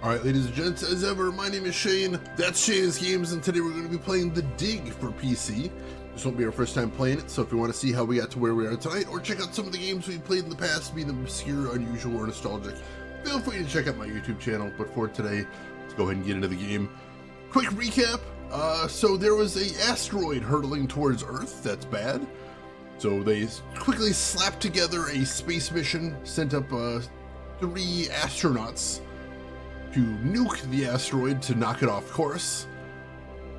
Alright, ladies and gents, as ever, my name is Shane, that's Shane's Games, and today we're going to be playing The Dig for PC. This won't be our first time playing it, so if you want to see how we got to where we are tonight, or check out some of the games we've played in the past, be them obscure, unusual, or nostalgic, feel free to check out my YouTube channel. But for today, let's go ahead and get into the game. Quick recap, so there was an asteroid hurtling towards Earth. That's bad. So they quickly slapped together a space mission, sent up 3 astronauts to nuke the asteroid to knock it off course,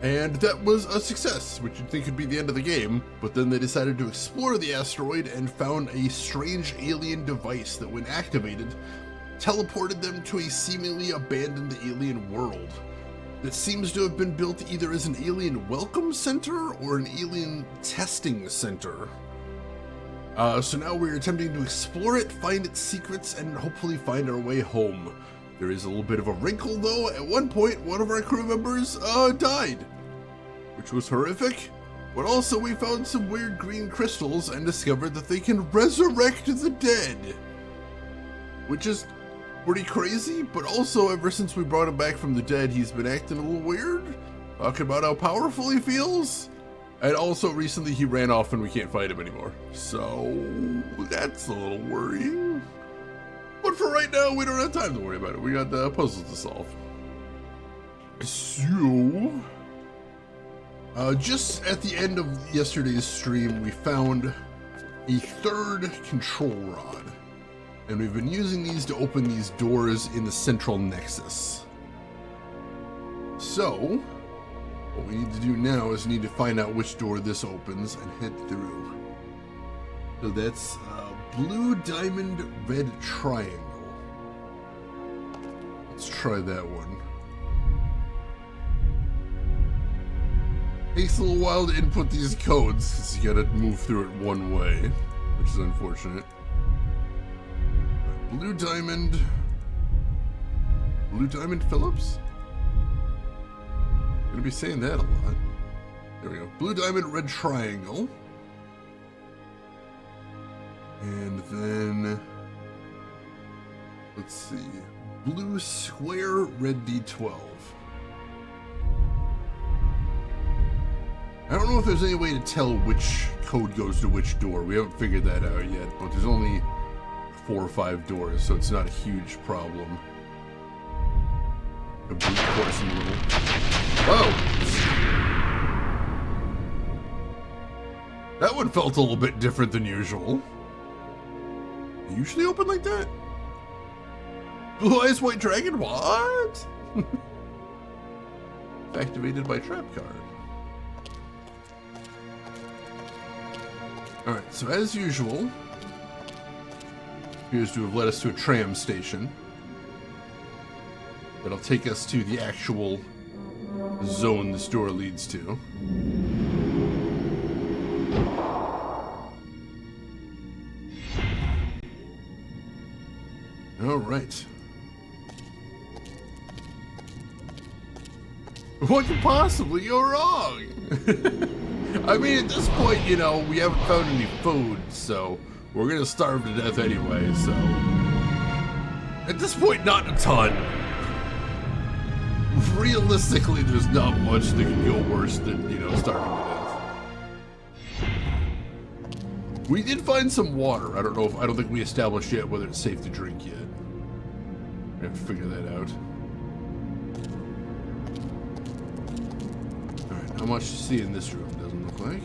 and that was a success, which you'd think would be the end of the game. But then they decided to explore the asteroid and found a strange alien device that, when activated, teleported them to a seemingly abandoned alien world that seems to have been built either as an alien welcome center or an alien testing center. So now we're attempting to explore it, find its secrets, and hopefully find our way home. There is a little bit of a wrinkle, though. At one point, one of our crew members died, which was horrific. But also, we found some weird green crystals and discovered that they can resurrect the dead, which is pretty crazy. But also, ever since we brought him back from the dead, he's been acting a little weird, talking about how powerful he feels. And also, recently he ran off and we can't fight him anymore. So, that's a little worrying. But for right now, we don't have time to worry about it. We got the puzzles to solve. So, just at the end of yesterday's stream, we found a 3rd control rod. And we've been using these to open these doors in the central nexus. So, what we need to do now is we need to find out which door this opens and head through. So that's blue diamond, red triangle. Let's try that one. Takes a little while to input these codes because you gotta move through it one way, which is unfortunate. Blue diamond Phillips? I'm gonna be saying that a lot. There we go. Blue diamond, red triangle. And then, let's see, blue square, red D12. I don't know if there's any way to tell which code goes to which door. We haven't figured that out yet, but there's only 4 or 5 doors, so it's not a huge problem. A brute force in the middle. Whoa! That one felt a little bit different than usual. They usually open like that? Blue Eyes White Dragon? What? Activated by trap card. Alright, so as usual, appears to have led us to a tram station. That'll take us to the actual zone this door leads to. All right. What could possibly go wrong? I mean, at this point, you know, we haven't found any food, so we're gonna starve to death anyway, so. At this point, not a ton. Realistically, there's not much that can go worse than, you know, starving to death. We did find some water. I don't think we established yet whether it's safe to drink yet. We have to figure that out. Alright, how much to see in this room? Doesn't look like.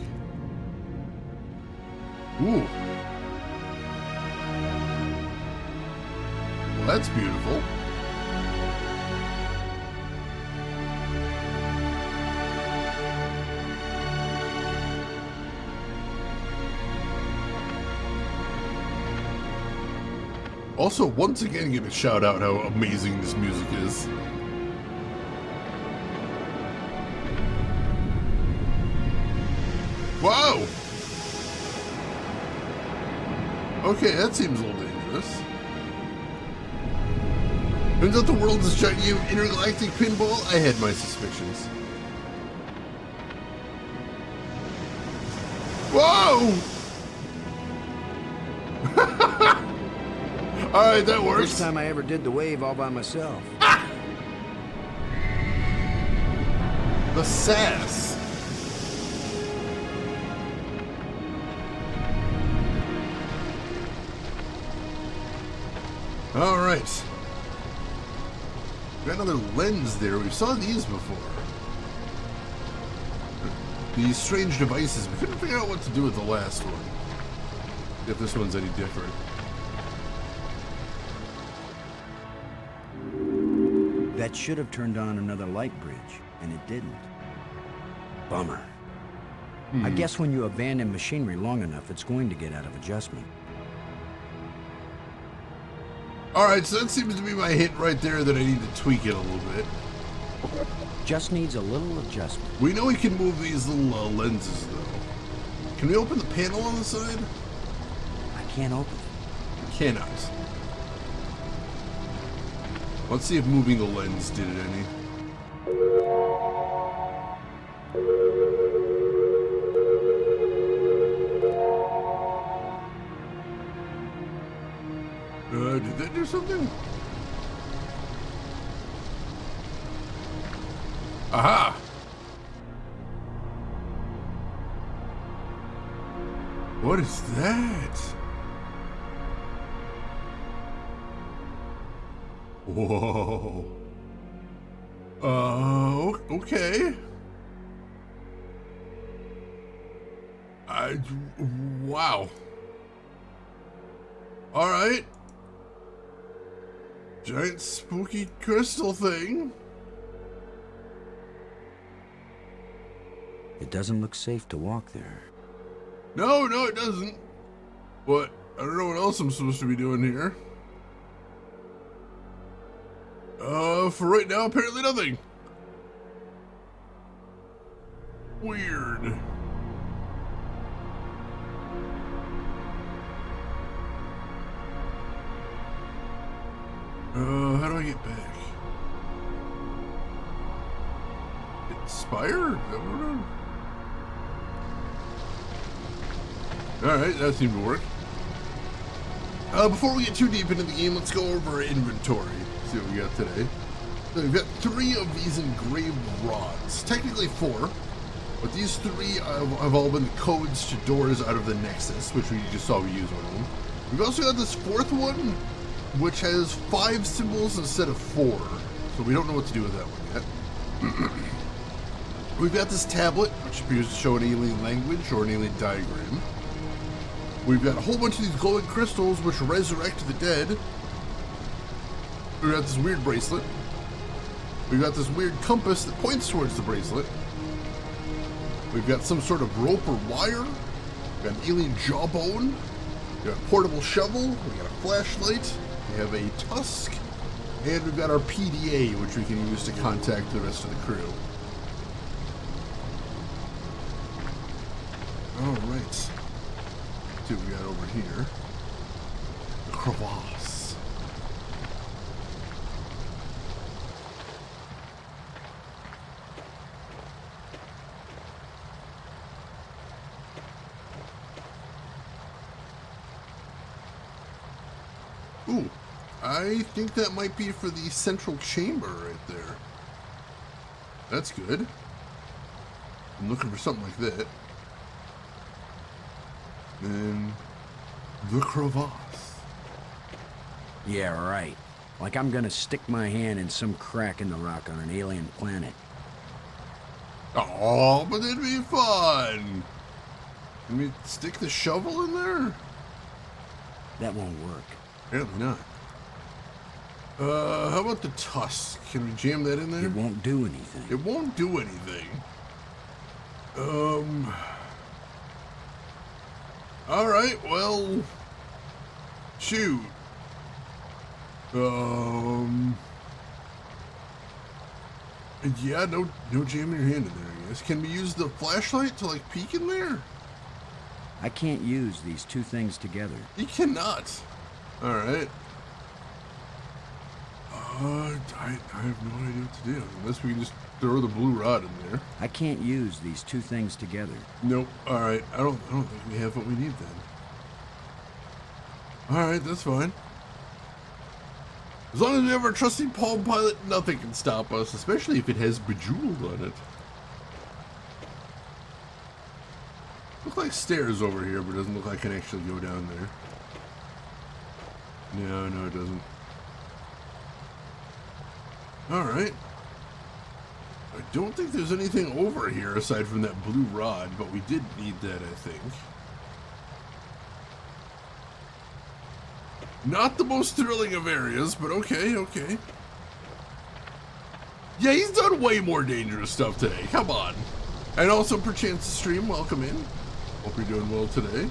Ooh. Well, that's beautiful. Also, once again, give a shout out how amazing this music is. Wow! Okay, that seems a little dangerous. Turns out the world is a giant game of intergalactic pinball. I had my suspicions. Whoa! Alright, that works. First time I ever did the wave all by myself. The sass. All right. Got another lens there. We saw these before. These strange devices. We couldn't figure out what to do with the last one. If this one's any different. That should have turned on another light bridge, and it didn't. Bummer. I guess when you abandon machinery long enough, it's going to get out of adjustment. Alright, so that seems to be my hint right there that I need to tweak it a little bit. Just needs a little adjustment. We know we can move these little lenses, though. Can we open the panel on the side? I can't open it. Cannot. Let's see if moving the lens did it any. Did that do something? Aha! What is that? Whoa. Okay. Wow. All right. Giant spooky crystal thing. It doesn't look safe to walk there. No, it doesn't. But I don't know what else I'm supposed to be doing here. For right now, apparently nothing. Weird. How do I get back? Spire? Alright, that seemed to work. Before we get too deep into the game, let's go over our inventory. See what we got today. So we've got 3 of these engraved rods. Technically 4. But these 3 have all been the codes to doors out of the Nexus, which we just saw we use one of them. We've also got this 4th one, which has 5 symbols instead of 4. So we don't know what to do with that one yet. We've got this tablet, which appears to show an alien language or an alien diagram. We've got a whole bunch of these glowing crystals, which resurrect the dead. We've got this weird bracelet. We've got this weird compass that points towards the bracelet. We've got some sort of rope or wire. We've got an alien jawbone. We've got a portable shovel. We've got a flashlight. We have a tusk. And we've got our PDA, which we can use to contact the rest of the crew. Alright. Let's see what we got over here. The crevasse. Ooh, I think that might be for the central chamber right there. That's good. I'm looking for something like that. And the crevasse. Yeah, right. Like I'm gonna stick my hand in some crack in the rock on an alien planet. Oh, but it'd be fun. Can we stick the shovel in there? That won't work. Apparently not. How about the tusk? Can we jam that in there? It won't do anything. It won't do anything. Alright, well... Shoot. Yeah, no jamming your hand in there, I guess. Can we use the flashlight to, like, peek in there? I can't use these 2 things together. You cannot. Alright. I have no idea what to do. Unless we can just throw the blue rod in there. I can't use these 2 things together. Nope. Alright. I don't think we have what we need then. Alright, that's fine. As long as we have our trusty Palm Pilot, nothing can stop us, especially if it has Bejeweled on it. Look like stairs over here, but it doesn't look like I can actually go down there. No, it doesn't. Alright. I don't think there's anything over here aside from that blue rod, but we did need that, I think. Not the most thrilling of areas, but okay. Yeah, he's done way more dangerous stuff today. Come on. And also, perchance to stream, welcome in. Hope you're doing well today.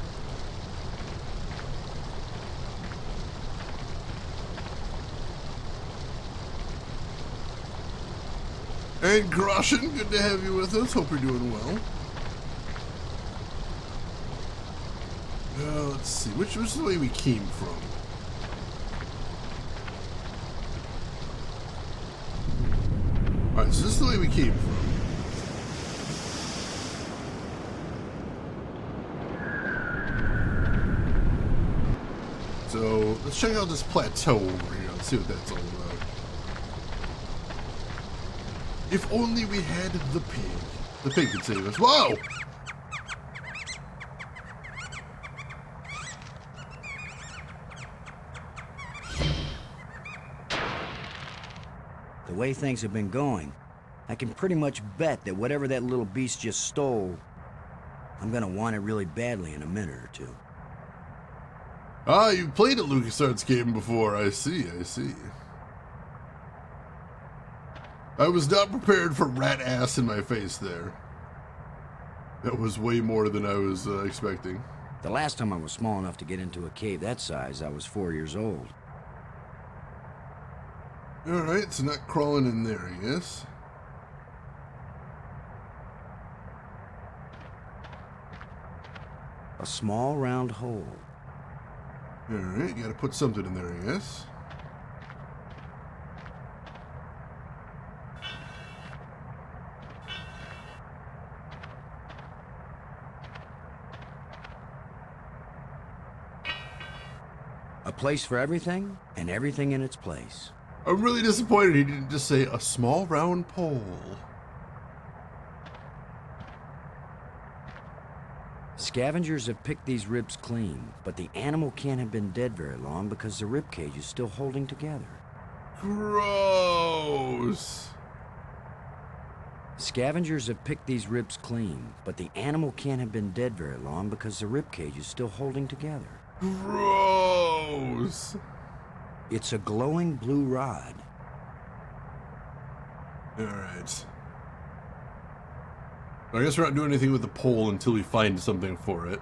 And Groshin, good to have you with us. Hope you're doing well. Let's see. Which is the way we came from? Alright, so this is the way we came from. So, let's check out this plateau over here. Let's see what that's all about. If only we had the pig. The pig could save us. Whoa! The way things have been going, I can pretty much bet that whatever that little beast just stole, I'm gonna want it really badly in a minute or two. Ah, you've played a LucasArts game before. I see. I was not prepared for rat ass in my face there. That was way more than I was expecting. The last time I was small enough to get into a cave that size, I was 4 years old. Alright, so not crawling in there, I guess. A small round hole. Alright, gotta put something in there, I guess. A place for everything, and everything in its place. I'm really disappointed he didn't just say a small round pole. Scavengers have picked these ribs clean, but the animal can't have been dead very long because the rib cage is still holding together. Gross. Scavengers have picked these ribs clean, but the animal can't have been dead very long because the rib cage is still holding together. Gross. It's a glowing blue rod. Alright. I guess we're not doing anything with the pole until we find something for it.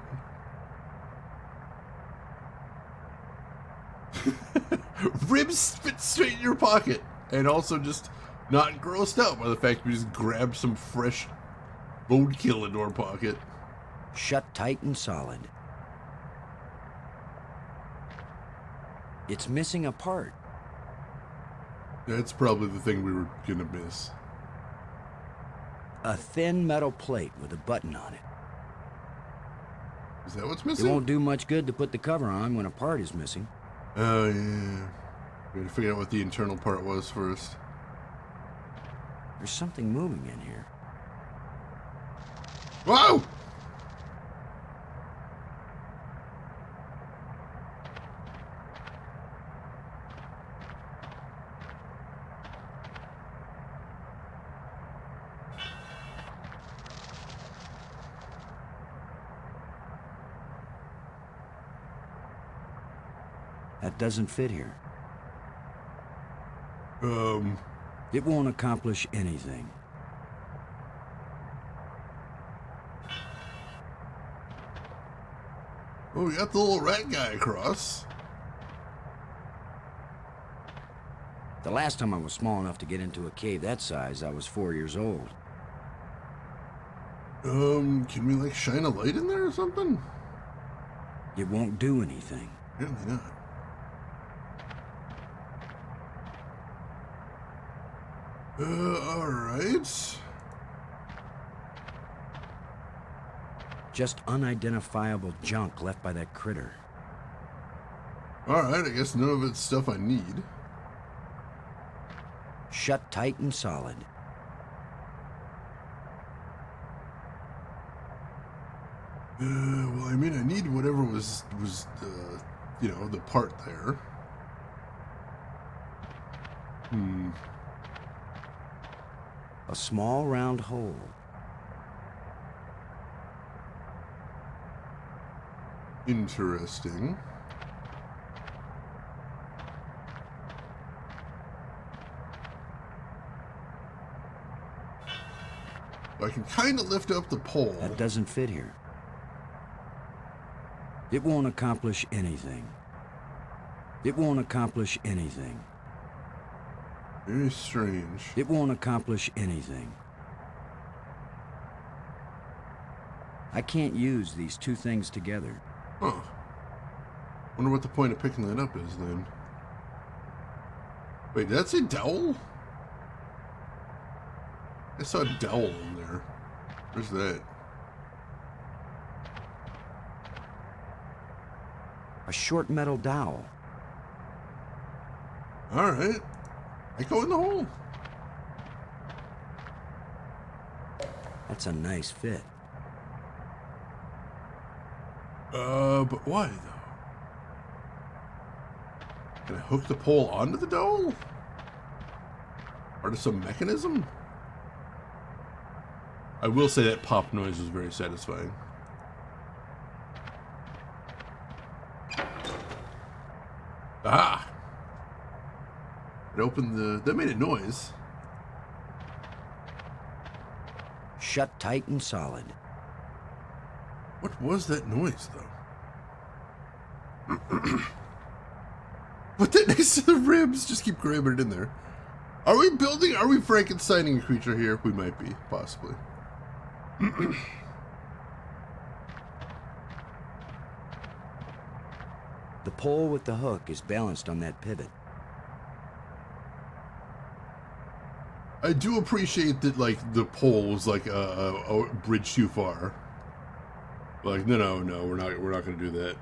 Ribs fit straight in your pocket. And also just not grossed out by the fact we just grabbed some fresh roadkill into our pocket. Shut tight and solid. It's missing a part. That's probably the thing we were gonna miss. A thin metal plate with a button on it. Is that what's It missing? won't do much good to put the cover on when a part is missing. Oh, yeah. We had to figure out what the internal part was first. There's something moving in here. Whoa! That doesn't fit here. It won't accomplish anything. Oh, we got the little rat guy across. The last time I was small enough to get into a cave that size, I was 4 years old. Can we like shine a light in there or something? It won't do anything. Apparently not. Alright. Just unidentifiable junk left by that critter. Alright, I guess none of it's stuff I need. Shut tight and solid. Well, I mean, I need whatever was you know, the part there. A small round hole. Interesting. I can kind of lift up the pole. That doesn't fit here. It won't accomplish anything. It won't accomplish anything. Very strange. It won't accomplish anything. I can't use these two things together. Huh. Wonder what the point of picking that up is then. Wait, did that say dowel? I saw a dowel in there. Where's that? A short metal dowel. Alright. I go in the hole. That's a nice fit. But why though? Can I hook the pole onto the dowel? Part of some mechanism? I will say that pop noise was very satisfying. Ah! It opened the... That made a noise. Shut tight and solid. What was that noise, though? Put that next to the ribs. Just keep grabbing it in there. Are we building... Are we Frankensteining a creature here? We might be, possibly. The pole with the hook is balanced on that pivot. I do appreciate that, like, the pole was like a bridge too far. Like, no, we're not gonna do that.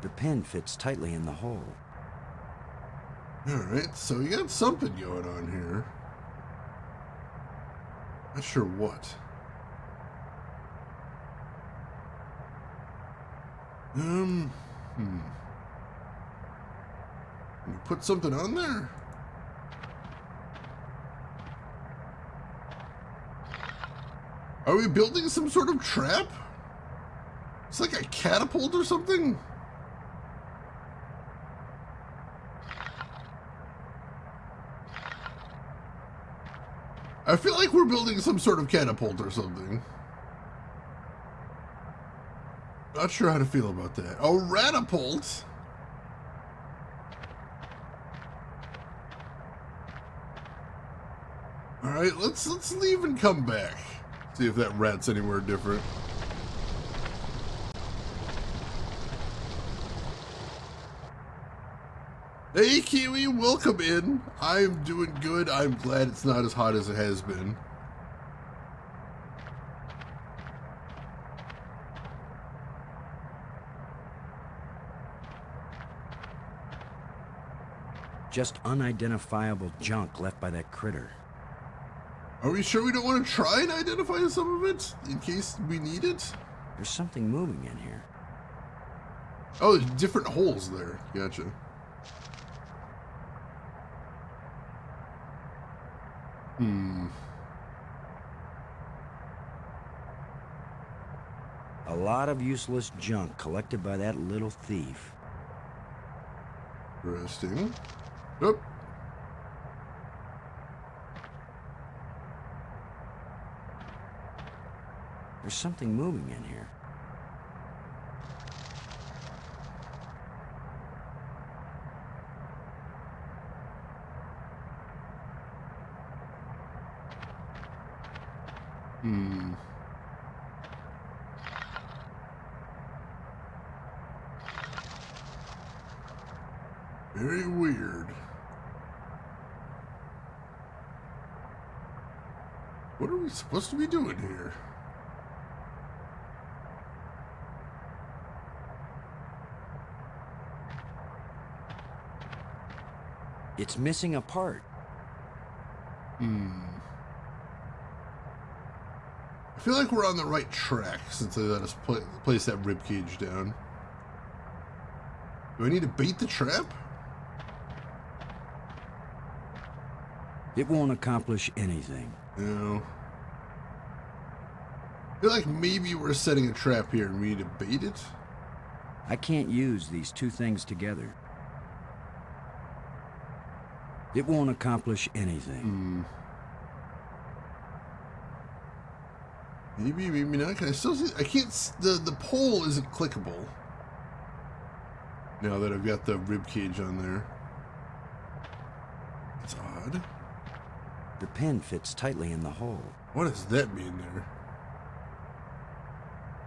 The pin fits tightly in the hole. Alright, so we got something going on here. Not sure what. Can you put something on there? Are we building some sort of trap? It's like a catapult or something? I feel like we're building some sort of catapult or something. Not sure how to feel about that. A ratapult? Alright, let's leave and come back. See if that rat's anywhere different. Hey Kiwi, welcome in. I'm doing good. I'm glad it's not as hot as it has been. Just unidentifiable junk left by that critter. Are we sure we don't want to try and identify some of it in case we need it? There's something moving in here. Oh, there's different holes there. Gotcha. A lot of useless junk collected by that little thief. Interesting. Oh. There's something moving in here. Very weird. What are we supposed to be doing here? It's missing a part. I feel like we're on the right track since they let us place that ribcage down. Do I need to bait the trap? It won't accomplish anything. No. I feel like maybe we're setting a trap here and we need to bait it. I can't use these two things together. It won't accomplish anything. Maybe, maybe not. Can I still see? I can't. The pole isn't clickable. Now that I've got the rib cage on there. It's odd. The pin fits tightly in the hole. What does that mean there?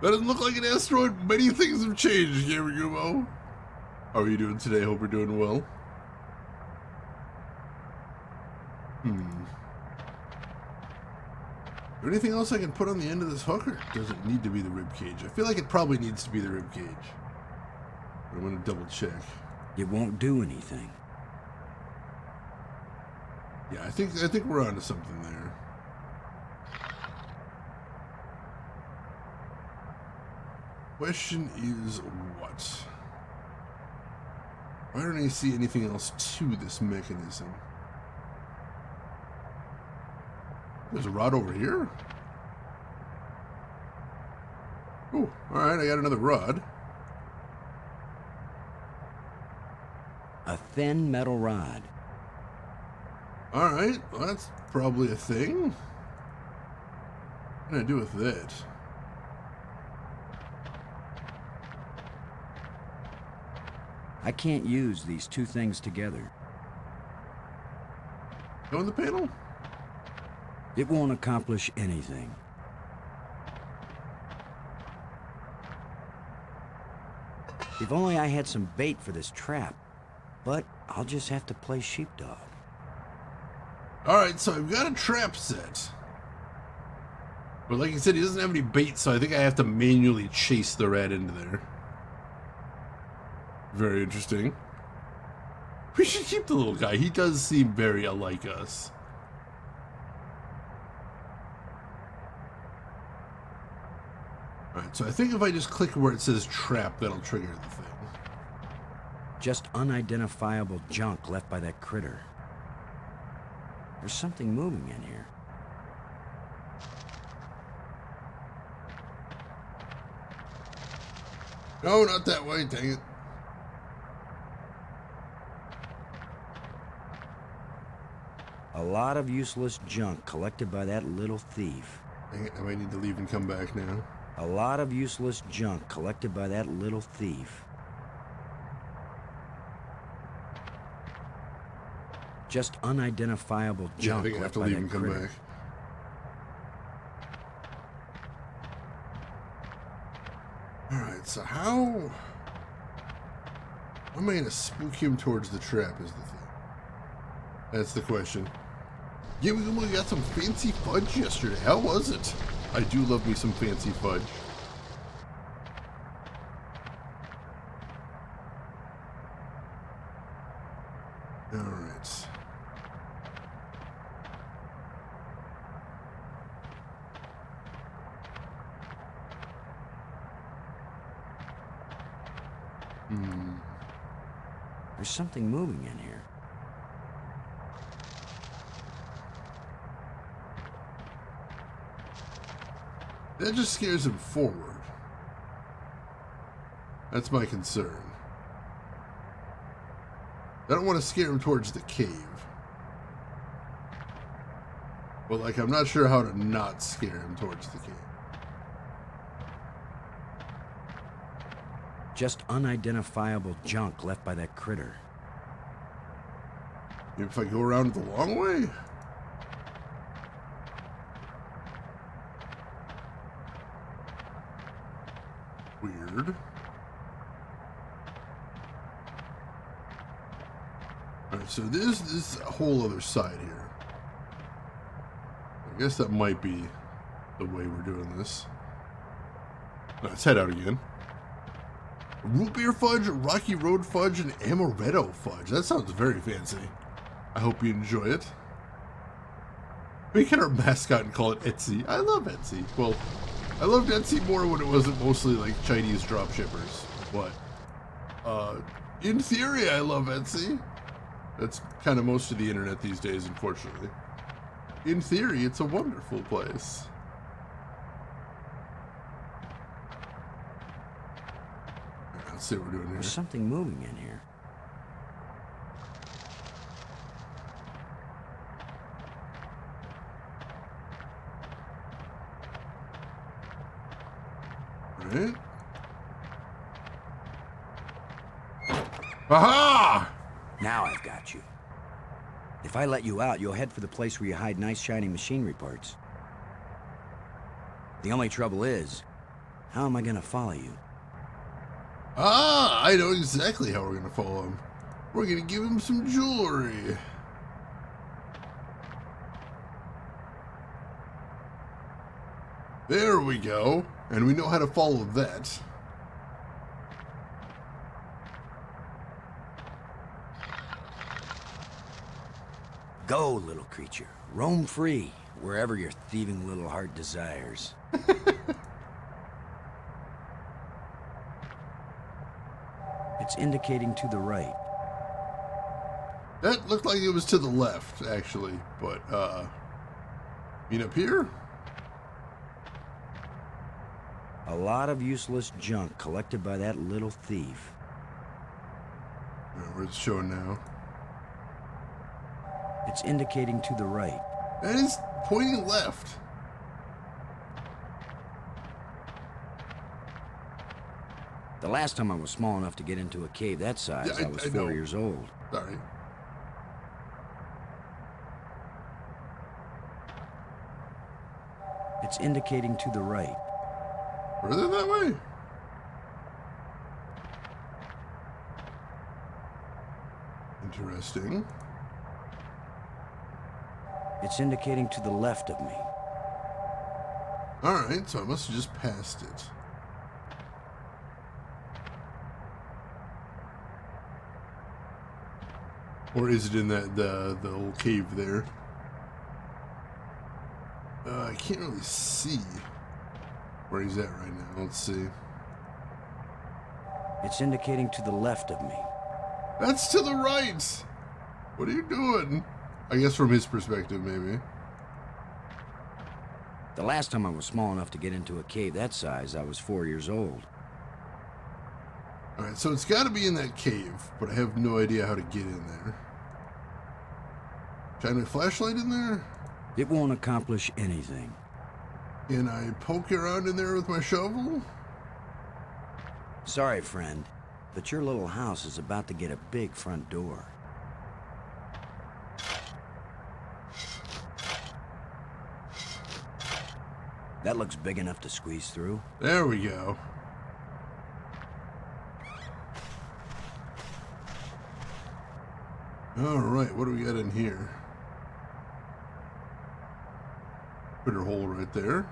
That doesn't look like an asteroid. Many things have changed, Gamer. How are you doing today? Hope you're doing well. Is there anything else I can put on the end of this hook, or does it need to be the rib cage? I feel like it probably needs to be the rib cage. I'm going to double check. It won't do anything. Yeah, I think we're onto something there. Question is what? Why don't I see anything else to this mechanism? There's a rod over here. Oh, alright, I got another rod. A thin metal rod. Alright, well, that's probably a thing. What can I do with that? I can't use these two things together. Go in the panel? It won't accomplish anything. If only I had some bait for this trap. But I'll just have to play sheepdog. Alright, so I've got a trap set. But like I said, he doesn't have any bait, so I think I have to manually chase the rat into there. Very interesting. We should keep the little guy. He does seem very alike us. Alright, so I think if I just click where it says trap, that'll trigger the thing. Just unidentifiable junk left by that critter. There's something moving in here. No, not that way, dang it. A lot of useless junk collected by that little thief. Dang it, I might need to leave and come back now. A lot of useless junk collected by that little thief. Just unidentifiable Yeah, I junk think I have left to by leave that and come critter. back. Alright, so how am I going to spook him towards the trap is the thing. That's the question. Yeah, we got some fancy fudge yesterday. How was it? I do love me some fancy fudge. Alright. There's something moving in here. That just scares him forward. That's my concern. I don't want to scare him towards the cave. But, like, I'm not sure how to not scare him towards the cave. Just unidentifiable junk left by that critter. Maybe if I go around the long way? Weird. Alright, so this is a whole other side here. I guess that might be the way we're doing this. Let's head out again. Root beer fudge, Rocky Road fudge, and amaretto fudge. That sounds very fancy. I hope you enjoy it. We get our mascot and call it Etsy. I love Etsy. Well, I loved Etsy more when it wasn't mostly like Chinese dropshippers. But in theory, I love Etsy. That's kind of most of the internet these days, unfortunately. In theory, it's a wonderful place. Let's see what we're doing here. There's something moving in here. Right. Aha! Now I've got you. If I let you out, you'll head for the place where you hide nice shiny machinery parts. The only trouble is, how am I gonna follow you? Ah, I know exactly how we're gonna follow him. We're gonna give him some jewelry. There we go. And we know how to follow that. Go, little creature. Roam free, wherever your thieving little heart desires. It's indicating to the right. That looked like it was to the left, actually. But, mean up here? A lot of useless junk collected by that little thief. Where's it showing now? It's indicating to the right. That is pointing left. The last time I was small enough to get into a cave that size, Yeah, I was I 4 know. years old. Sorry. It's indicating to the right. Further that way? Interesting. It's indicating to the left of me. Alright, so I must have just passed it. Or is it in that the little cave there? I can't really see where he's at right now. Let's see. It's indicating to the left of me. That's to the right! What are you doing? I guess from his perspective, maybe. The last time I was small enough to get into a cave that size, I was 4 years old. Alright, so it's got to be in that cave, but I have no idea how to get in there. Shine my flashlight in there? It won't accomplish anything. Can I poke around in there with my shovel? Sorry, friend, but your little house is about to get a big front door. That looks big enough to squeeze through. There we go. Alright, what do we got in here? Critter hole right there.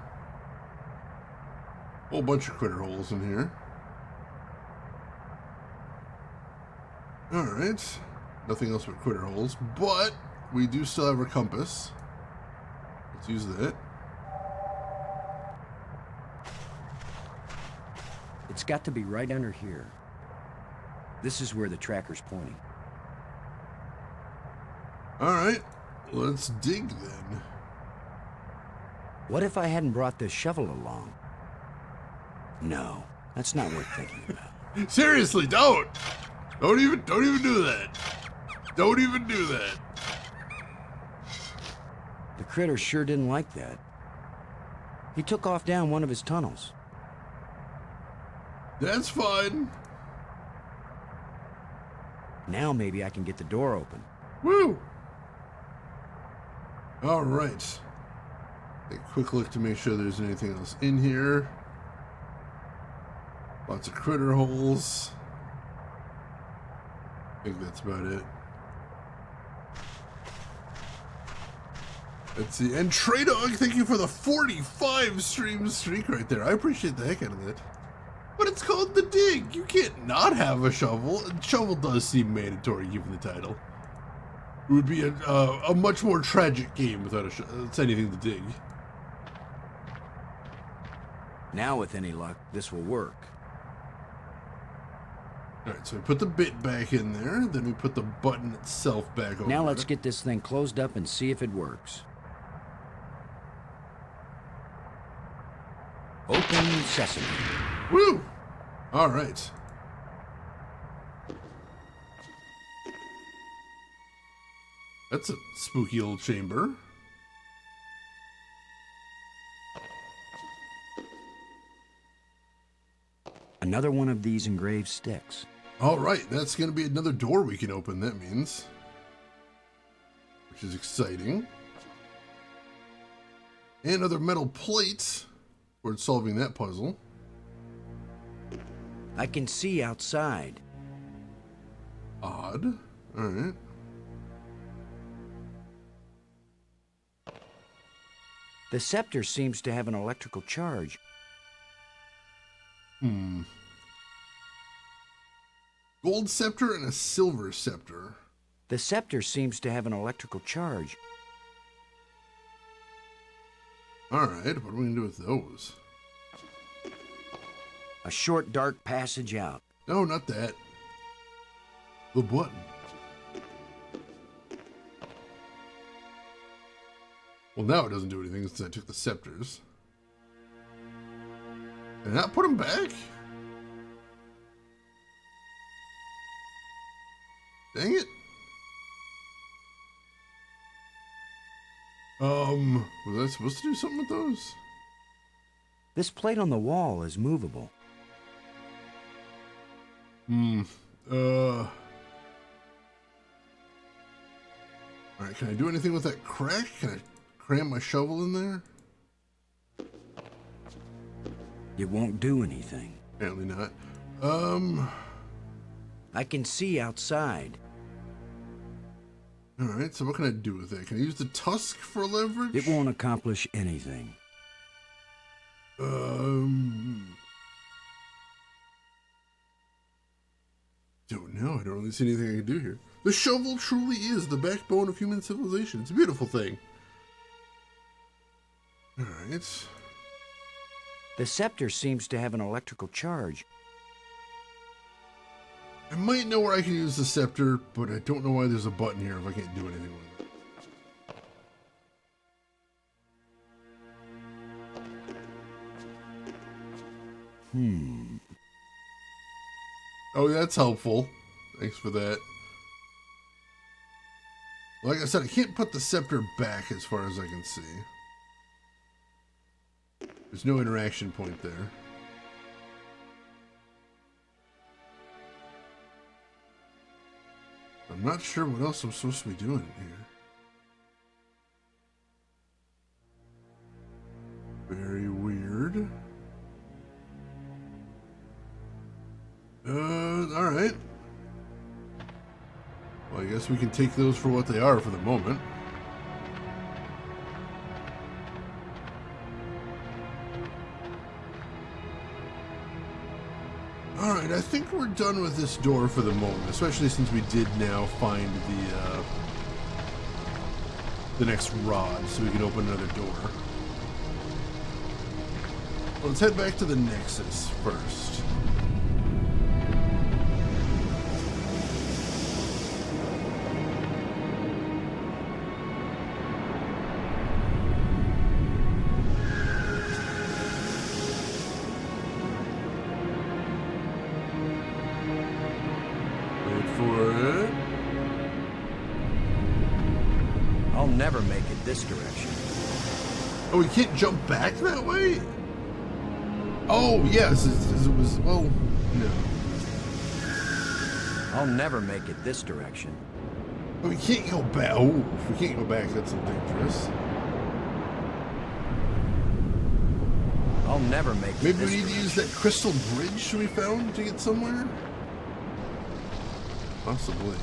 Whole bunch of critter holes in here. Alright. Nothing else but critter holes, but we do still have our compass. Let's use that. It's got to be right under here. This is where the tracker's pointing. Alright, let's dig then. What if I hadn't brought this shovel along? No, that's not worth thinking about. Seriously, don't! Don't even do that. Don't even do that. The critter sure didn't like that. He took off down one of his tunnels. That's fine. Now maybe I can get the door open. Woo! Alright. Take a quick look to make sure there's anything else in here. Lots of critter holes. I think that's about it. Let's see. And Trey Dog, thank you for the 45 stream streak right there. I appreciate the heck out of that. But it's called The Dig. You can't not have a shovel. A shovel does seem mandatory given the title. It would be a much more tragic game without anything to dig. Now, with any luck, this will work. Alright, so we put the bit back in there, then we put the button itself back over. Now let's get this thing closed up and see if it works. Open sesame. Woo! Alright. That's a spooky old chamber. Another one of these engraved sticks. Alright, that's going to be another door we can open, that means. Which is exciting. And another metal plate. We're solving that puzzle. I can see outside. Odd. Alright. The scepter seems to have an electrical charge. Gold scepter and a silver scepter. The scepter seems to have an electrical charge. Alright, what are we going to do with those? A short, dark passage out. No, not that. The button. Well, now it doesn't do anything since I took the scepters. Did I not put them back? Dang it. Was I supposed to do something with those? This plate on the wall is movable. Alright, can I do anything with that crack? Can I cram my shovel in there? It won't do anything. Apparently not. I can see outside. Alright, so what can I do with that? Can I use the tusk for leverage? It won't accomplish anything. Don't know. I don't really see anything I can do here. The shovel truly is the backbone of human civilization. It's a beautiful thing. Alright. The scepter seems to have an electrical charge. I might know where I can use the scepter, but I don't know why there's a button here if I can't do anything with it. Oh, that's helpful. Thanks for that. Like I said, I can't put the scepter back as far as I can see. There's no interaction point there. I'm not sure what else I'm supposed to be doing here. Very weird. Alright. Well, I guess we can take those for what they are for the moment. Alright, I think we're done with this door for the moment, especially since we did now find the next rod, so we can open another door. Well, let's head back to the Nexus first. I'll never make it this direction. Oh, we can't jump back that way? Oh, yes, it was, well, no. I'll never make it this direction. Oh, we can't go back. Oh, if we can't go back, that's dangerous. I'll never make it Maybe this we need to use that crystal bridge we found to get somewhere? Possibly.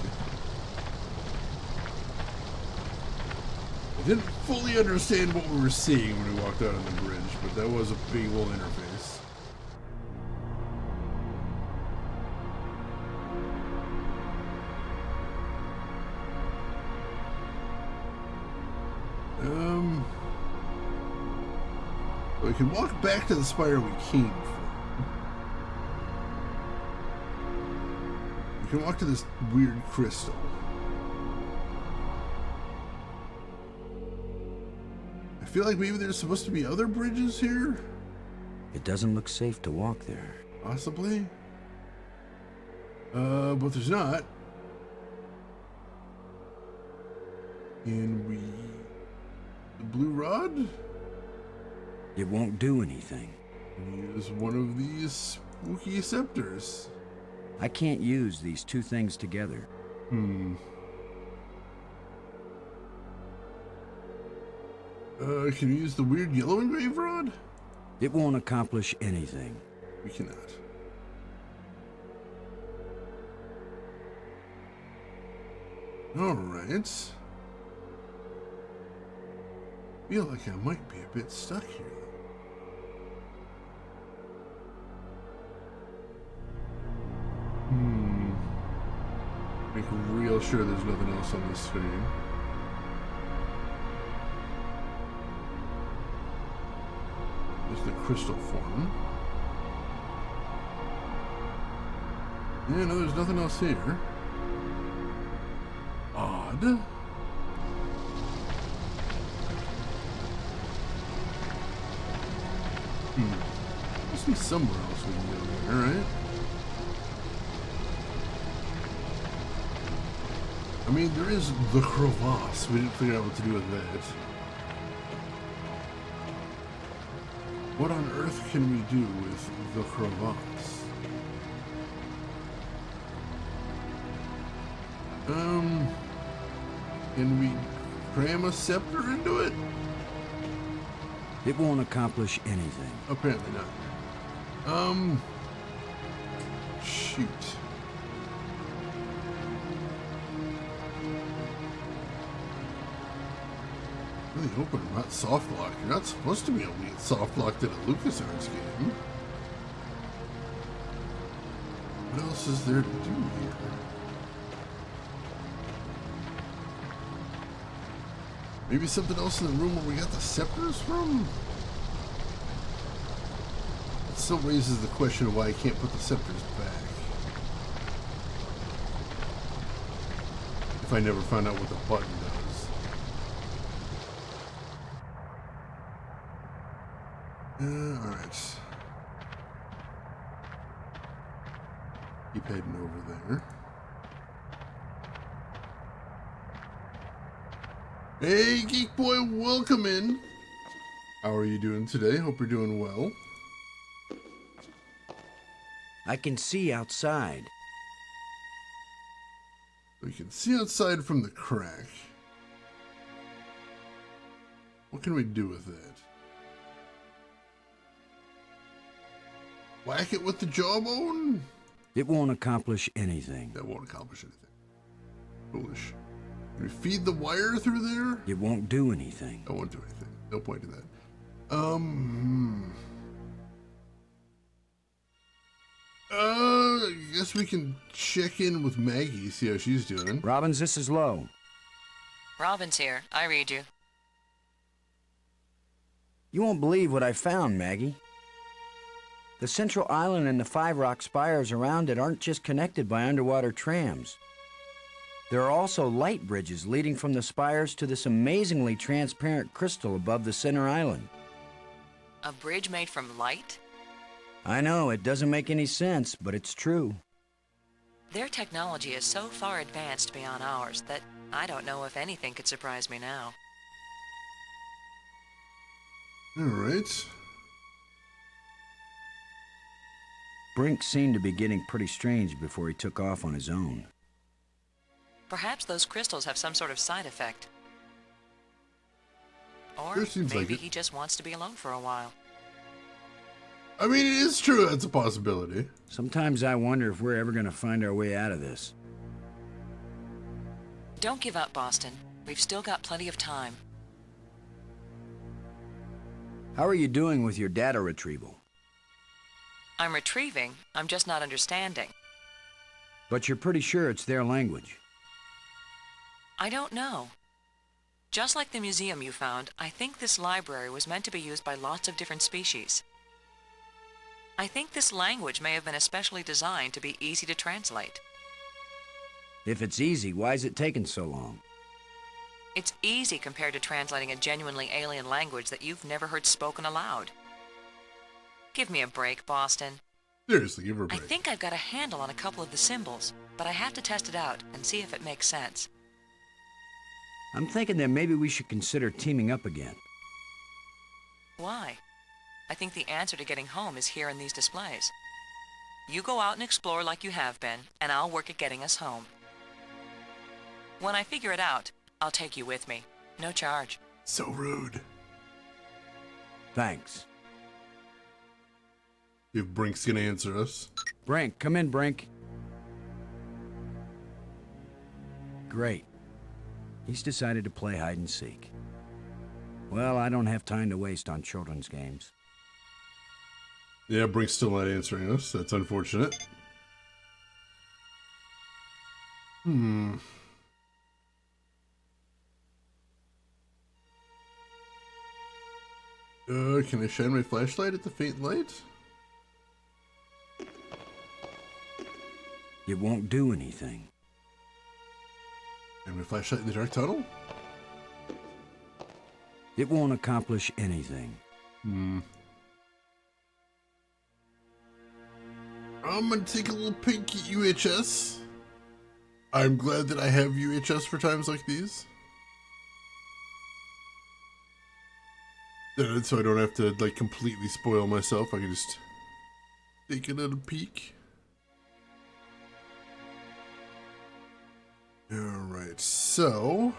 I didn't fully understand what we were seeing when we walked out on the bridge, but that was a big old interface. we can walk back to the spire we came from. We can walk to this weird crystal. I feel like maybe there's supposed to be other bridges here? It doesn't look safe to walk there. Possibly. But there's not. And the blue rod? It won't do anything. Use one of these spooky scepters. I can't use these two things together. Can you use the weird yellow engraved rod? It won't accomplish anything. We cannot. Alright. Feel like I might be a bit stuck here. Make real sure there's nothing else on this screen. There's the crystal form. Yeah, no, there's nothing else here. Odd. Must be somewhere else we can go there, right? I mean, there is the crevasse. We didn't figure out what to do with that. What on earth can we do with the crevasse? Can we cram a scepter into it? It won't accomplish anything. Apparently not. Shoot. Really hoping I'm not soft locked. You're not supposed to be able to get soft locked in a LucasArts game. What else is there to do here? Maybe something else in the room where we got the scepters from? It still raises the question of why I can't put the scepters back. If I never found out what the button does. Alright. Keep heading over there. Hey, Geek Boy, welcome in. How are you doing today? Hope you're doing well. I can see outside. We can see outside from the crack. What can we do with that? Whack it with the jawbone? It won't accomplish anything. That won't accomplish anything. Foolish. Can we feed the wire through there? It won't do anything. That won't do anything. No point in that. I guess we can check in with Maggie, see how she's doing. Robbins, this is Lowe. Robbins here. I read you. You won't believe what I found, Maggie. The central island and the 5 rock spires around it aren't just connected by underwater trams. There are also light bridges leading from the spires to this amazingly transparent crystal above the center island. A bridge made from light? I know, it doesn't make any sense, but it's true. Their technology is so far advanced beyond ours that I don't know if anything could surprise me now. Alright. Brink seemed to be getting pretty strange before he took off on his own. Perhaps those crystals have some sort of side effect. Or Sure seems like maybe it. he just wants to be alone for a while. I mean, it is true. That's a possibility. Sometimes I wonder if we're ever going to find our way out of this. Don't give up, Boston. We've still got plenty of time. How are you doing with your data retrieval? I'm retrieving, I'm just not understanding. But you're pretty sure it's their language. I don't know. Just like the museum you found, I think this library was meant to be used by lots of different species. I think this language may have been especially designed to be easy to translate. If it's easy, why is it taking so long? It's easy compared to translating a genuinely alien language that you've never heard spoken aloud. Give me a break, Boston. Seriously, give her a I break. think I've got a handle on a couple of the symbols, but I have to test it out and see if it makes sense. I'm thinking that maybe we should consider teaming up again. Why? I think the answer to getting home is here in these displays. You go out and explore like you have been, and I'll work at getting us home. When I figure it out, I'll take you with me. No charge. So rude. Thanks. If Brink's gonna answer us. Brink, come in, Brink. Great. He's decided to play hide and seek. Well, I don't have time to waste on children's games. Yeah, Brink's still not answering us. That's unfortunate. Can I shine my flashlight at the faint light? It won't do anything. Shine my flashlight in the dark tunnel? It won't accomplish anything. I'm gonna take a little peek at UHS. I'm glad that I have UHS for times like these. So I don't have to, like, completely spoil myself. I can just take a little peek. Alright, so...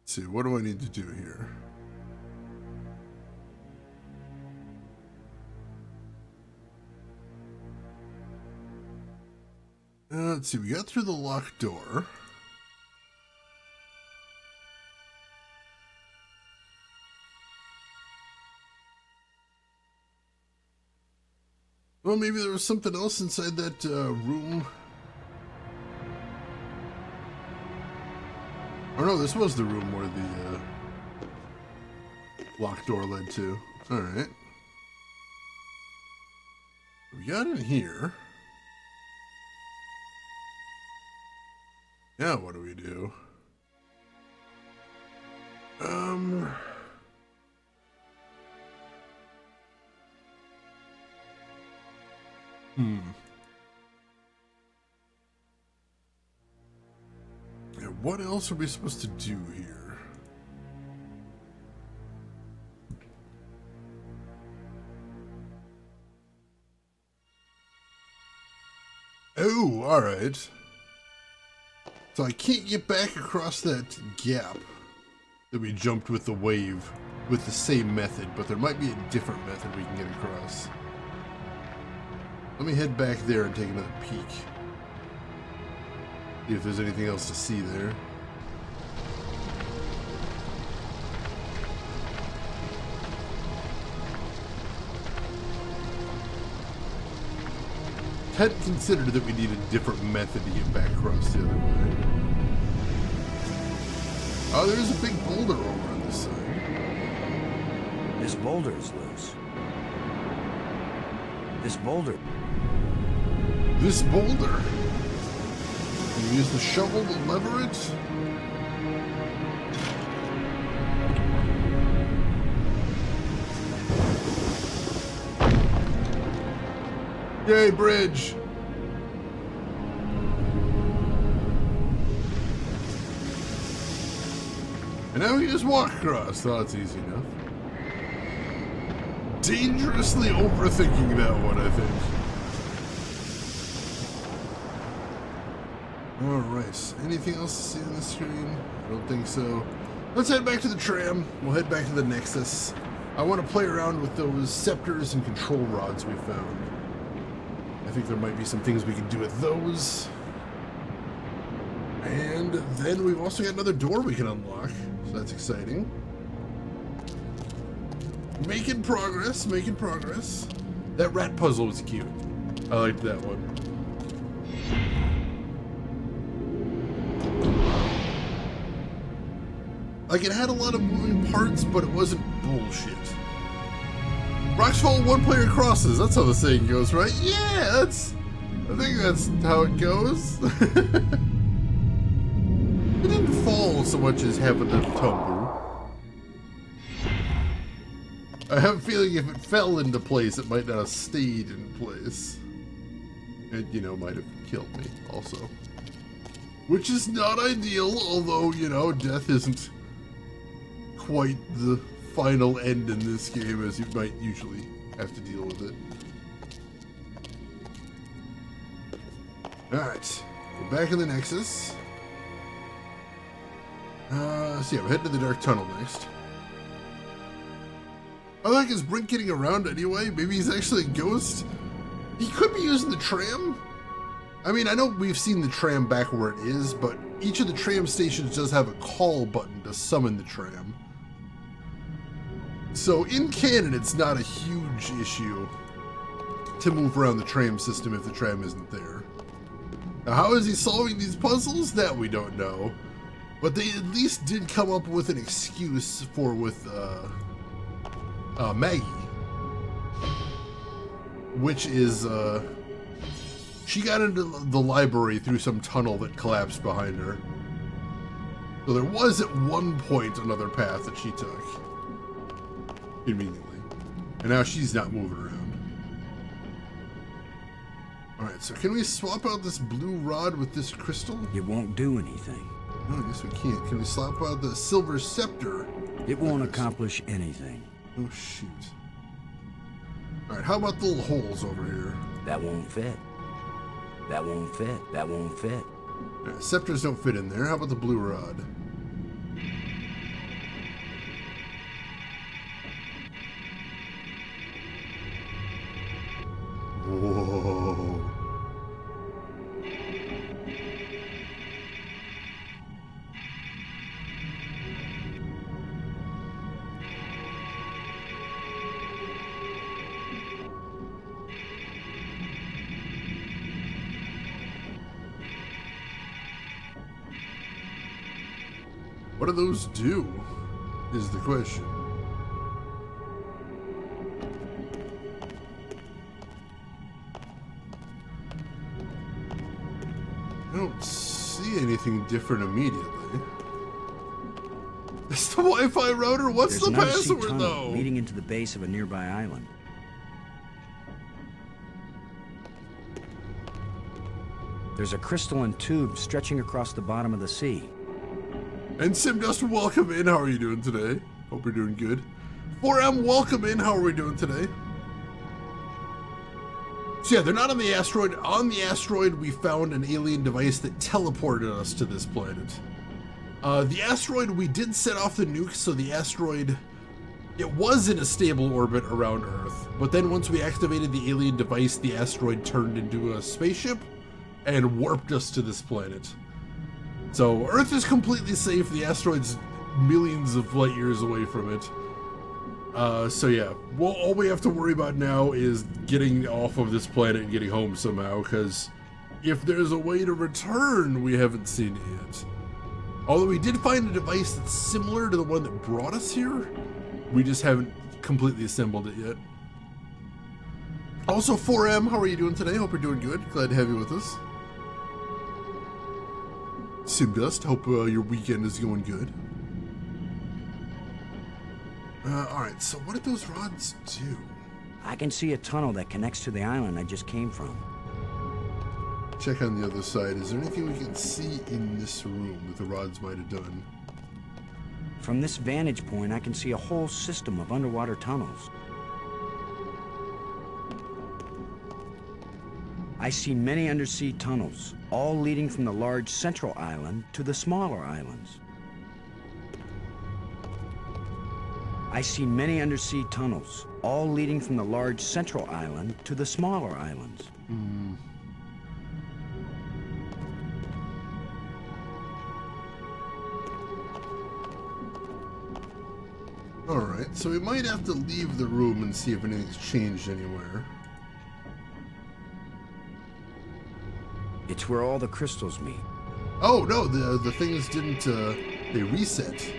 let's see, what do I need to do here? Let's see, we got through the locked door. Well, maybe there was something else inside that room. Oh no, this was the room where the locked door led to. Alright. We got in here. Now what do we do? Yeah, what else are we supposed to do here? Oh, alright. So I can't get back across that gap that we jumped with the wave with the same method, but there might be a different method we can get across. Let me head back there and take another peek. See if there's anything else to see there. Hadn't considered that we need a different method to get back across the other way. Oh, there's a big boulder over on this side. This boulder is loose. This boulder. This boulder? Can you use the shovel to lever it? Yay, bridge! And now we just walk across. Oh, that's easy enough. Dangerously overthinking that one, I think. Alright, anything else to see on the screen? I don't think so. Let's head back to the tram. We'll head back to the Nexus. I want to play around with those scepters and control rods we found. I think there might be some things we can do with those. And then we've also got another door we can unlock, so that's exciting. Making progress, making progress. That rat puzzle was cute. I liked that one. Like, it had a lot of moving parts, but it wasn't bullshit. Rocks fall one player crosses. That's how the saying goes, right? Yeah, I think that's how it goes. It didn't fall so much as happen to tumble. I have a feeling if it fell into place, it might not have stayed in place. And, you know, might have killed me also. Which is not ideal, although, you know, death isn't quite the final end in this game as you might usually have to deal with it. Alright, we're back in the Nexus. So yeah, we'll head to the Dark Tunnel next. I like his Brink getting around anyway. Maybe he's actually a ghost. He could be using the tram. I mean, I know we've seen the tram back where it is, but each of the tram stations does have a call button to summon the tram. So in canon, it's not a huge issue to move around the tram system if the tram isn't there. Now, how is he solving these puzzles? That we don't know. But they at least did come up with an excuse for with Maggie. Which is, she got into the library through some tunnel that collapsed behind her. So there was at one point another path that she took. Conveniently. And now she's not moving around. Alright, so can we swap out this blue rod with this crystal? It won't do anything. No, I guess we can't. Can we swap out the silver scepter? It won't accomplish anything. Oh, shoot. Alright, how about the little holes over here? That won't fit. That won't fit. That won't fit. Right, scepters don't fit in there. How about the blue rod? Whoa. What do those do, is the question. I don't see anything different immediately. It's the Wi-Fi router? What's There's the an undersea password, tunnel though? leading into the base of a nearby island. There's a crystalline tube stretching across the bottom of the sea. And Simdust, welcome in. How are you doing today? Hope you're doing good. 4M, welcome in. How are we doing today? So yeah, they're not on the asteroid. On the asteroid, we found an alien device that teleported us to this planet. The asteroid, we did set off the nuke, so the asteroid, it was in a stable orbit around Earth. But then once we activated the alien device, the asteroid turned into a spaceship and warped us to this planet. So Earth is completely safe. The asteroid's millions of light years away from it. So yeah, well, all we have to worry about now is getting off of this planet and getting home somehow, because if there's a way to return, we haven't seen it yet. Although we did find a device that's similar to the one that brought us here, we just haven't completely assembled it yet. Also, 4M, how are you doing today? Hope you're doing good. Glad to have you with us. Simdust, hope your weekend is going good. Alright, so what did those rods do? I can see a tunnel that connects to the island I just came from. Check on the other side. Is there anything we can see in this room that the rods might have done? From this vantage point, I can see a whole system of underwater tunnels. I see many undersea tunnels, all leading from the large central island to the smaller islands. I see many undersea tunnels, all leading from the large central island to the smaller islands. Alright, so we might have to leave the room and see if anything's changed anywhere. It's where all the crystals meet. Oh no, the things didn't, they reset.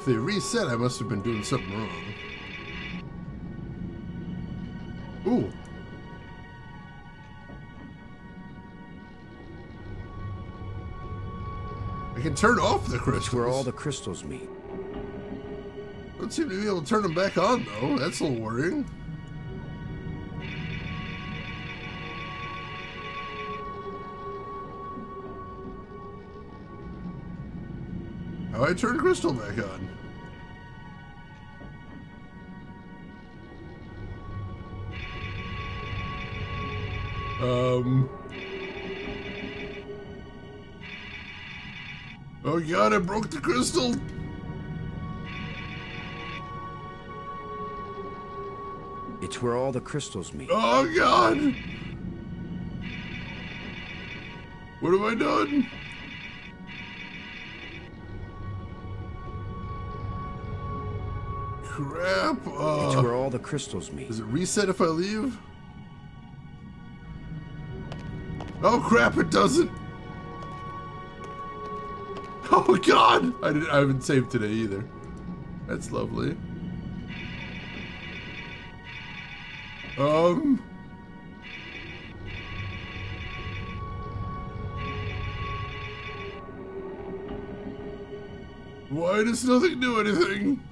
If they reset, I must have been doing something wrong. Ooh. I can turn off the crystals. It's where all the crystals meet. Don't seem to be able to turn them back on, though. That's a little worrying. How do I turn crystal back on? Oh god, I broke the crystal! It's where all the crystals meet. Oh god! What have I done? Crap! It's where all the crystals meet. Does it reset if I leave? Oh crap, it doesn't! Oh god! I haven't saved today either. That's lovely. Why does nothing do anything?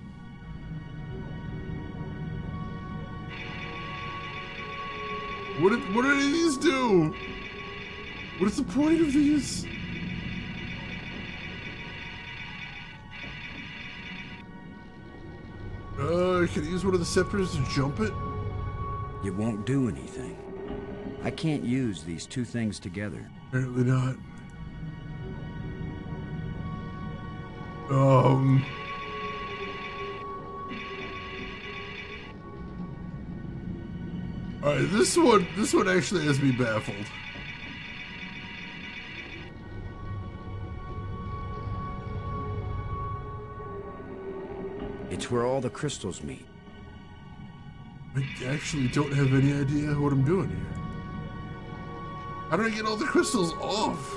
What do any of these do? What is the point of these? Can I use one of the scepters to jump it? It won't do anything. I can't use these two things together. Apparently not. Alright, this one actually has me baffled. It's where all the crystals meet. I actually don't have any idea what I'm doing here. How do I get all the crystals off?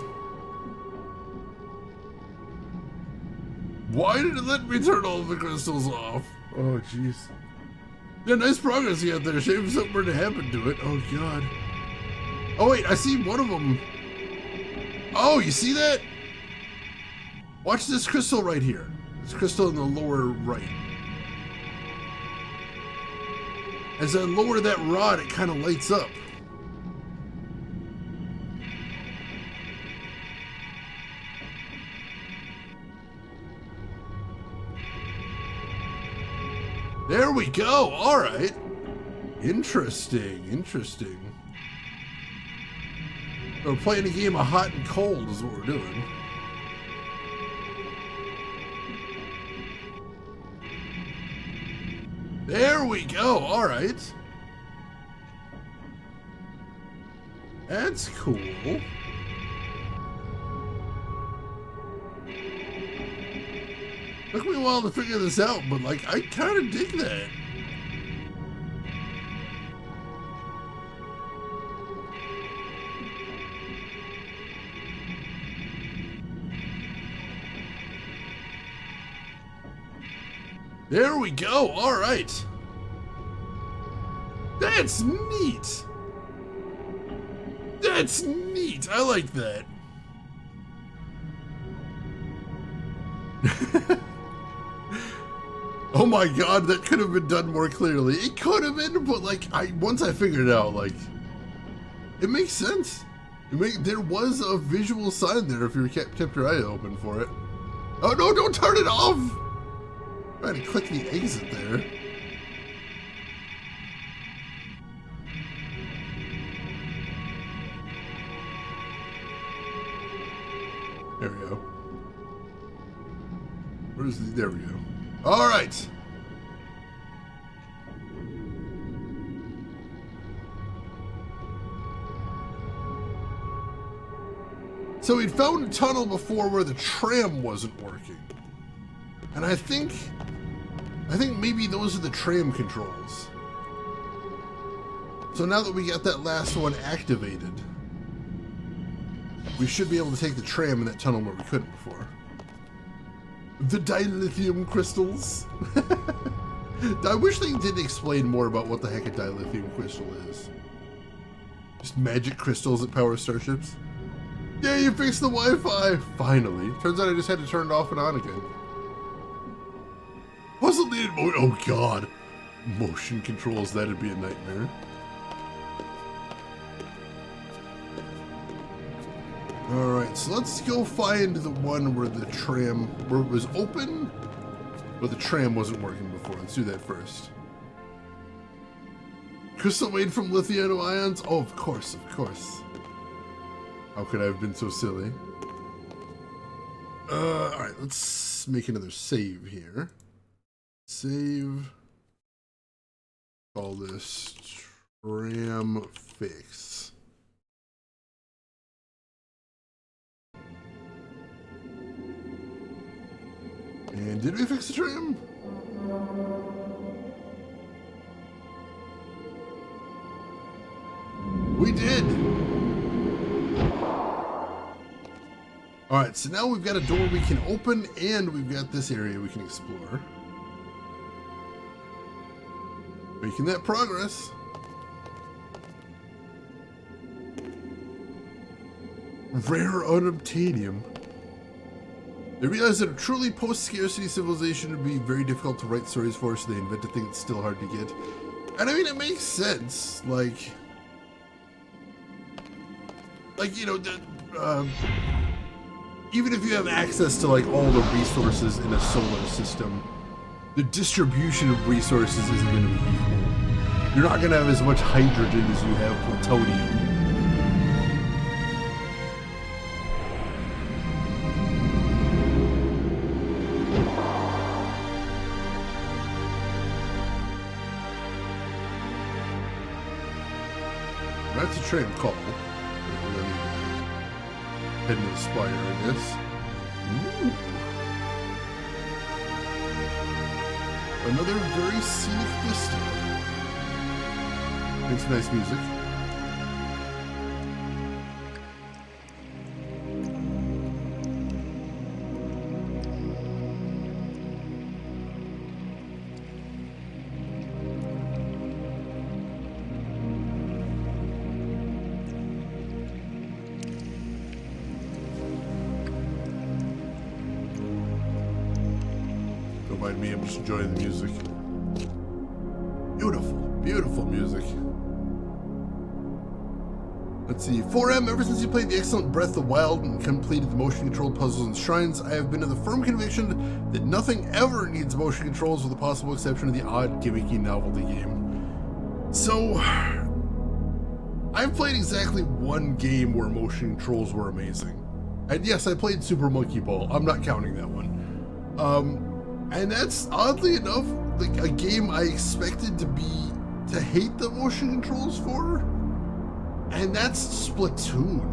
Why did it let me turn all the crystals off? Oh, jeez. Yeah, nice progress you got there. Shame something were to happen to it. Oh, God. Oh, wait, I see one of them. Oh, you see that? Watch this crystal right here. This crystal in the lower right. As I lower that rod, it kind of lights up. There we go. All right. Interesting. Interesting. We're playing a game of hot and cold is what we're doing. There we go. All right. That's cool. Took me a while to figure this out, but like, I kind of dig that. There we go. All right. That's neat. That's neat. I like that. Oh my god, that could have been done more clearly. It could have been, but like, once I figured it out, like, it makes sense. There was a visual sign there if you kept your eye open for it. Oh no, don't turn it off! Trying to click the exit there. There we go. Where's the, there we go. All right. So we'd found a tunnel before where the tram wasn't working. And I think maybe those are the tram controls. So now that we got that last one activated, we should be able to take the tram in that tunnel where we couldn't before. The dilithium crystals. I wish they did explain more about what the heck a dilithium crystal is. Just magic crystals that power starships. Yeah, you fixed the Wi-Fi! Finally. Turns out I just had to turn it off and on again. Wasn't needed. Oh god. Motion controls, that'd be a nightmare. Alright, so let's go find the one where the tram, where it was open, but the tram wasn't working before. Let's do that first. Crystal made from lithium ions? Oh, of course, of course. How could I have been so silly? Alright, let's make another save here. Save. Call this tram fix. And did we fix the tram? We did! Alright, so now we've got a door we can open and we've got this area we can explore. Making that progress. Rare unobtainium. They realized that a truly post-scarcity civilization would be very difficult to write stories for, so they invented things that's still hard to get. And I mean, it makes sense. Like you know, even if you have access to like all the resources in a solar system, the distribution of resources isn't going to be equal. You're not going to have as much hydrogen as you have plutonium. That's a tram call. We're going to head into the spire, I guess. Ooh. Another very scenic vista. It's nice music. Don't mind me, I'm just enjoying the music. Beautiful, beautiful music. Let's see, 4M, ever since you played the excellent Breath of the Wild and completed the motion control puzzles and shrines, I have been of the firm conviction that nothing ever needs motion controls with the possible exception of the odd, gimmicky novelty game. So, I've played exactly one game where motion controls were amazing. And yes, I played Super Monkey Ball. I'm not counting that one. And that's, oddly enough, like a game I expected to hate the motion controls for. And that's Splatoon.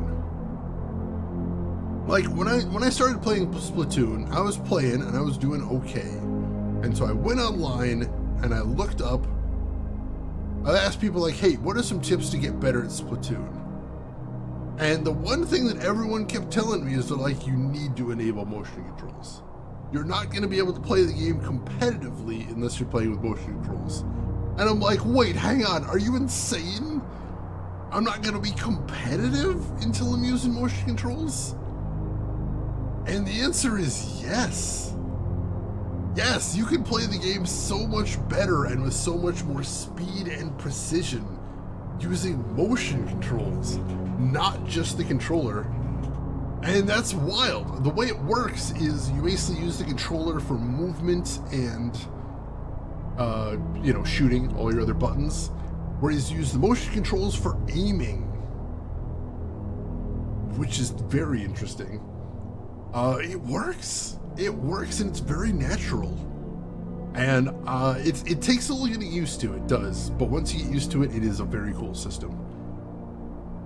Like when I started playing Splatoon, I was playing and I was doing okay. And so I went online and I looked up. I asked people like, hey, what are some tips to get better at Splatoon? And the one thing that everyone kept telling me is that like you need to enable motion controls. You're not going to be able to play the game competitively unless you're playing with motion controls. And I'm like, wait, hang on, are you insane? I'm not going to be competitive until I'm using motion controls? And the answer is yes. Yes, you can play the game so much better and with so much more speed and precision using motion controls, not just the controller. And that's wild. The way it works is you basically use the controller for movement and, shooting, all your other buttons. Whereas you use the motion controls for aiming, which is very interesting. It works. It works and it's very natural. And it takes a little getting used to, it does. But once you get used to it, it is a very cool system.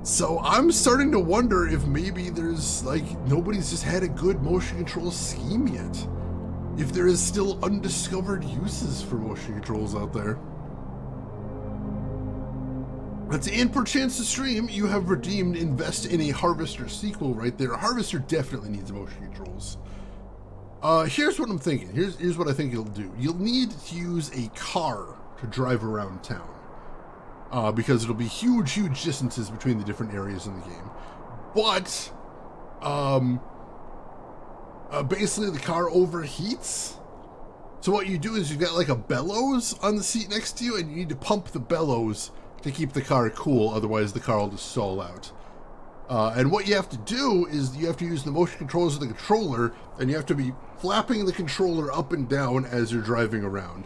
So I'm starting to wonder if maybe there's nobody's just had a good motion control scheme yet. If there is still undiscovered uses for motion controls out there. That's and perchance to stream, you have redeemed Invest in a Harvester sequel right there. Harvester definitely needs motion controls. Here's what I'm thinking. Here's what I think you'll do. You'll need to use a car to drive around town. Because it'll be huge distances between the different areas in the game. But, basically the car overheats. So what you do is you've got like a bellows on the seat next to you, and you need to pump the bellows to keep the car cool, otherwise the car will just stall out. And what you have to do is you have to use the motion controls of the controller, and you have to be flapping the controller up and down as you're driving around.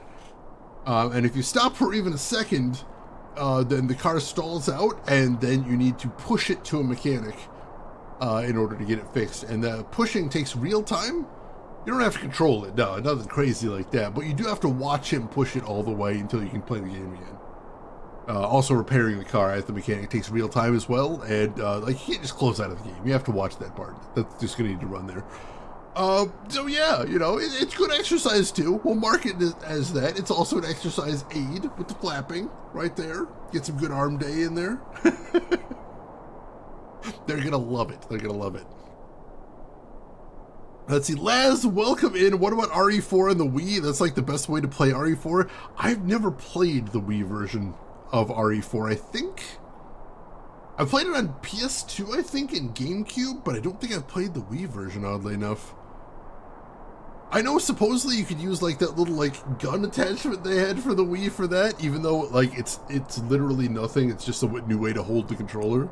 And if you stop for even a second, then the car stalls out, and then you need to push it to a mechanic in order to get it fixed. And the pushing takes real time. You don't have to control it, no, nothing crazy like that, but you do have to watch him push it all the way until you can play the game again. Also, repairing the car at the mechanic takes real time as well, and like you can't just close out of the game. You have to watch that part. That's just gonna need to run there. So yeah, you know, it's good exercise too. We'll mark it as that. It's also an exercise aid with the flapping right there. Get some good arm day in there. They're gonna love it. They're gonna love it. Let's see, Laz, welcome in. What about RE4 and the Wii? That's like the best way to play RE4. I've never played the Wii version of RE4, I think. I played it on PS2, I think, and GameCube, but I don't think I've played the Wii version, oddly enough. I know supposedly you could use like that little like gun attachment they had for the Wii for that, even though like it's literally nothing. It's just a new way to hold the controller.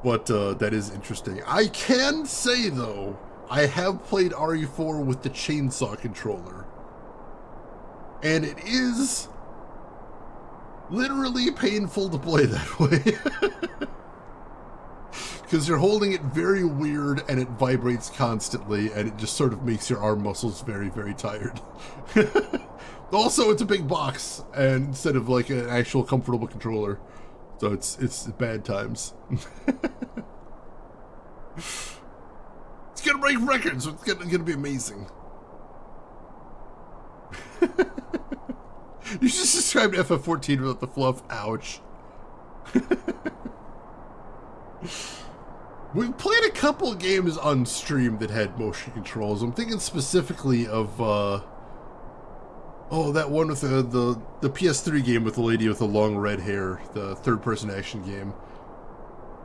But that is interesting. I can say though, I have played RE4 with the chainsaw controller, and it is literally painful to play that way. Because you're holding it very weird and it vibrates constantly, and it just sort of makes your arm muscles very, very tired. Also, it's a big box, and instead of like an actual comfortable controller, so it's bad times. It's gonna break records. It's gonna be amazing. You just described FF14 without the fluff. Ouch. We played a couple games on stream that had motion controls. I'm thinking specifically of that one with the PS3 game with the lady with the long red hair, the third-person action game.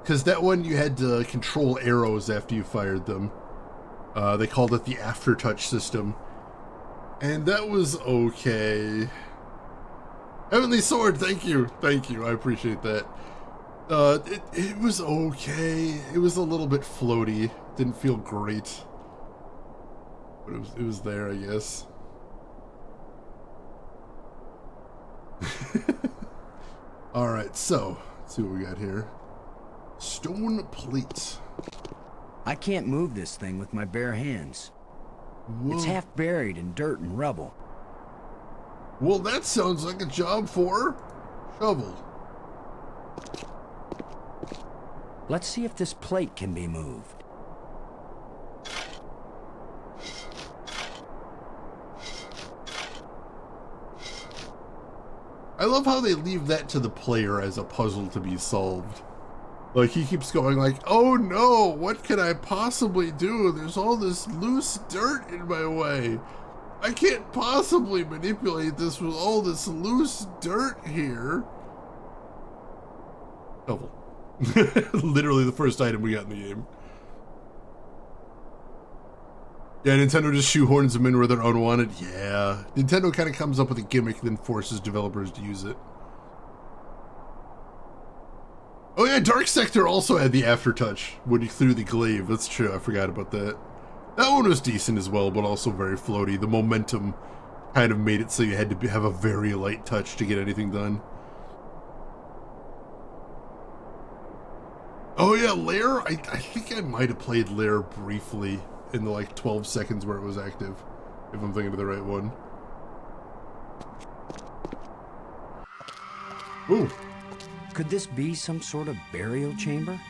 Because that one you had to control arrows after you fired them. They called it the aftertouch system. And that was okay. Heavenly Sword, thank you. Thank you, I appreciate that. It was okay. It was a little bit floaty. Didn't feel great. But it was there, I guess. Alright, so, let's see what we got here. Stone plate. I can't move this thing with my bare hands. Whoa. It's half buried in dirt and rubble. Well, that sounds like a job for shovel. Let's see if this plate can be moved. I love how they leave that to the player as a puzzle to be solved. Like, he keeps going like, oh no, what can I possibly do? There's all this loose dirt in my way. I can't possibly manipulate this with all this loose dirt here. Shovel. Literally the first item we got in the game. Yeah, Nintendo just shoehorns them in where they're unwanted. Yeah. Nintendo kind of comes up with a gimmick, then forces developers to use it. Oh yeah, Dark Sector also had the aftertouch when you threw the glaive. That's true, I forgot about that. That one was decent as well, but also very floaty. The momentum kind of made it so you had to have a very light touch to get anything done. Oh yeah, Lair? I think I might have played Lair briefly in the like 12 seconds where it was active, if I'm thinking of the right one. Ooh. Could this be some sort of burial chamber?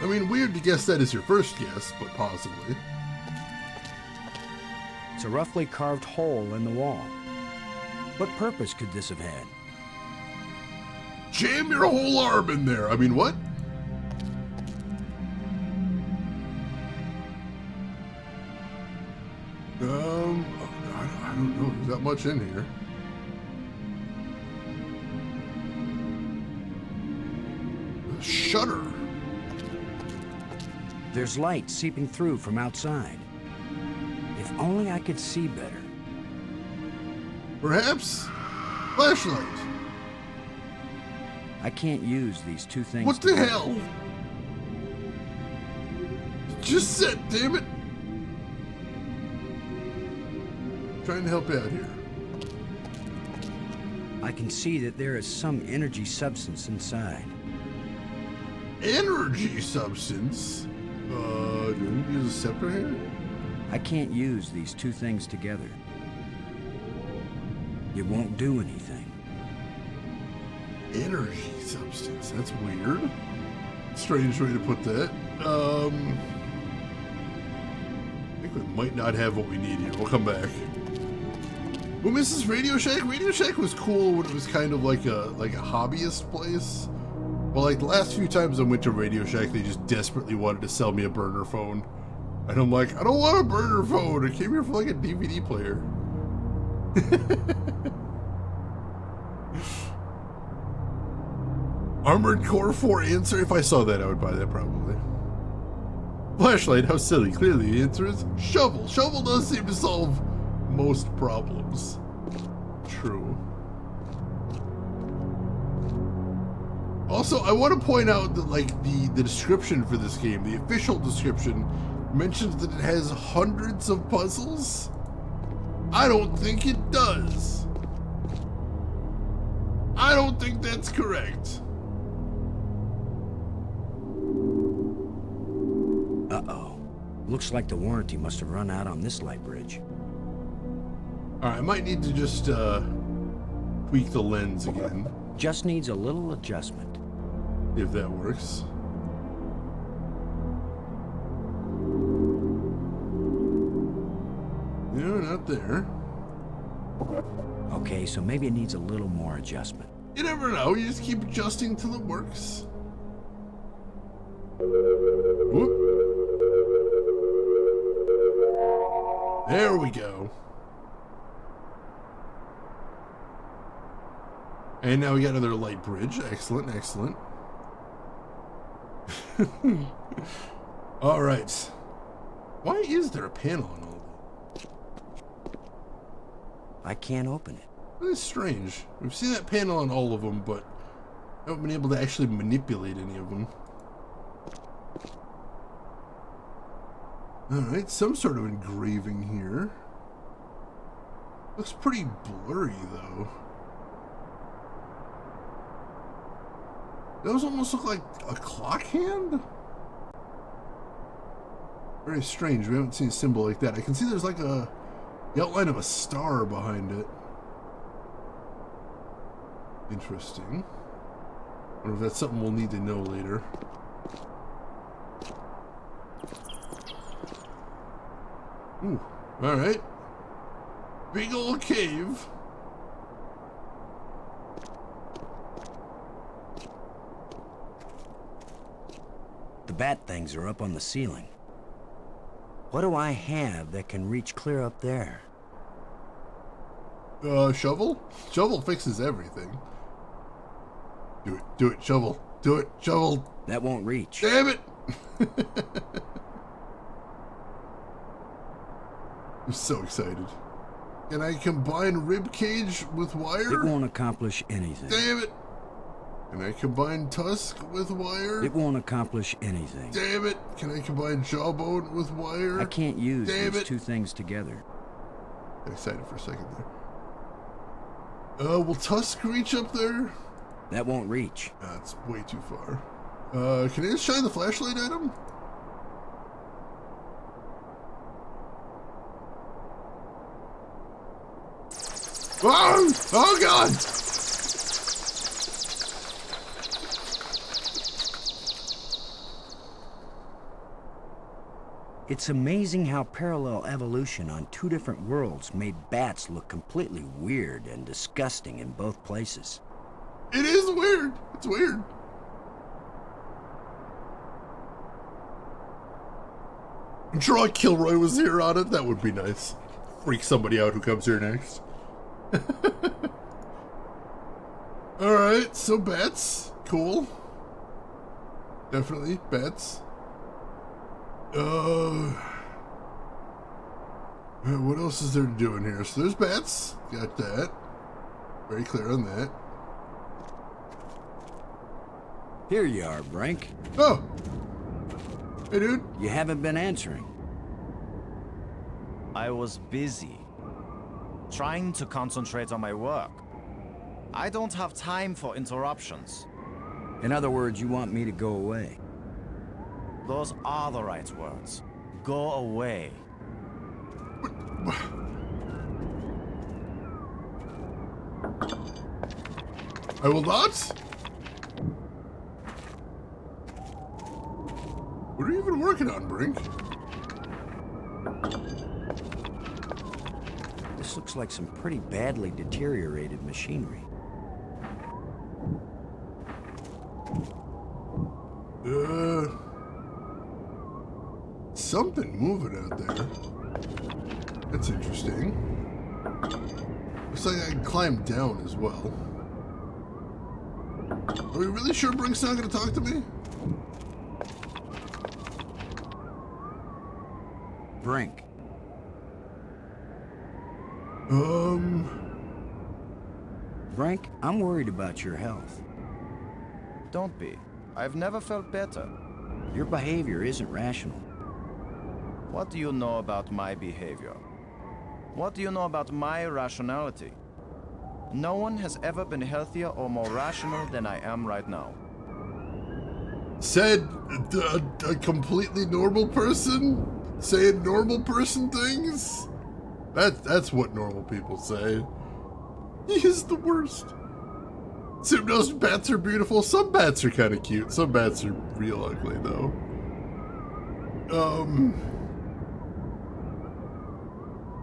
I mean, weird to guess that is your first guess, but possibly. It's a roughly carved hole in the wall. What purpose could this have had? Jam your whole arm in there. I mean, what? don't know if there's that much in here. A shutter. There's light seeping through from outside. If only I could see better. Perhaps flashlight. I can't use these two things. What the together. hell? Just said, damn it. Trying to help you out here. I can see that there is some energy substance inside. Energy substance? Do we use a scepter here? I can't use these two things together. It won't do anything. Energy substance, that's weird. Strange way to put that. I think we might not have what we need here. We'll come back. Who misses Radio Shack? Radio Shack was cool when it was kind of like a hobbyist place. But like the last few times I went to Radio Shack, they just desperately wanted to sell me a burner phone. And I'm like, I don't want a burner phone. I came here for like a DVD player. Armored Core 4 answer. If I saw that, I would buy that probably. Flashlight, how silly. Clearly the answer is shovel. Shovel does seem to solve most problems. True. Also, I want to point out that like the description for this game, the official description, mentions that it has hundreds of puzzles. I don't think it does. I don't think that's correct. Uh-oh. Looks like the warranty must have run out on this light bridge. Alright, I might need to just tweak the lens again, Just needs a little adjustment. if that works. No, not there. Okay, so maybe it needs a little more adjustment. You never know, you just keep adjusting till it works. Whoop. There we go. And now we got another light bridge. Excellent, excellent. All right. Why is there a panel on all of I can't open it. that? That's strange. We've seen that panel on all of them, but I haven't been able to actually manipulate any of them. All right, some sort of engraving here. Looks pretty blurry, though. Those almost look like a clock hand? Very strange. We haven't seen a symbol like that. I can see there's like the outline of a star behind it. Interesting. Wonder if that's something we'll need to know later. Ooh, alright. Big old cave. The bat things are up on the ceiling. What do I have that can reach clear up there? Shovel? Shovel fixes everything. Do it, shovel. Do it, shovel. That won't reach. Damn it! I'm so excited. Can I combine rib cage with wire? It won't accomplish anything. Damn it! Can I combine tusk with wire? It won't accomplish anything. Damn it! Can I combine jawbone with wire? I can't use Damn these it. two things together. Got excited for a second there. Will tusk reach up there? That won't reach. That's way too far. Can I just shine the flashlight at him? Oh! Oh god! It's amazing how parallel evolution on two different worlds made bats look completely weird and disgusting in both places. It is weird. It's weird. I'm sure Kilroy was here on it. That would be nice. freak somebody out who comes here next. Alright, so bats. Cool. Definitely, bats. What else is there to do in here? So there's bats. Got that. Very clear on that. Here you are, Brink. Oh! Hey, dude. You haven't been answering. I was busy, trying to concentrate on my work. I don't have time for interruptions. In other words, you want me to go away. Those are the right words. Go away. I will not? What are you even working on, Brink? This looks like some pretty badly deteriorated machinery. Something moving out there. That's interesting. Looks like I can climb down as well. Are we really sure Brink's not going to talk to me? Brink. Brink, I'm worried about your health. Don't be. I've never felt better. Your behavior isn't rational. What do you know about my behavior? What do you know about my rationality? No one has ever been healthier or more rational than I am right now. Said a completely normal person saying normal person things? That's what normal people say. He is the worst. Sim knows bats are beautiful. Some bats are kind of cute. Some bats are real ugly, though.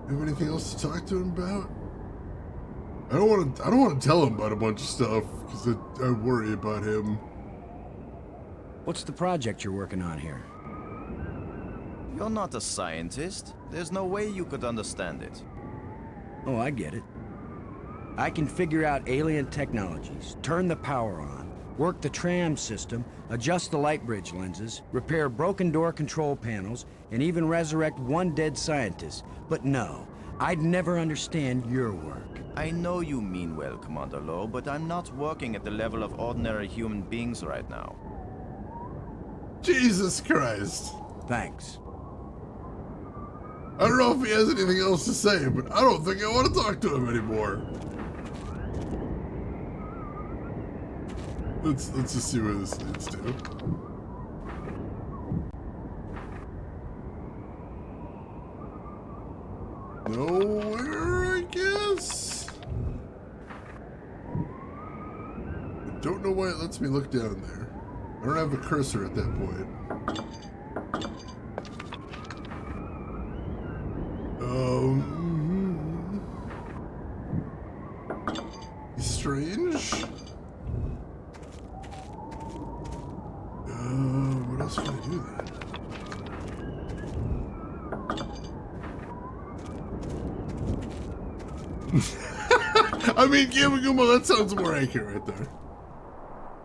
Have anything else to talk to him about? I don't want to tell him about a bunch of stuff because I worry about him. What's the project you're working on here? You're not a scientist. There's no way you could understand it. Oh, I get it. I can figure out alien technologies, turn the power on, work the tram system, adjust the light bridge lenses, repair broken door control panels, and even resurrect one dead scientist. But no, I'd never understand your work. I know you mean well, Commander Lowe, but I'm not working at the level of ordinary human beings right now. Jesus Christ. Thanks. I don't know if he has anything else to say, but I don't think I want to talk to him anymore. Let's just see where this leads to. Nowhere, I guess? I don't know why it lets me look down there. I don't have a cursor at that point. Strange. What else can I do then? I mean, Gamaguma, that sounds more accurate right there.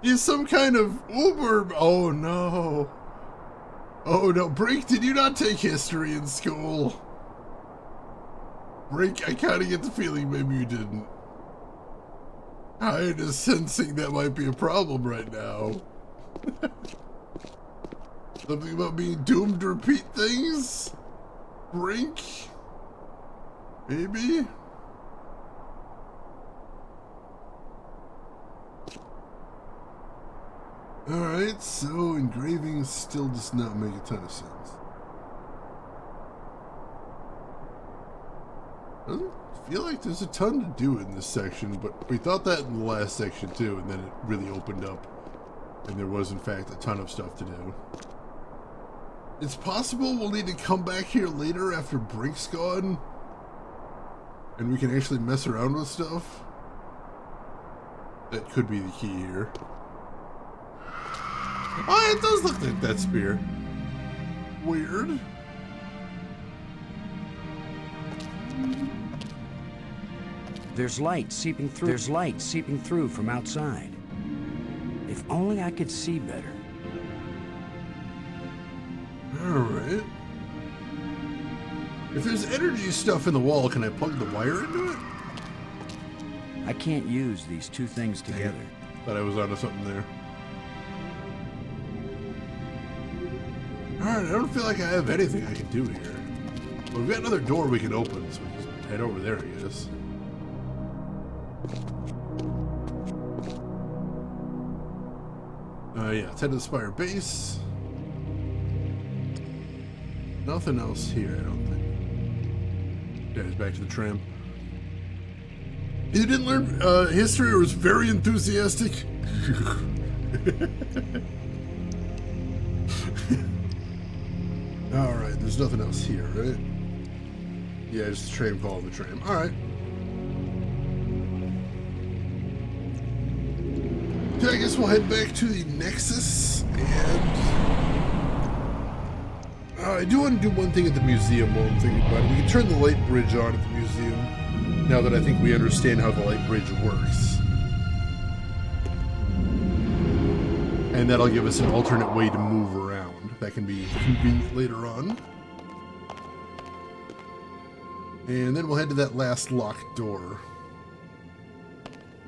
He's some kind of Uber. Oh no. Oh no. Brink, did you not take history in school? Brink, I kind of get the feeling maybe you didn't. I'm just sensing that might be a problem right now. Something about being doomed to repeat things? Brink? Maybe? Alright, so engraving still does not make a ton of sense. Doesn't feel like there's a ton to do in this section, but we thought that in the last section too, and then it really opened up, and there was in fact a ton of stuff to do. It's possible we'll need to come back here later after Brink's gone, and we can actually mess around with stuff. That could be the key here. Oh, it does look like that spear. Weird. There's light seeping through. There's light seeping through from outside. If only I could see better. Alright. If there's energy stuff in the wall, can I plug the wire into it? I can't use these two things together. Thought I was onto something there. Alright, I don't feel like I have anything I can do here. Well, we've got another door we can open, so we can just head over there, I guess. Yeah, let's head to the Spire base. Nothing else here, I don't think. Yeah, he's back to the tram. You didn't learn history or was very enthusiastic? Alright, there's nothing else here, right? Yeah, just the tram following the tram. Alright. Okay, I guess we'll head back to the Nexus, and I do want to do one thing at the museum while I'm thinking about it. We can turn the light bridge on at the museum, now that I think we understand how the light bridge works. And that'll give us an alternate way to move around. That can be convenient later on. And then we'll head to that last locked door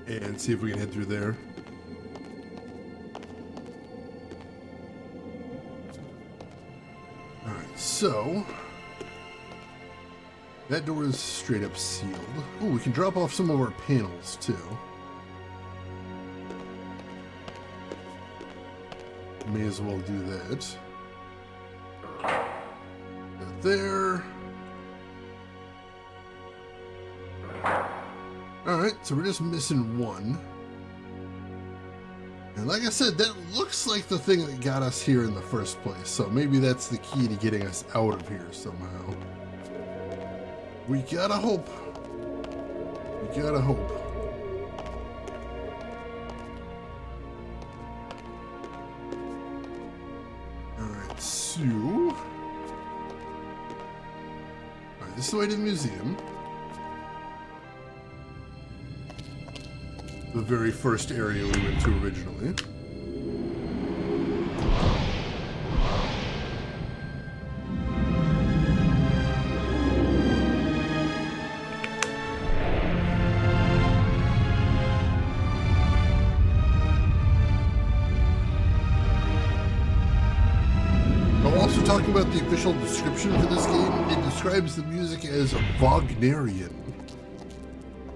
and see if we can head through there. Alright, so that door is straight up sealed. Oh, we can drop off some of our panels too. May as well do that. That there. Alright, so we're just missing one. And like I said, that looks like the thing that got us here in the first place. So maybe that's the key to getting us out of here somehow. We gotta hope. We gotta hope. Alright, so... Alright, this is the way to the museum. The very first area we went to originally. I'm also talking about the official description for this game. It describes the music as Wagnerian.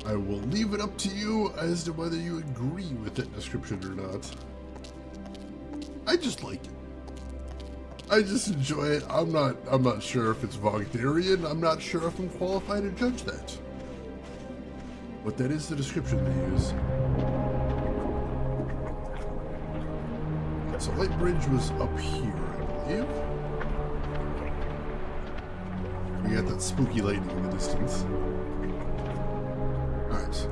I will leave it up to you as to whether you agree with that description or not. I just like it. I just enjoy it. I'm not sure if it's Wagnerian. I'm not sure if I'm qualified to judge that. But that is the description they use. So Light Bridge was up here, I believe. We got that spooky lightning in the distance. Alright.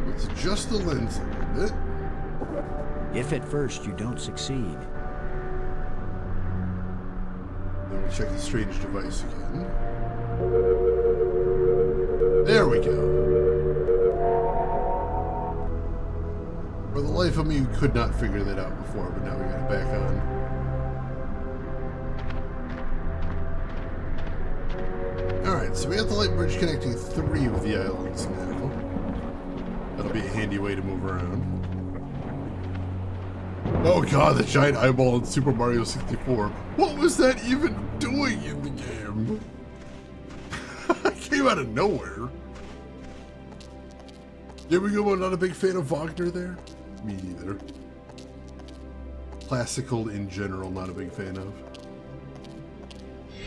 Let's adjust the lens a little bit. If at first you don't succeed. Then we'll check the strange device again. There we go. For the life of me, you could not figure that out before, but now we got it back on. Alright, so we have the light bridge connecting 3 of the islands now. That'll be a handy way to move around. Oh god, the giant eyeball in Super Mario 64. What was that even doing in the game? It came out of nowhere. There we go, I'm not a big fan of Wagner there. Me neither. Classical in general, not a big fan of.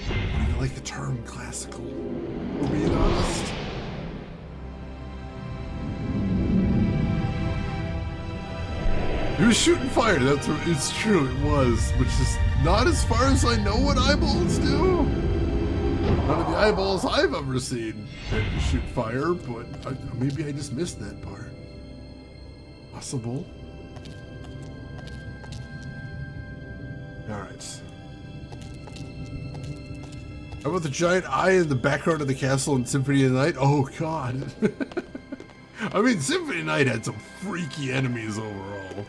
I like the term classical, for being honest. He was shooting fire, that's what, it's true, it was, which is not as far as I know what eyeballs do. None of the eyeballs I've ever seen shoot fire, but maybe I just missed that part. Possible. Alright. How about the giant eye in the background of the castle in Symphony of the Night? Oh god. I mean, Symphony of the Night had some freaky enemies overall.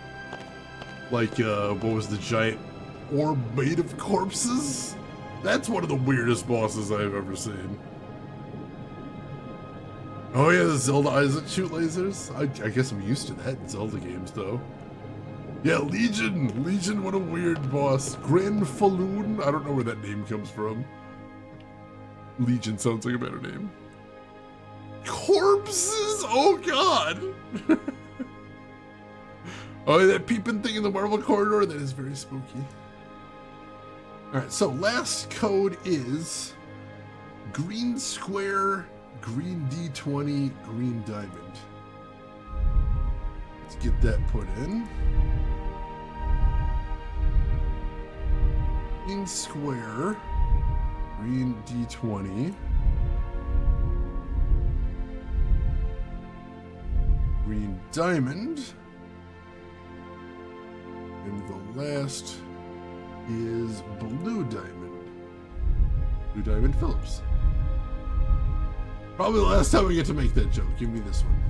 Like, what was the giant orb made of corpses? That's one of the weirdest bosses I've ever seen. Oh yeah, the Zelda eyes that shoot lasers? I guess I'm used to that in Zelda games, though. Yeah, Legion! Legion, what a weird boss. Granfaloon? I don't know where that name comes from. Legion sounds like a better name. Corpses? Oh god! Oh, that peeping thing in the marble corridor? That is very spooky. Alright, so last code is green square, green D20, green diamond. Let's get that put in. Green square, green D20, green diamond, and the last is blue diamond. Blue Diamond Phillips. Probably the last time we get to make that joke. Give me this one.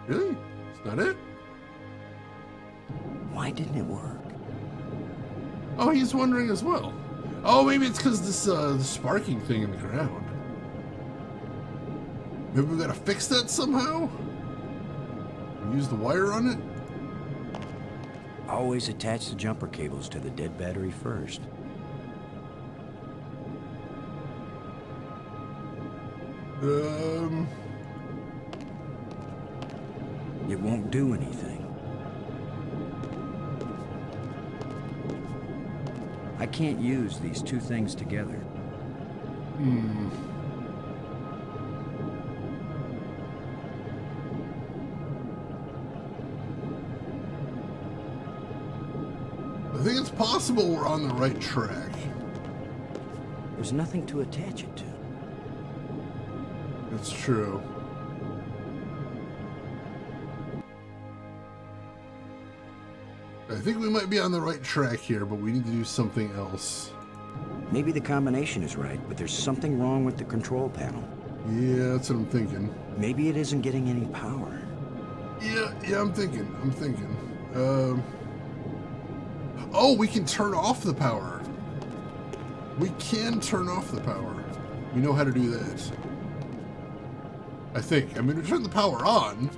Really? It's not it? Why didn't it work? Oh, he's wondering as well. Oh, maybe it's because this the sparking thing in the ground. Maybe we gotta fix that somehow? Use the wire on it? Always attach the jumper cables to the dead battery first. It won't do anything. I can't use these two things together. I think it's possible we're on the right track. There's nothing to attach it to. It's true. I think we might be on the right track here, but we need to do something else. Maybe the combination is right, but there's something wrong with the control panel. Yeah, that's what I'm thinking. Maybe it isn't getting any power. Yeah, I'm thinking. Oh, we can turn off the power. We can turn off the power. We know how to do that. I think. I mean, we turn the power on.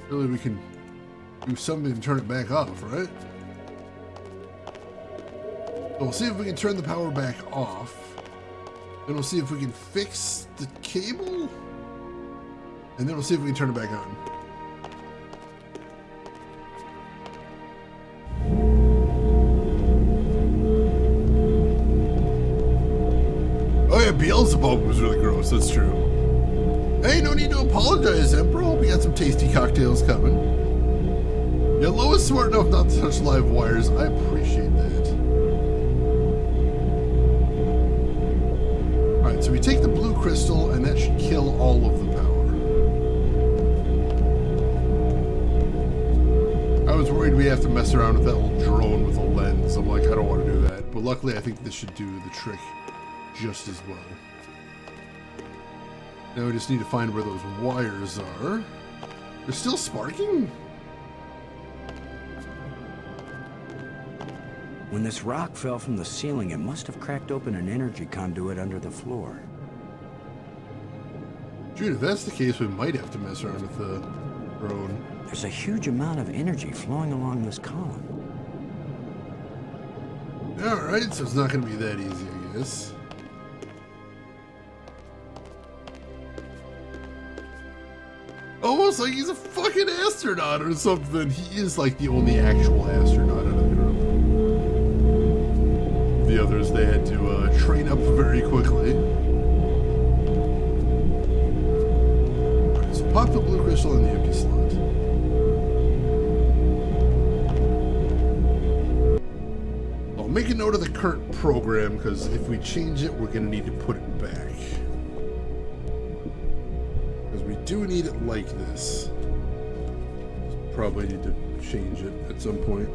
Really, we can do something to turn it back off, right? So we'll see if we can turn the power back off. Then we'll see if we can fix the cable. And then we'll see if we can turn it back on. Oh yeah, Beelzebub was really gross, that's true. Hey, no need to apologize, Emperor. Hope we got some tasty cocktails coming. Yeah, Lois smart enough not to touch live wires. I appreciate that. Alright, so we take the blue crystal, and that should kill all of the power. I was worried we have to mess around with that little drone with a lens. I'm like, I don't want to do that. But luckily, I think this should do the trick just as well. Now we just need to find where those wires are. They're still sparking? When this rock fell from the ceiling, it must have cracked open an energy conduit under the floor. Dude, if that's the case, we might have to mess around with the drone. There's a huge amount of energy flowing along this column. Alright, so it's not going to be that easy, I guess. Almost like he's a fucking astronaut or something. He is like the only actual astronaut out of the group. The others, they had to train up very quickly. So pop the blue crystal in the empty slot. I'll make a note of the current program, because if we change it, we're going to need to put it back. We do need it like this. Probably need to change it at some point.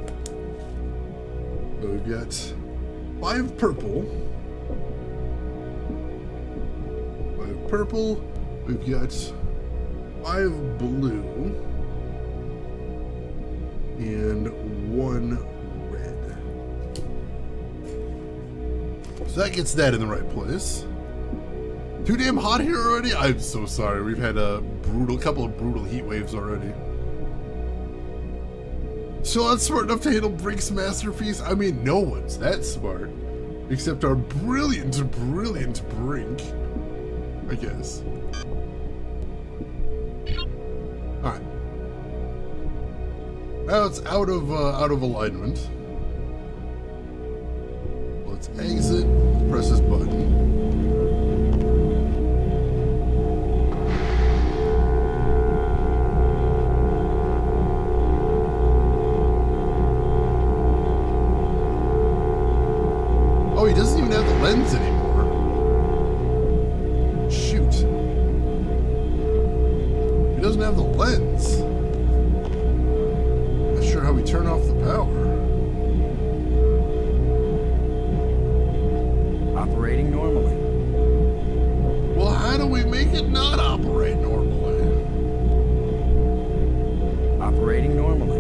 So we've got 5 purple. 5 purple. We've got 5 blue. And 1 red. So that gets that in the right place. Too damn hot here already? I'm so sorry. We've had a couple of brutal heat waves already. Still not smart enough to handle Brink's masterpiece? I mean, no one's that smart. Except our brilliant Brink. I guess. Alright. Now it's out of alignment. Let's exit. Press this button. Oh, he doesn't even have the lens anymore. Shoot. He doesn't have the lens. Not sure how we turn off the power. Operating normally. Well, how do we make it not operate normally? Operating normally.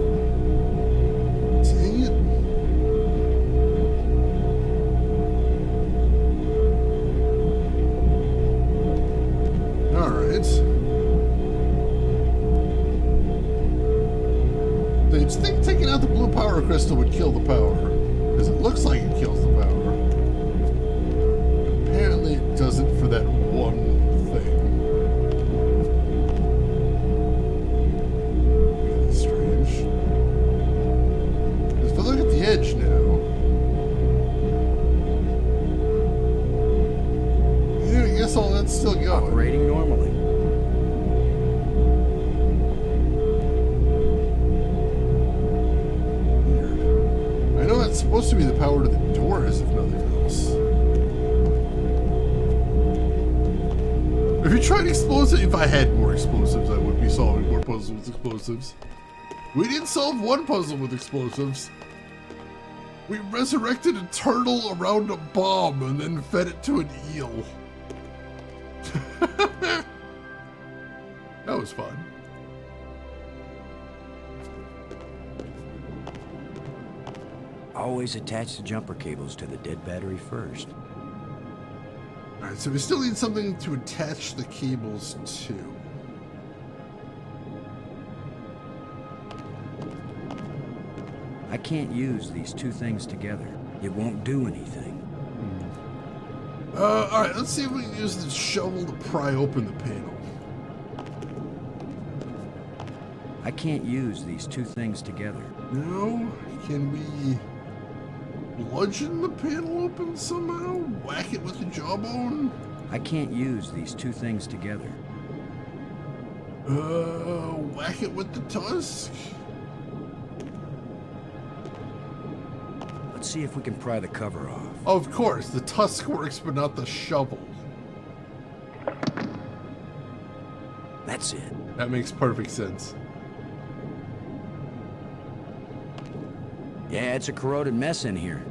Dang it. Alright. You'd think taking out the blue power crystal would kill the power, because it looks like it kills the power. Apparently it doesn't for that one thing. Really strange. If I look at the edge now, yeah, I guess all that's still going. Operating normally. Weird. I know that's supposed to be the power to the doors, if nothing else. If you tried explosives, if I had more explosives, I would be solving more puzzles with explosives. We didn't solve one puzzle with explosives. We resurrected a turtle around a bomb and then fed it to an eel. That was fun. Always attach the jumper cables to the dead battery first. Alright, so we still need something to attach the cables to. I can't use these 2 things together. It won't do anything. Alright, let's see if we can use the shovel to pry open the panel. I can't use these 2 things together. No? Can we bludgeon the panel open somehow? Whack it with the jawbone? I can't use these 2 things together. Whack it with the tusk? Let's see if we can pry the cover off. Of course, the tusk works, but not the shovel. That's it. That makes perfect sense. Yeah, it's a corroded mess in here.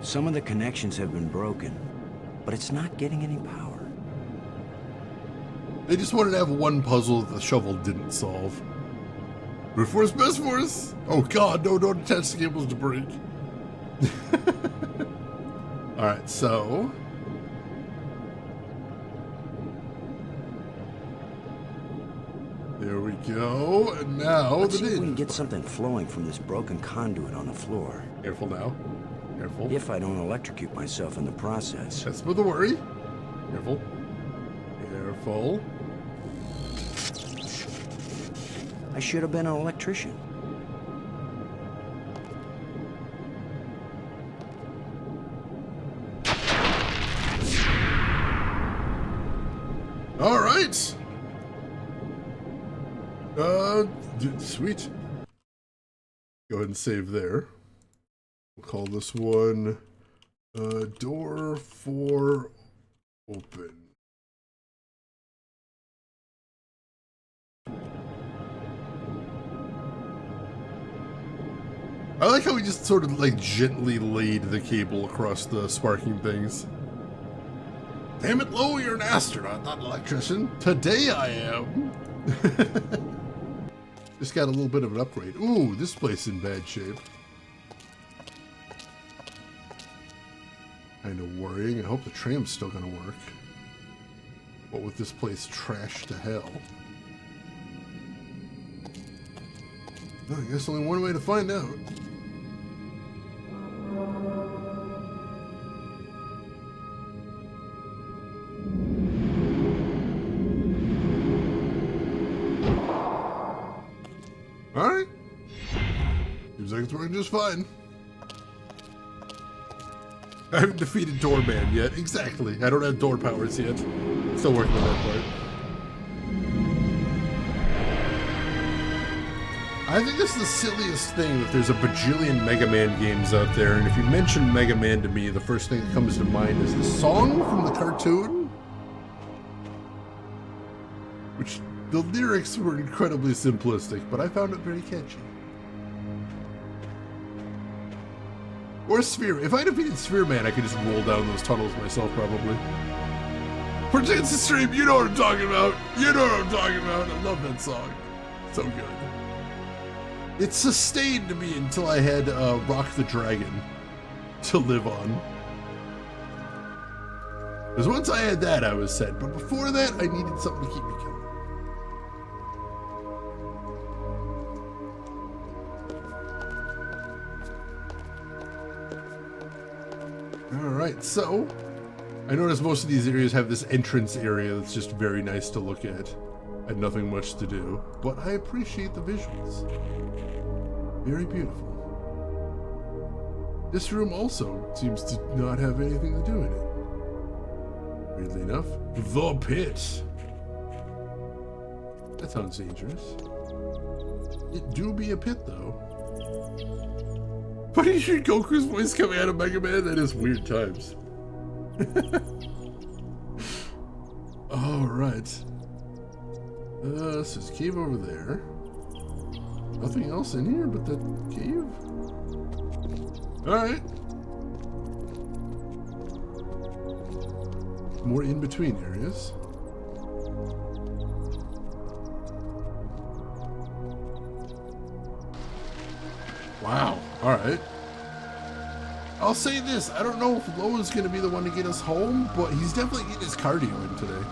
Some of the connections have been broken, but it's not getting any power. They just wanted to have one puzzle that the shovel didn't solve. Brute force, best force! Oh god, no, don't attach the cables to break. Alright, so... there we go, and now Let's the see if we ninja. can get something flowing from this broken conduit on the floor. Careful now. Careful. If I don't electrocute myself in the process. That's with the worry. Careful. Careful. I should have been an electrician. All right. Sweet. Go ahead and save there. We'll call this one door 4 open. I like how we just sort of like gently laid the cable across the sparking things. Damn it, Lo, you're an astronaut, not an electrician. Today I am. Just got a little bit of an upgrade. Ooh, this place is in bad shape. Kind of worrying. I hope the tram's still gonna work. What with this place trashed to hell? Well, I guess only one way to find out. Alright. Seems like it's working just fine. I haven't defeated Doorman yet. Exactly. I don't have door powers yet. Still working on that part. I think this is the silliest thing that there's a bajillion Mega Man games out there, and if you mention Mega Man to me, the first thing that comes to mind is the song from the cartoon. Which, the lyrics were incredibly simplistic, but I found it very catchy. Or Sphere. If I defeated Sphere Man, I could just roll down those tunnels myself, probably. For Chance to Stream, you know what I'm talking about. You know what I'm talking about. I love that song. So good. It sustained me until I had Rock the Dragon to live on. Because once I had that, I was set. But before that, I needed something to keep me going. Alright, so I noticed most of these areas have this entrance area that's just very nice to look at and nothing much to do, but I appreciate the visuals. Very beautiful. This room also seems to not have anything to do in it. Weirdly enough, the pit. That sounds dangerous. It do be a pit though. But you hear Goku's voice coming out of Mega Man? That is weird times. Alright. So there's a cave over there. Nothing else in here but that cave? Alright. More in-between areas. Wow. Alright. I'll say this, I don't know if Loa's gonna be the one to get us home, but he's definitely getting his cardio in today.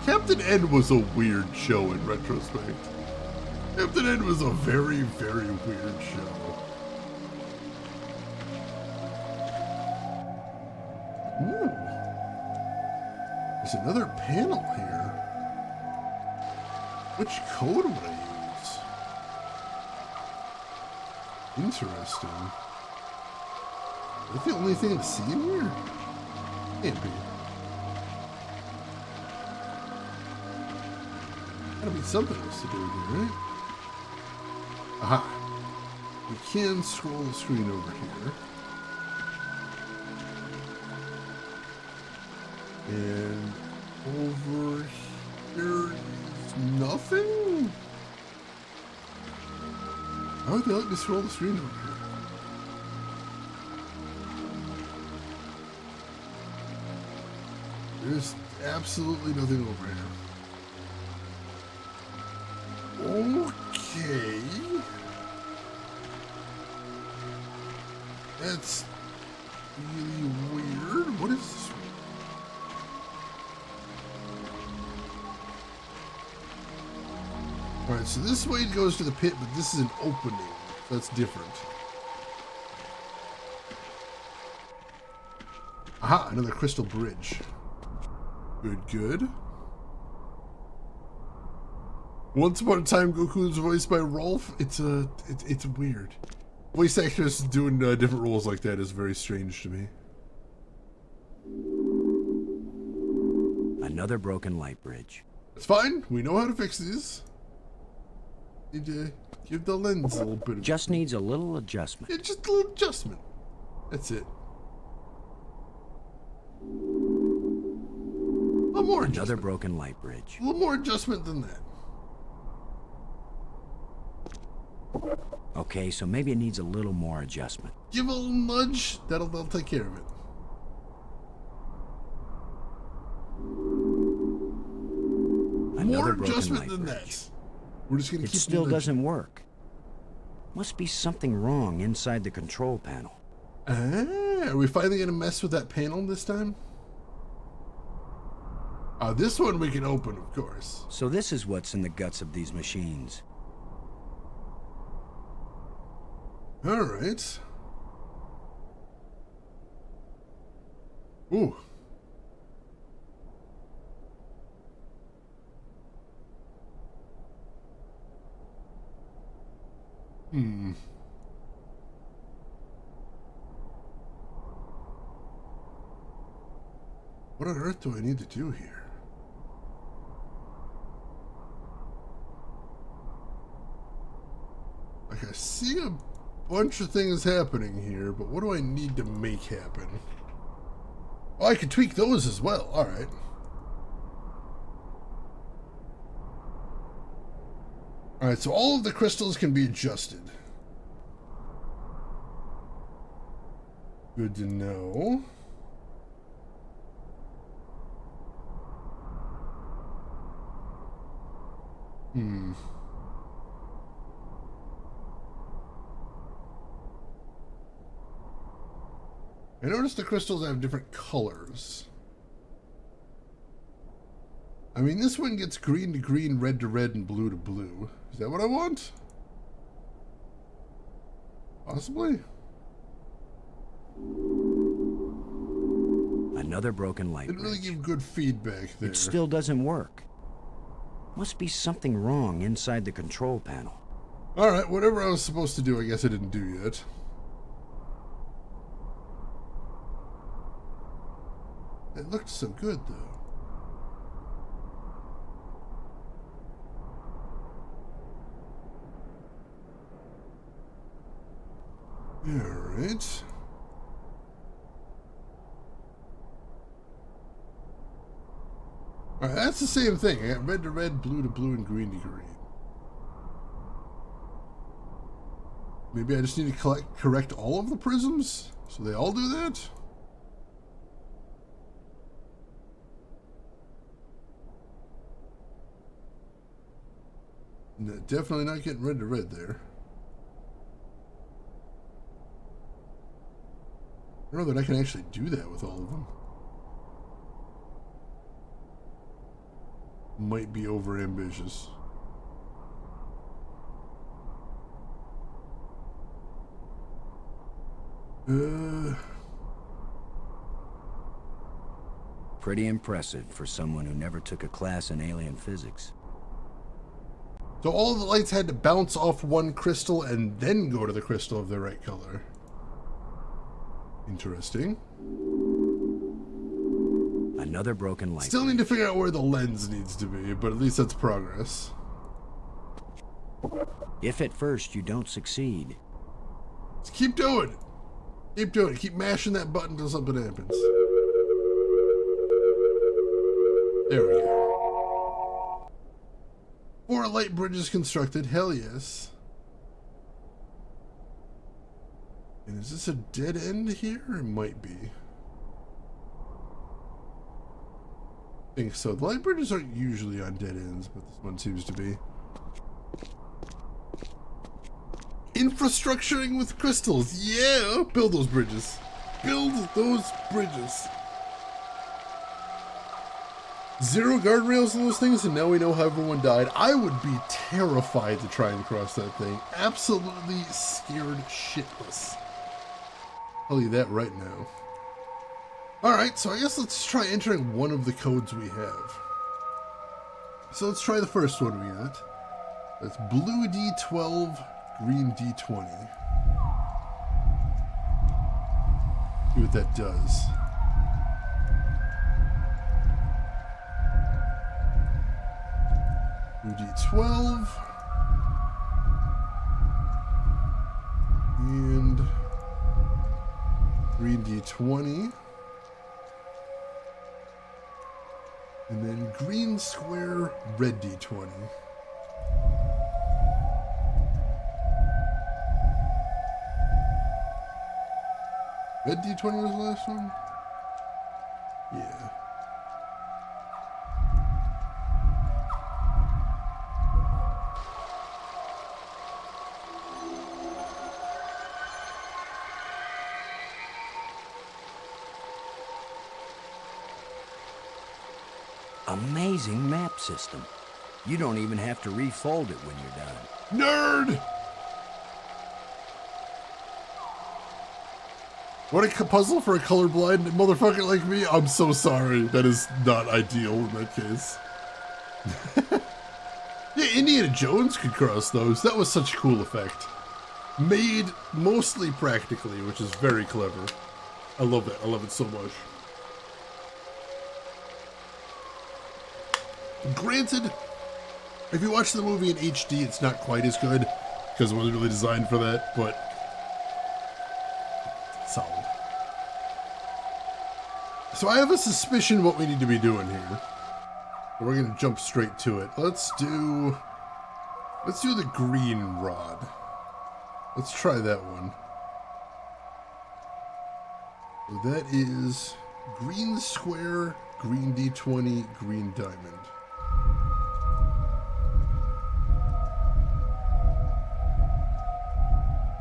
Captain N was a weird show in retrospect. Captain N was a very, very weird show. Ooh. There's another panel here. Which code would I use? Interesting. Is that the only thing to see in here? Can't be. Gotta be something else to do here, right? Aha. We can scroll the screen over here. And over here is nothing? How would they let me scroll the screen over here? There's absolutely nothing over here. Okay. That's really weird. What is this? Alright, so this way goes to the pit, but this is an opening. So that's different. Aha, another crystal bridge. Good, good. Once Upon a Time, Goku is voiced by Rolf. It's weird. Voice actors doing different roles like that is very strange to me. Another broken light bridge. It's fine. We know how to fix these. Need to give the lens a little bit of... Just needs a little adjustment. Yeah, just a little adjustment. That's it. A little more adjustment. Another broken light bridge. A little more adjustment than that. Okay, so maybe it needs a little more adjustment. Give a little nudge. That'll take care of it. Another More broken adjustment light than bridge. that. We're just gonna It keep still nudging. doesn't work. Must be something wrong inside the control panel. Ah, are we finally gonna mess with that panel this time? This one we can open, of course. So this is what's in the guts of these machines. All right. Ooh. What on earth do I need to do here? Like, I see a bunch of things happening here, but what do I need to make happen? Oh, I can tweak those as well. All right. All right, so all of the crystals can be adjusted. Good to know. I noticed the crystals have different colors. I mean, this one gets green to green, red to red, and blue to blue. Is that what I want? Possibly. Another broken light Didn't really bridge. give good feedback there. It still doesn't work. Must be something wrong inside the control panel. Alright, whatever I was supposed to do, I guess I didn't do yet. It looked so good, though. Alright. Alright, that's the same thing. I got red to red, blue to blue, and green to green. Maybe I just need to correct all of the prisms? So they all do that? No, definitely not getting red to red there. I don't know that I can actually do that with all of them. Might be over ambitious. Pretty impressive for someone who never took a class in alien physics. So all the lights had to bounce off one crystal and then go to the crystal of the right color. Interesting. Another broken light Still need to bridge. figure out where the lens needs to be, but at least that's progress. If at first you don't succeed, Just keep doing it. Keep doing it. Keep mashing that button until something happens. There we go. 4 light bridges constructed. Hell yes. And is this a dead end here? It might be. I think so. The light bridges aren't usually on dead ends, but this one seems to be. Infrastructuring with crystals. Yeah, build those bridges. Build those bridges. 0 guardrails in those things, and now we know how everyone died. I would be terrified to try and cross that thing. Absolutely scared shitless. Tell you that right now. Alright, so I guess let's try entering one of the codes we have. So let's try the first one we got. That's blue D12, green D20. See what that does. Blue D12. And green D20. And then green square, red D20. Red D20 was the last one? Yeah. Amazing map system. You don't even have to refold it when you're done. Nerd! What a puzzle for a colorblind motherfucker like me. I'm so sorry. That is not ideal in that case. Yeah, Indiana Jones could cross those. That was such a cool effect. Made mostly practically, which is very clever. I love that. I love it so much. Granted, if you watch the movie in HD, it's not quite as good because it wasn't really designed for that, but solid. So I have a suspicion what we need to be doing here. We're gonna jump straight to it. Let's do the green rod. Let's try that one. So that is green square, green D20, green diamond.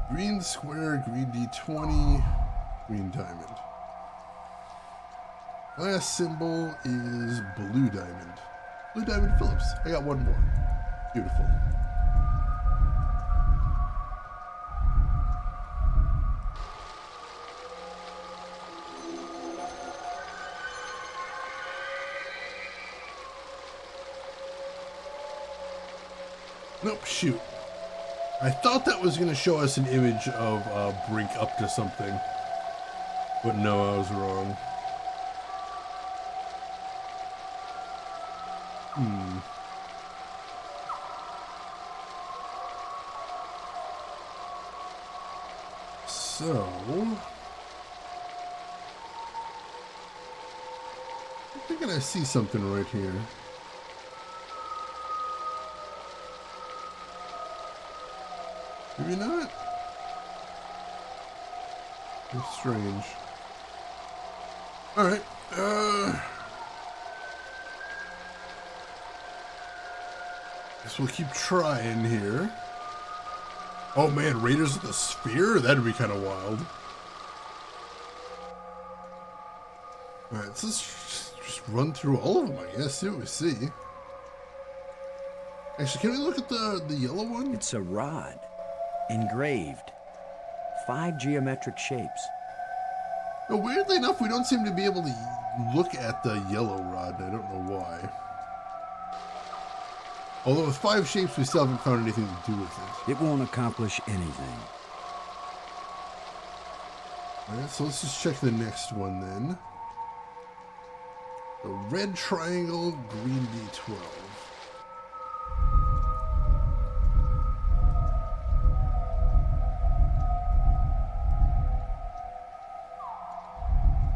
Green square, green D20, green diamond. Last symbol is blue diamond. Blue diamond Phillips. I got one more. Beautiful. Nope, shoot. I thought that was going to show us an image of Brink up to something. But no, I was wrong. So... I'm thinking I see something right here. Maybe not. It's strange. Alright, guess we'll keep trying here. Oh man, Raiders of the Sphere? That'd be kind of wild. Alright, so let's just run through all of them, I guess, see what we see. Actually, can we look at the yellow one? It's a rod, engraved. 5 geometric shapes. No, weirdly enough, we don't seem to be able to look at the yellow rod. I don't know why. Although with 5 shapes, we still haven't found anything to do with it. It won't accomplish anything. Alright, so let's just check the next one then. The red triangle, green D12.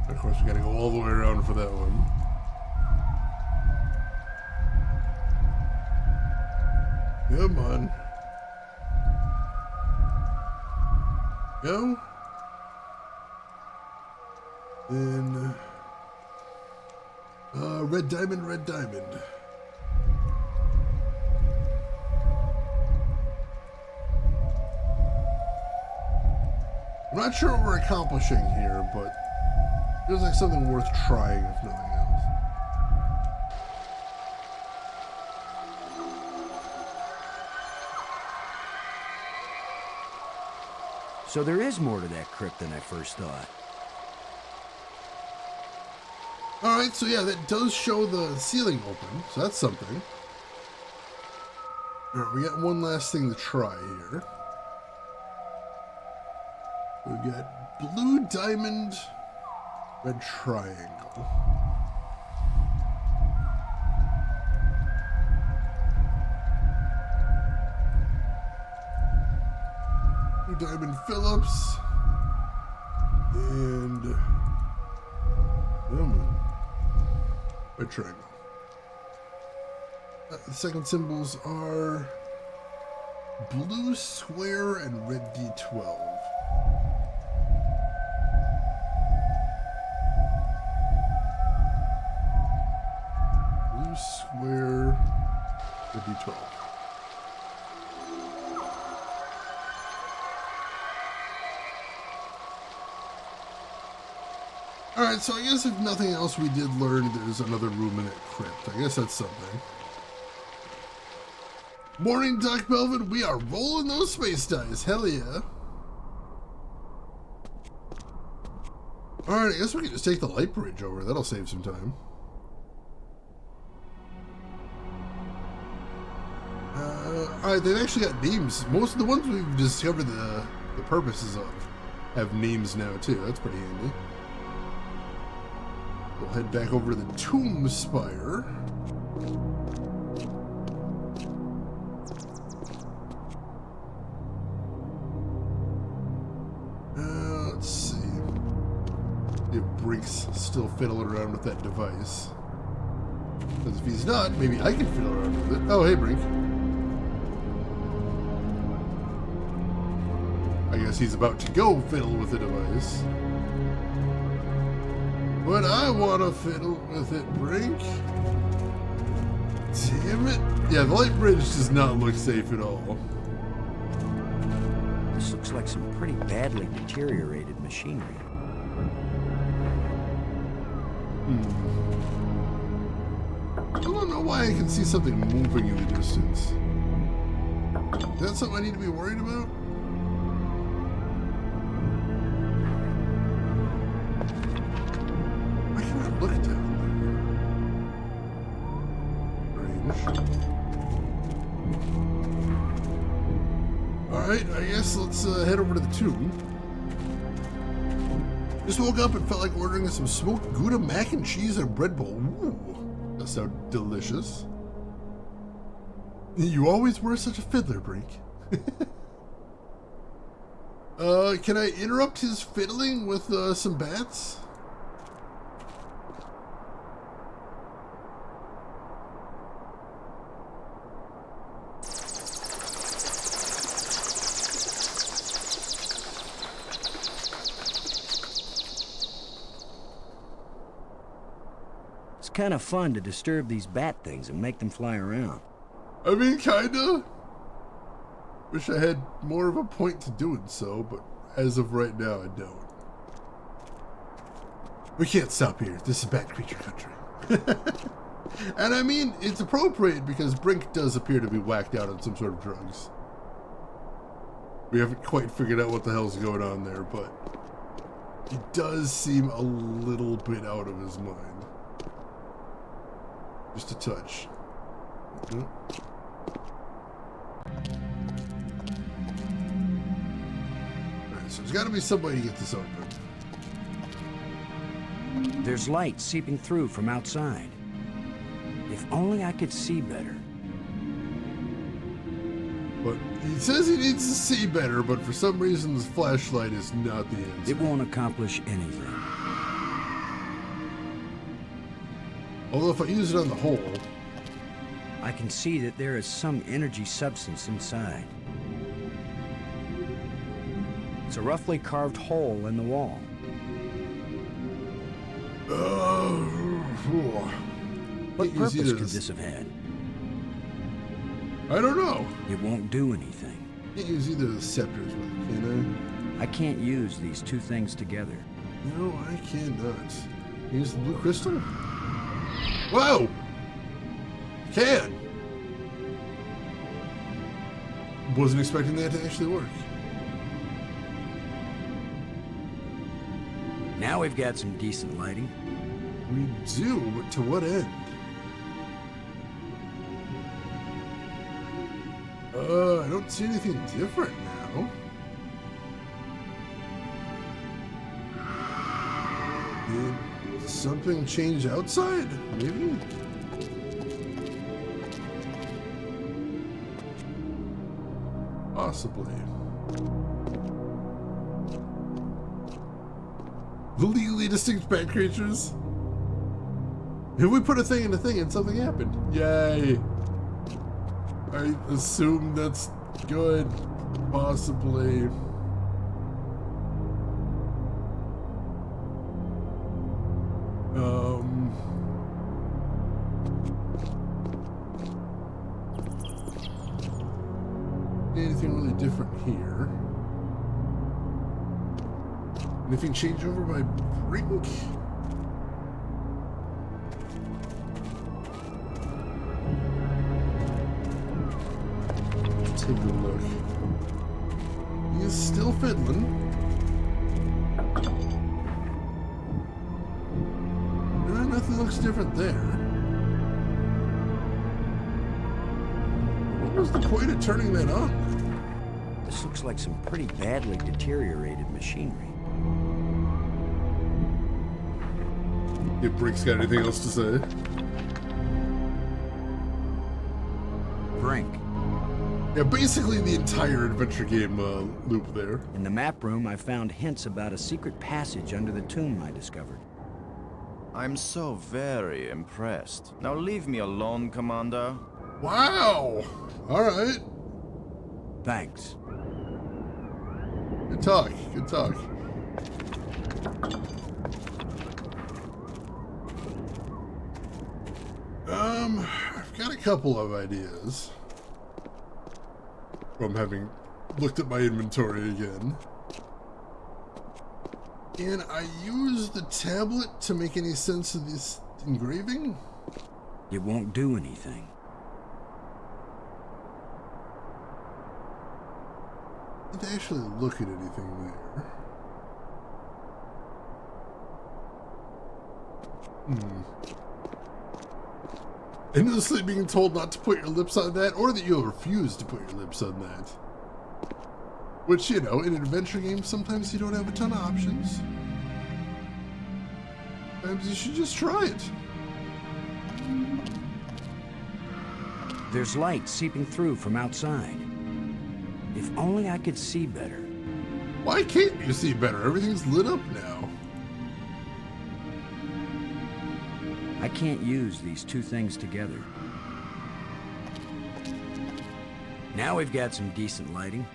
Of course, we gotta go all the way around for that one. Come on. Go. Then, red diamond, red diamond. I'm not sure what we're accomplishing here, but feels like something worth trying, if nothing else. So there is more to that crypt than I first thought. Alright, so yeah, that does show the ceiling open, so that's something. Alright, we got one last thing to try here. We got blue diamond, red triangle. Blue diamond Phillips. And red triangle. The second symbols are blue square and red D12. The D12. Alright, so I guess if nothing else, we did learn there's another room in that crypt. I guess that's something. Morning, Doc Belvin. We are rolling those space dice. Hell yeah. Alright, I guess we can just take the light bridge over. That'll save some time. Alright, they've actually got names. Most of the ones we've discovered the purposes of have names now, too. That's pretty handy. We'll head back over to the Tomb Spire. Let's see. If Brink's still fiddling around with that device. Because if he's not, maybe I can fiddle around with it. Oh, hey, Brink. I guess he's about to go fiddle with the device. But I want to fiddle with it, Brink. Damn it. Yeah, the light bridge does not look safe at all. This looks like some pretty badly deteriorated machinery. I don't know why I can see something moving in the distance. Is that something I need to be worried about? I cannot look down there. Strange. Alright, I guess let's head over to the tomb. Just woke up and felt like ordering some smoked Gouda mac and cheese and a bread bowl. Ooh, that sounds delicious. You always were such a fiddler, Brink. Can I interrupt his fiddling with some bats? It's kind of fun to disturb these bat things and make them fly around. I mean, kinda. Wish I had more of a point to doing so, but as of right now, I don't. We can't stop here. This is Bat Creature Country. And I mean, it's appropriate because Brink does appear to be whacked out on some sort of drugs. We haven't quite figured out what the hell's going on there, but he does seem a little bit out of his mind. Just a touch. Mm-hmm. Alright, so there's got to be some way to get this open. There's light seeping through from outside. If only I could see better. But he says he needs to see better, but for some reason this flashlight is not the answer. It won't accomplish anything. Although if I use it on the hole... I can see that there is some energy substance inside. It's a roughly carved hole in the wall. What purpose could this have had? I don't know. It won't do anything. Can't use either of the scepters with it, can I can't use these two things together. I? No, I cannot. Use the blue crystal? Whoa! Can! Wasn't expecting that to actually work. Now we've got some decent lighting. We do, but to what end? I don't see anything different now. Did something change outside? Maybe? Possibly. The legally distinct bat creatures? If we put a thing in a thing and something happened. Yay. I assume that's good. Possibly. different here? Anything change over by Brink? Let's take a look. He is still fiddling. Nothing looks different there. What was the point of turning that on? This looks like some pretty badly deteriorated machinery. If Brink's got anything else to say. Brink. Yeah, basically the entire adventure game loop there. In the map room, I found hints about a secret passage under the tomb I discovered. I'm so very impressed. Now leave me alone, Commander. Wow! Alright. Thanks. Good talk. Good talk. I've got a couple of ideas from having looked at my inventory again. Can I use the tablet to make any sense of this engraving? It won't do anything. I didn't actually look at anything there. Endlessly being told not to put your lips on that, or that you'll refuse to put your lips on that. Which, you know, in an adventure game, sometimes you don't have a ton of options. Sometimes you should just try it. There's light seeping through from outside. If only I could see better. Why can't you see better? Everything's lit up now. I can't use these two things together. Now we've got some decent lighting.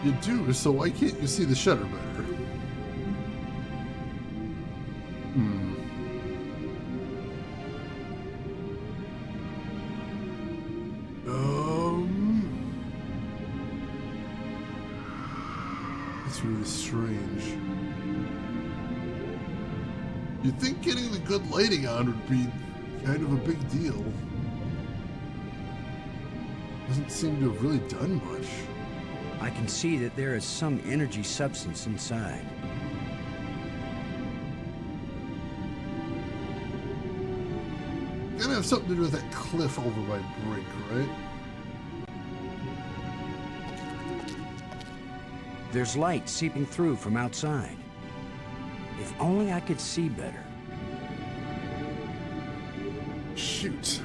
You do, so why can't you see the shutter better? That's really strange. You'd think getting the good lighting on would be kind of a big deal. Doesn't seem to have really done much. I can see that there is some energy substance inside. Gotta have something to do with that cliff over by Brink, right? There's light seeping through from outside. If only I could see better. Shoot.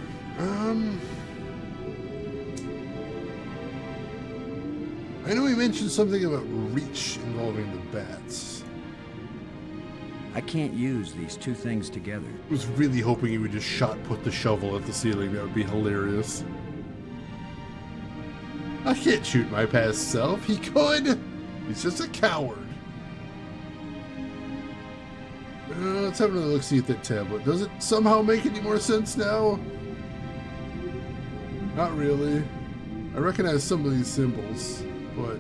I know he mentioned something about reach involving the bats. I can't use these two things together. I was really hoping he would just shot put the shovel at the ceiling. That would be hilarious. I can't shoot my past self. He could. He's just a coward. Let's have another look-see at that tablet. Does it somehow make any more sense now? Not really. I recognize some of these symbols, but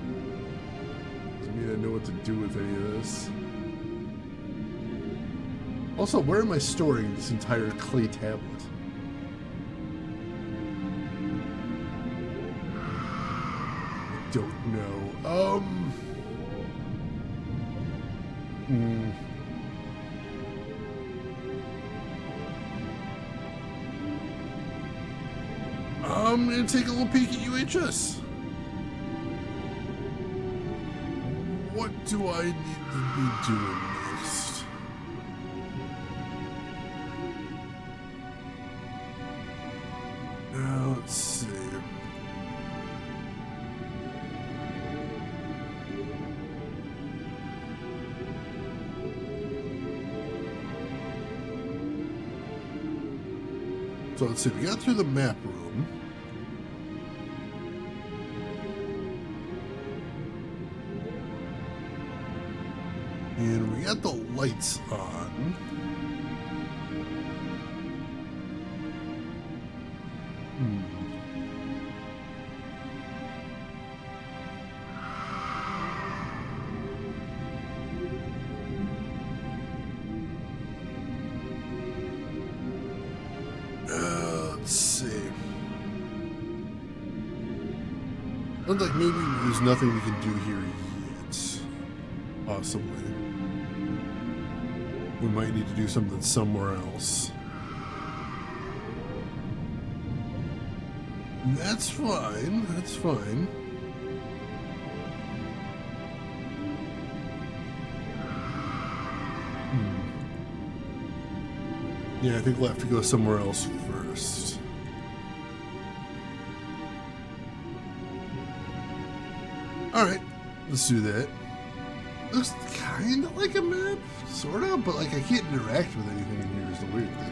doesn't mean I know what to do with any of this. Also, where am I storing this entire clay tablet? I don't know. I'm gonna take a little peek at UHS. What do I need to be doing next? Now, let's see. So let's see, we got through the map room. And we got the lights on. Sounds like maybe there's nothing we can do here yet. Possibly. We might need to do something somewhere else. That's fine. That's fine. Yeah, I think we'll have to go somewhere else first. Alright, let's do that. Looks kind of like a map, sort of, but like I can't interact with anything in here is the weird thing.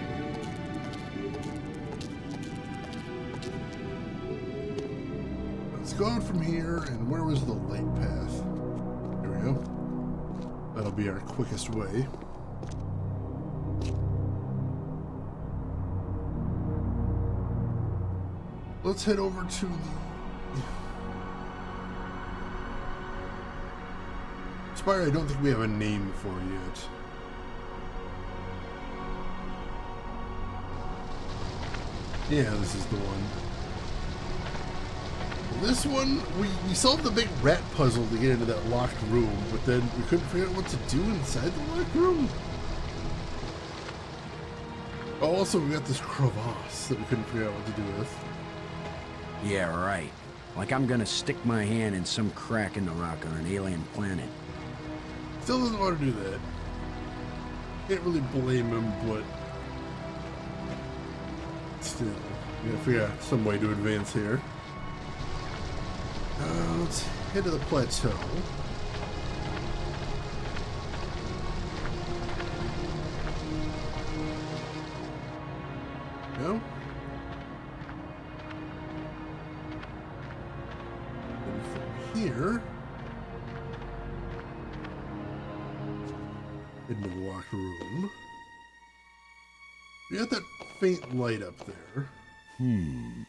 Let's go out from here, and where was the light path? Here we go. That'll be our quickest way. Let's head over to the Spire. I don't think we have a name for yet. Yeah, this is the one. This one, we solved the big rat puzzle to get into that locked room, but then we couldn't figure out what to do inside the locked room. Oh, also we got this crevasse that we couldn't figure out what to do with. Yeah, right. Like I'm gonna stick my hand in some crack in the rock on an alien planet. Still doesn't want to do that. Can't really blame him, but still, we gotta figure out some way to advance here. Let's head to the plateau. No? And from here, into the locked room. We got that faint light up there. We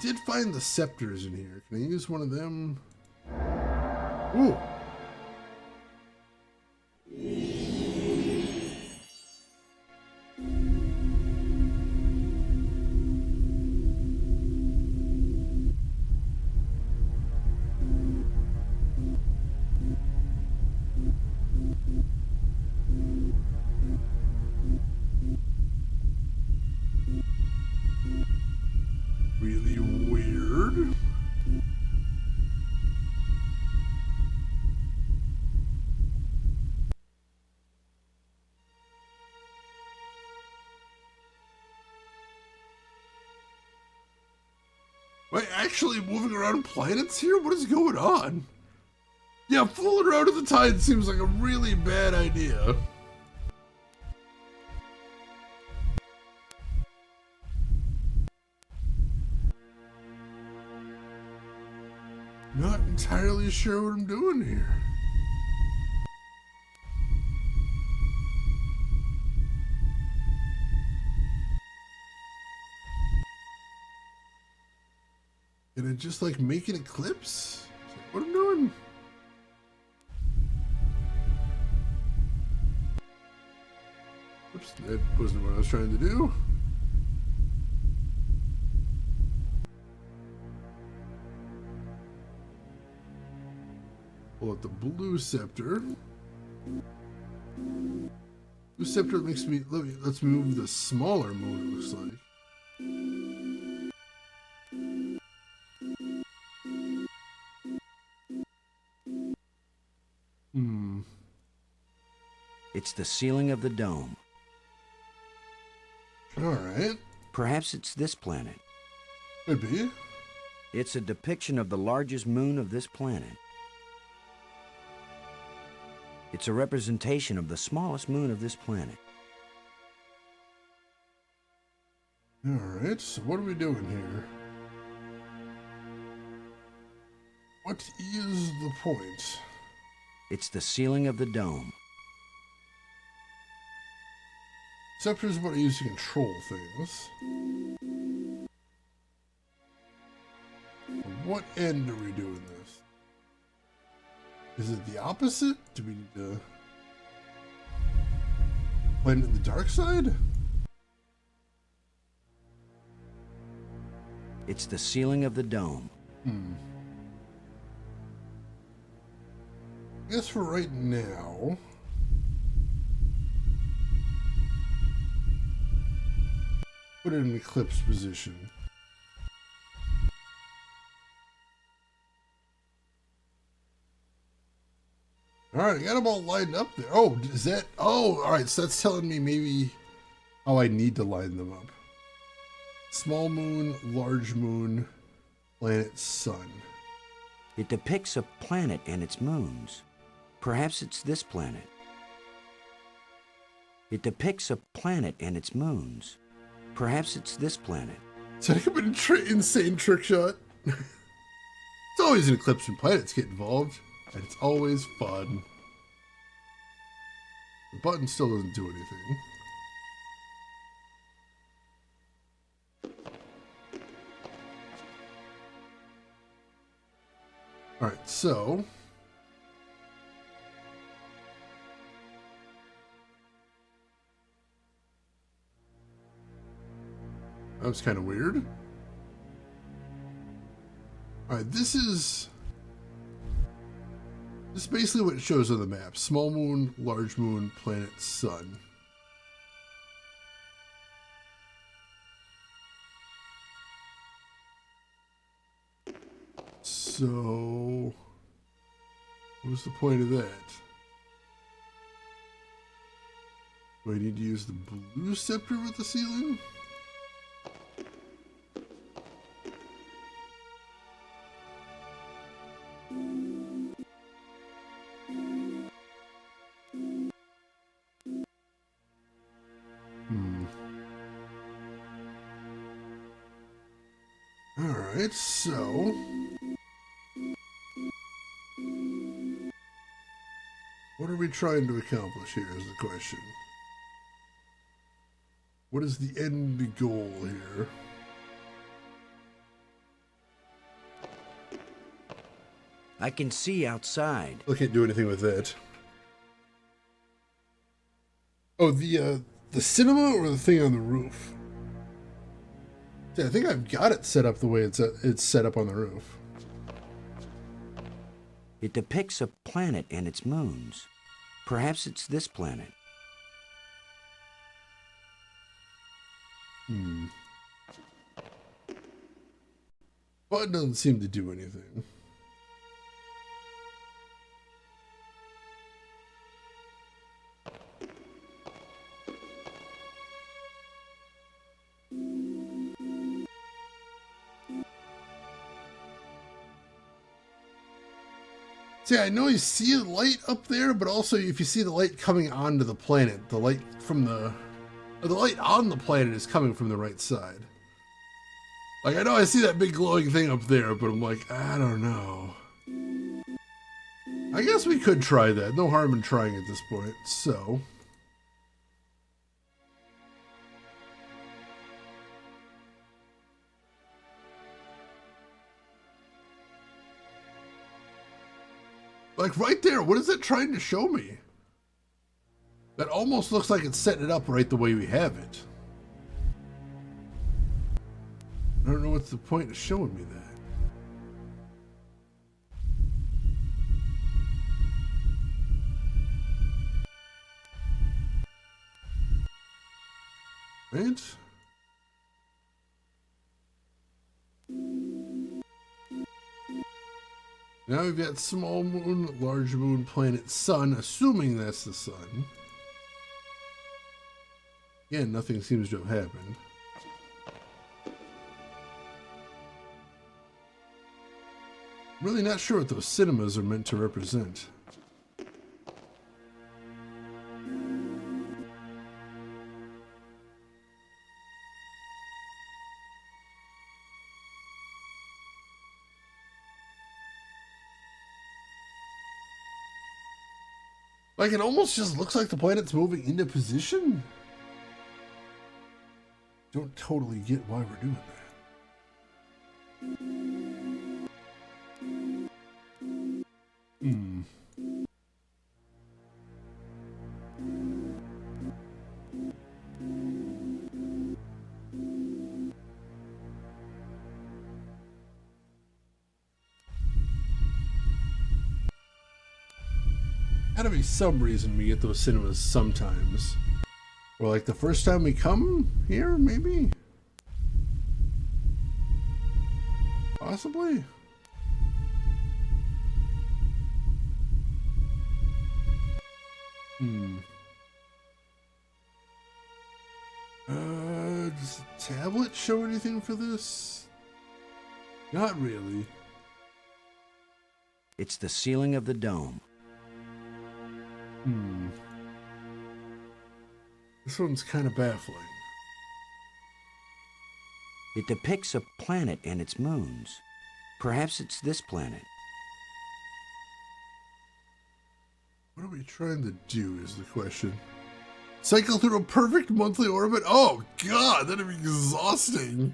did find the scepters in here. Can I use one of them? Ooh. Really weird. Wait, actually moving around planets here? What is going on? Yeah, fooling around at the tide seems like a really bad idea. Not entirely sure what I'm doing here. Can I just like make an eclipse? Is that what I'm doing? Oops, that wasn't what I was trying to do. Pull out the blue scepter. Blue scepter makes me. Let's move the smaller moon. It looks like. It's the ceiling of the dome. All right. Perhaps it's this planet. Could be. It's a depiction of the largest moon of this planet. It's a representation of the smallest moon of this planet. All right. So what are we doing here? What is the point? It's the ceiling of the dome. Scepter is what I use to control things. What end are we doing this? Is it the opposite? Do we need to blend in the dark side? It's the ceiling of the dome. I guess for right now, put it in eclipse position. Alright, I got them all lined up there. Oh, is that... Oh, alright, so that's telling me maybe how I need to line them up. Small moon, large moon, planet, sun. It depicts a planet and its moons. Perhaps it's this planet. It depicts a planet and its moons. Perhaps it's this planet. Setting up an insane trick shot. It's always an eclipse when planets get involved, and it's always fun. The button still doesn't do anything. Alright, so... that was kind of weird. Alright, this is basically what it shows on the map. Small moon, large moon, planet, sun. So, what was the point of that? Do I need to use the blue scepter with the ceiling? Alright, so... what are we trying to accomplish here is the question. What is the end goal here? I can see outside. I can't do anything with that. Oh, the cinema or the thing on the roof? See, I think I've got it set up the way it's set up on the roof. It depicts a planet and its moons. Perhaps it's this planet. Button doesn't seem to do anything. See, I know you see a light up there, but also if you see the light coming onto the planet, the light from the light on the planet is coming from the right side. Like, I know I see that big glowing thing up there, but I'm like, I don't know. I guess we could try that. No harm in trying at this point. So, like right there, what is that trying to show me? That almost looks like it's setting it up right the way we have it. I don't know what's the point of showing me that. Right? Now we've got small moon, large moon, planet, sun, assuming that's the sun. Again, nothing seems to have happened. I'm really not sure what those cinemas are meant to represent. Like, it almost just looks like the planet's moving into position. Don't totally get why we're doing that. Gotta be some reason we get those cinemas sometimes. Or like the first time we come here, maybe? Possibly? Does the tablet show anything for this? Not really. It's the ceiling of the dome. This one's kind of baffling. It depicts a planet and its moons. Perhaps it's this planet. What are we trying to do is the question. Cycle through a perfect monthly orbit? Oh god, that'd be exhausting.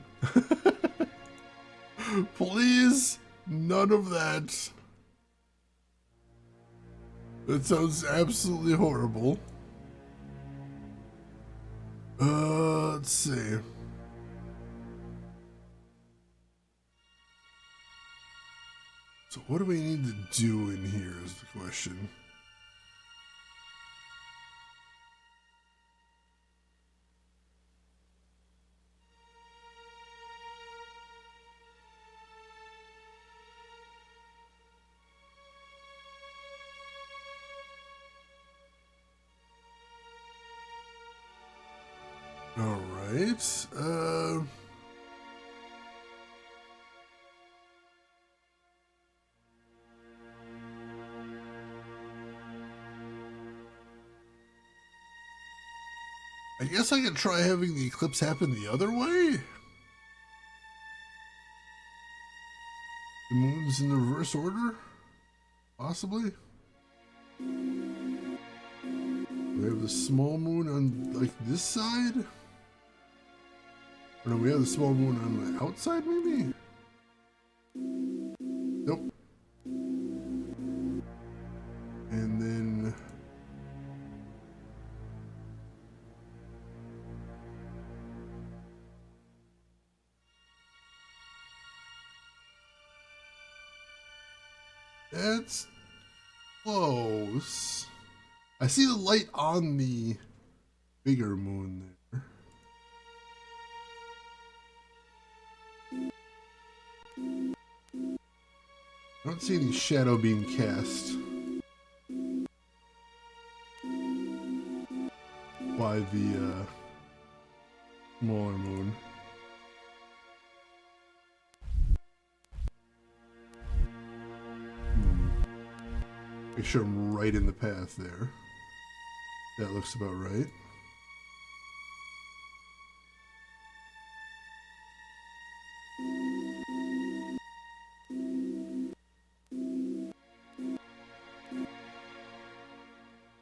Please, none of that. That sounds absolutely horrible. Let's see. So what do we need to do in here is the question. All right. I guess I could try having the eclipse happen the other way. The moon's in the reverse order? Possibly? We have the small moon on, like, this side? Or no, we have the small moon on the outside, maybe? Nope. And then... That's close. I see the light on the bigger moon there. I don't see any shadow being cast by the smaller moon. Make sure I'm right in the path there. That looks about right.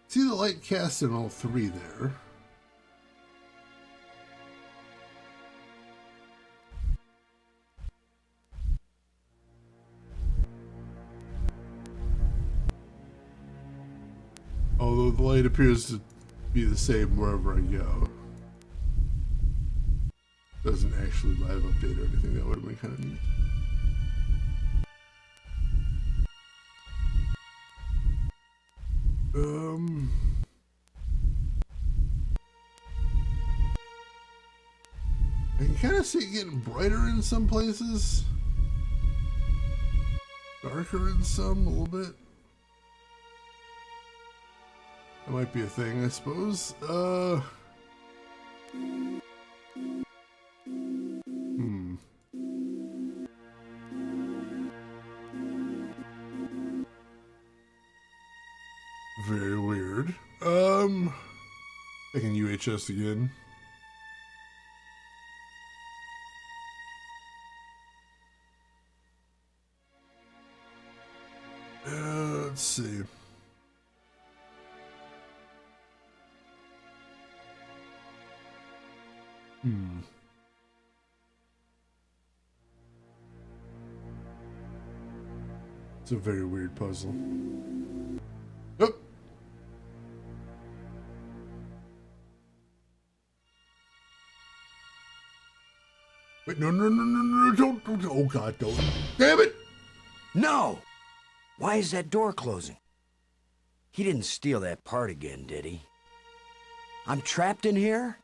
See the light cast in all three there. Although the light appears to be the same wherever I go. Doesn't actually live update or anything. That would have been kind of neat. I can kind of see it getting brighter in some places. Darker in some, a little bit. That might be a thing, I suppose. Very weird. Taking UHS again. Let's see. It's a very weird puzzle. Oh. Wait, no, don't, oh God, don't. Damn it! No! Why is that door closing? He didn't steal that part again, did he? I'm trapped in here?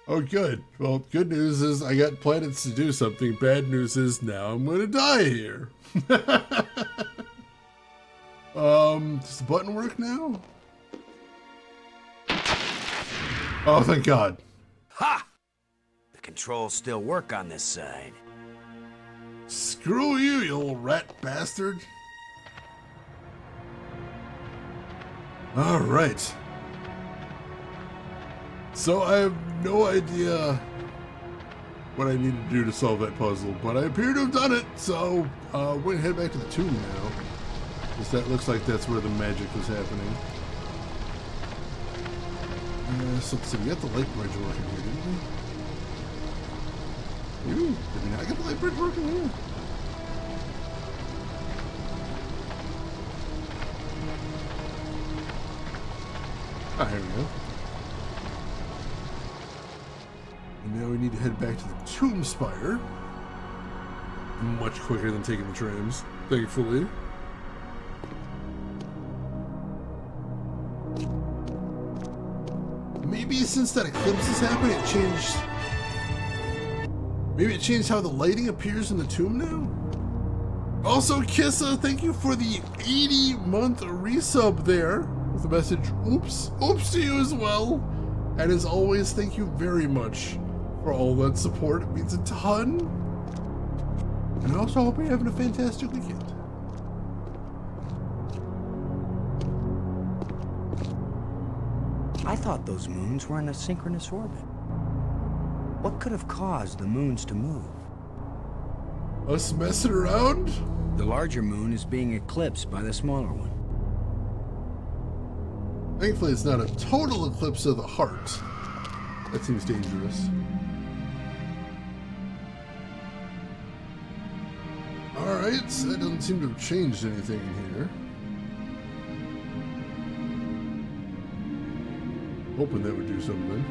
Oh, good. Well, good news is I got planets to do something. Bad news is now I'm gonna die here. Does the button work now? Oh, thank God. Ha! The controls still work on this side. Screw you, you little rat bastard. All right. So I have no idea what I need to do to solve that puzzle, but I appear to have done it. So we're gonna head back to the tomb now, because that looks like that's where the magic was happening. So we got the light bridge working here, didn't we? Ooh, did we not get the light bridge working here? Ah, here we go. And now we need to head back to the tomb spire. Much quicker than taking the trams, thankfully. Maybe since that eclipse has happened, it changed. Maybe it changed how the lighting appears in the tomb now? Also, Kissa, thank you for the 80-month resub there with the message, oops. Oops to you as well. And as always, thank you very much for all that support. It means a ton. And I also hope you're having a fantastic weekend. I thought those moons were in a synchronous orbit. What could have caused the moons to move? Us messing around? The larger moon is being eclipsed by the smaller one. Thankfully, it's not a total eclipse of the heart. That seems dangerous. Alright, so that doesn't seem to have changed anything in here. Hoping that would do something.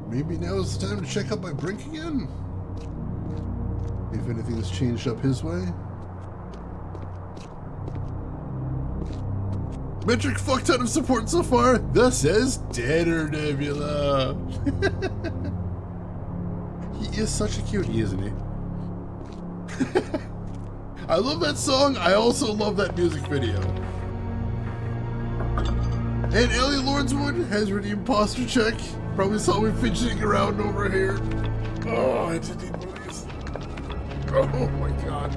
Maybe now is the time to check out my Brink again? If anything has changed up his way. Metric fuck ton of support so far. Thus says Tanner Nebula. He is such a cutie, isn't he? I love that song. I also love that music video. And Ellie Lordswood has redeemed posture check. Probably saw me fidgeting around over here. Oh, I didn't need movies. Oh my God.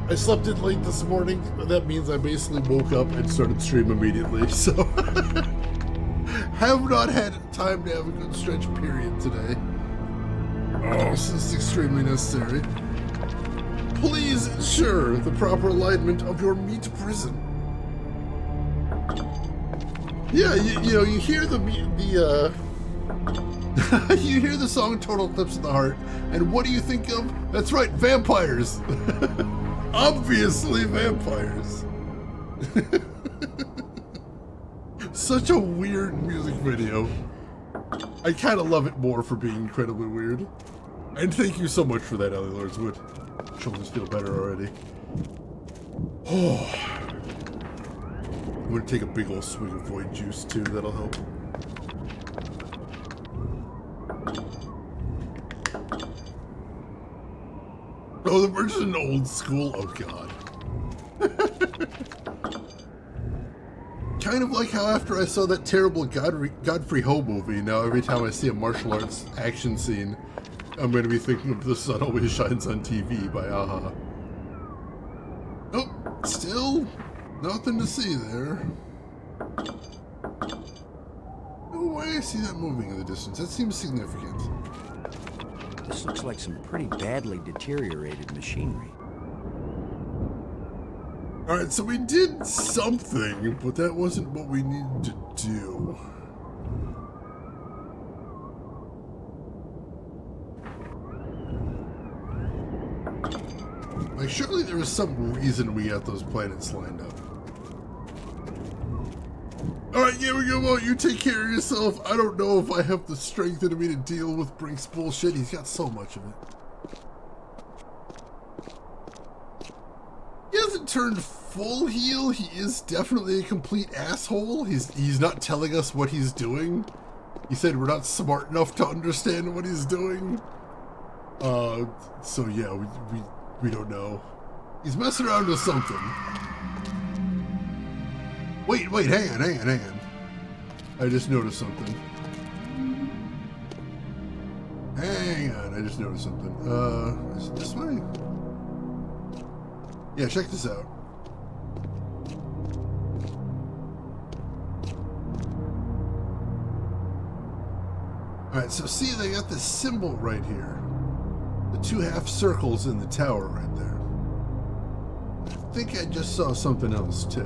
I slept in late this morning. That means I basically woke up and started stream immediately. So have not had time to have a good stretch period today. Oh, this is extremely necessary. Please ensure the proper alignment of your meat prison. Yeah, you know, you hear you hear the song Total Eclipse of the Heart, and what do you think of? That's right, vampires. Obviously vampires. Such a weird music video. I kind of love it more for being incredibly weird. And thank you so much for that, Ellie Lordswood. Shoulders feel better already. Oh. I'm gonna take a big old swig of void juice too, that'll help. Oh, the version old school, oh God. Kind of like how after I saw that terrible Godfrey Ho movie, now every time I see a martial arts action scene, I'm gonna be thinking of The Sun Always Shines on TV by Aha. Oh, still nothing to see there. No way I see that moving in the distance. That seems significant. This looks like some pretty badly deteriorated machinery. Alright, so we did something, but that wasn't what we needed to do. Like, surely there was some reason we got those planets lined up. Alright, yeah, we go. Well, you take care of yourself. I don't know if I have the strength in me to deal with Brink's bullshit. He's got so much of it. He hasn't turned full heel. He is definitely a complete asshole. He's not telling us what he's doing. He said we're not smart enough to understand what he's doing. So yeah, we don't know. He's messing around with something. Wait, hang on. I just noticed something. Hang on, I just noticed something. Is it this way? Yeah, check this out. Alright, so see, they got this symbol right here. The two half circles in the tower right there. I think I just saw something else too.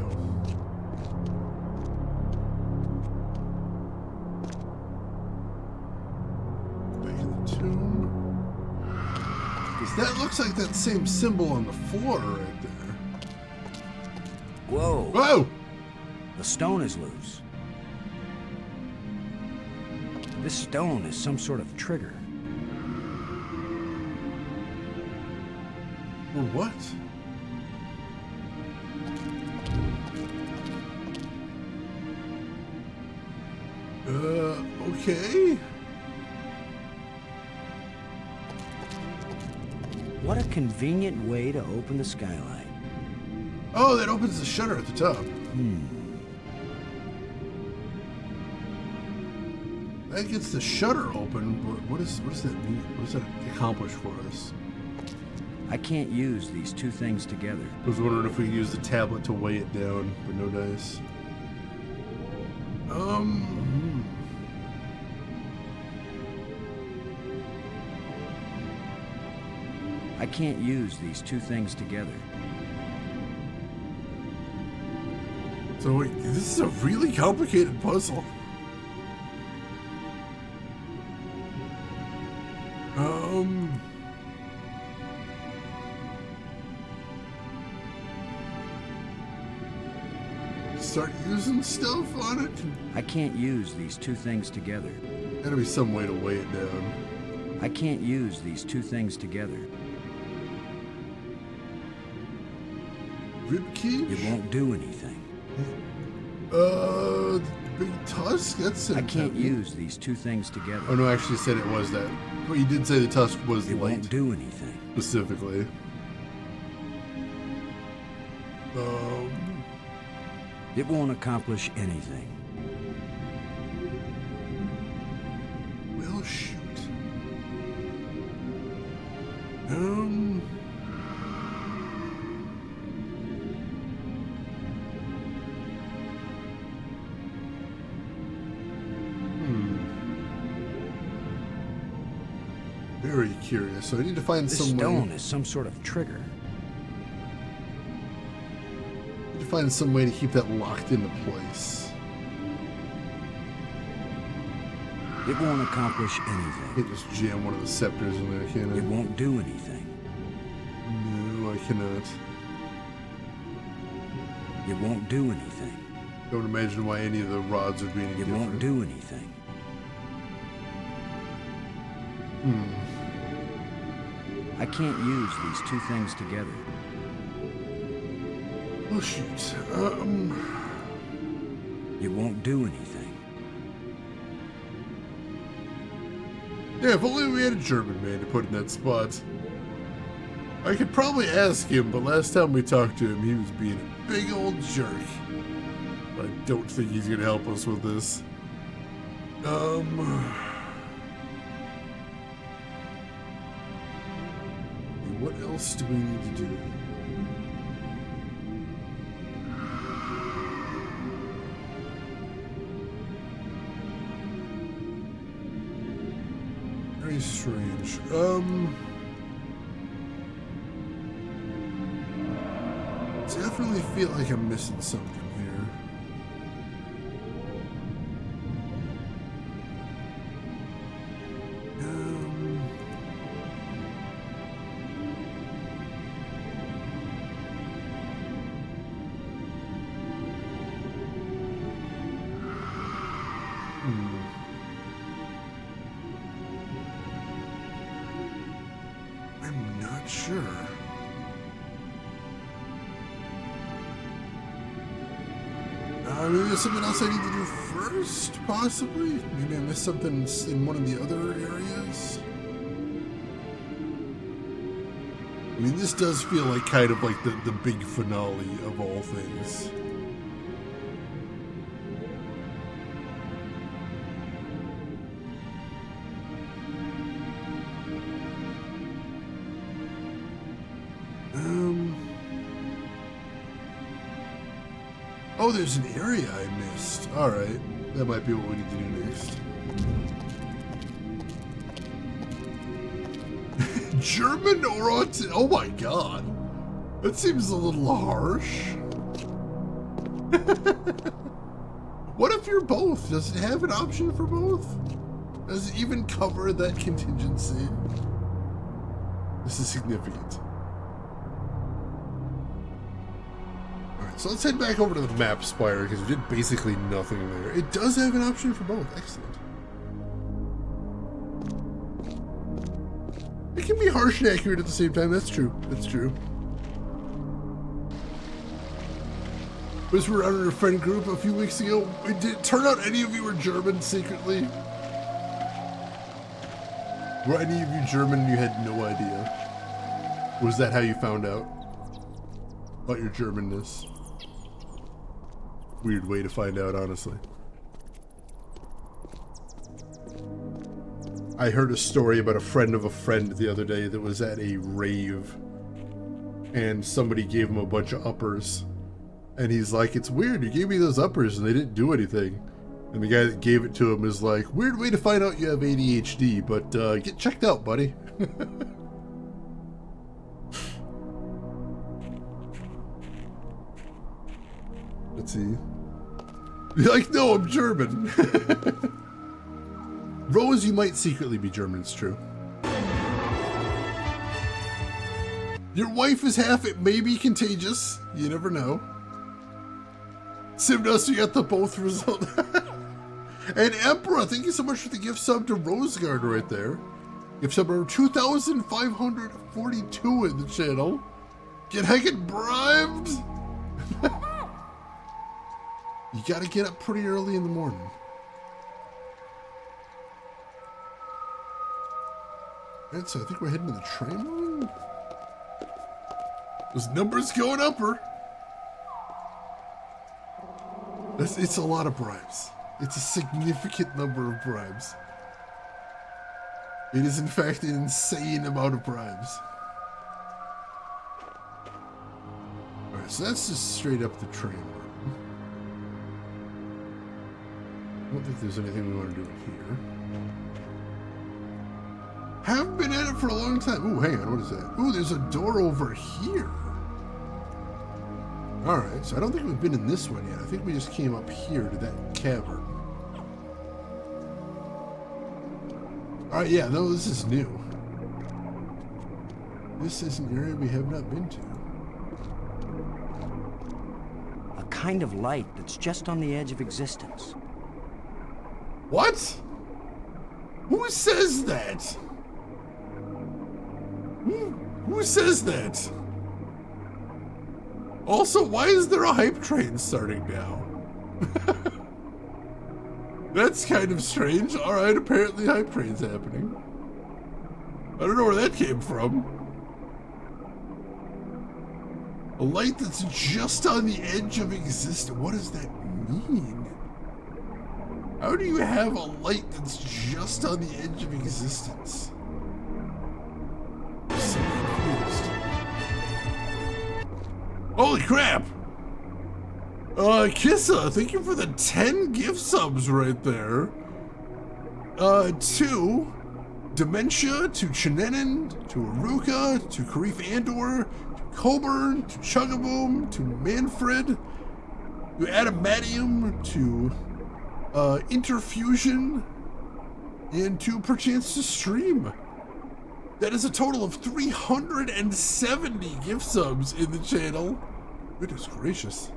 Back in the tomb. Because that looks like that same symbol on the floor right there. Whoa! Whoa! The stone is loose. This stone is some sort of trigger. Or what? Okay. What a convenient way to open the skylight. Oh, that opens the shutter at the top. That gets the shutter open, but what does that mean? What does that accomplish for us? I can't use these two things together. I was wondering if we could use the tablet to weigh it down, but no dice. I can't use these two things together. So wait, this is a really complicated puzzle. Start using stuff on it? I can't use these two things together. Gotta be some way to weigh it down. I can't use these two things together. Rib cage? It won't do anything. The big tusk? That's I can't use these two things together. Oh no, actually said it was that. But you did say the tusk was It light. won't do anything. Specifically. It won't accomplish anything. Well, shoot. Very curious. So I need to find This some stone way. is some sort of trigger. Need to find some way to keep that locked into place. It won't accomplish I anything. can't just jam one of the scepters in there, can I? It won't do anything. No, I cannot. It won't do anything. Don't imagine why any of the rods would be any It different. won't do anything. I can't use these two things together. Oh shoot. It won't do anything. Yeah, if only we had a German man to put in that spot. I could probably ask him, but last time we talked to him, he was being a big old jerk. I don't think he's gonna help us with this. What else do we need to do? Very strange. Definitely feel like I'm missing something here. sure. Maybe there's something else I need to do first, possibly? Maybe I missed something in one of the other areas? I mean, this does feel like kind of like the big finale of all things. Oh, there's an area I missed. Alright, that might be what we need to do next. German or oh my god. That seems a little harsh. What if you're both? Does it have an option for both? Does it even cover that contingency? This is significant. So let's head back over to the map spire because we did basically nothing there. It does have an option for both. Excellent. It can be harsh and accurate at the same time. That's true. That's true. Was we were out in our friend group a few weeks ago. It did turn out any of you were German secretly. Were any of you German and you had no idea? Was that how you found out about your Germanness? Weird way to find out, honestly. I heard a story about a friend of a friend the other day that was at a rave and somebody gave him a bunch of uppers and he's like, it's weird, you gave me those uppers and they didn't do anything. And the guy that gave it to him is like, weird way to find out you have ADHD, but get checked out, buddy. Let's see. You're like, no, I'm German. Rose, you might secretly be German, it's true. Your wife is half, it may be contagious. You never know. Simnos, you got the both result. And Emperor, thank you so much for the gift sub to Roseguard right there. Gift sub number 2,542 in the channel. Get heckin' bribed. You gotta get up pretty early in the morning. Alright, so I think we're heading to the train line. Those numbers going upper. It's a lot of bribes. It's a significant number of bribes. It is in fact an insane amount of bribes. Alright, so that's just straight up the train line. I don't think there's anything we want to do here. Haven't been at it for a long time. Ooh, hang on, what is that? Ooh, there's a door over here. Alright, so I don't think we've been in this one yet. I think we just came up here to that cavern. Alright, yeah, no, this is new. This is an area we have not been to. A kind of light that's just on the edge of existence. What? Who says that? Who says that? Also, why is there a hype train starting now? That's kind of strange. Alright, apparently hype train's happening. I don't know where that came from. A light that's just on the edge of existence. What does that mean? How do you have a light that's just on the edge of existence? I'm so confused. Holy crap! Kissa, thank you for the 10 gift subs right there. To Dementia, to Chinenin, to Aruka, to Karif Andor, to Coburn, to Chugaboom, to Manfred, to Adamantium, to Interfusion, and to Perchance to Stream. That is a total of 370 gift subs in the channel. Goodness gracious.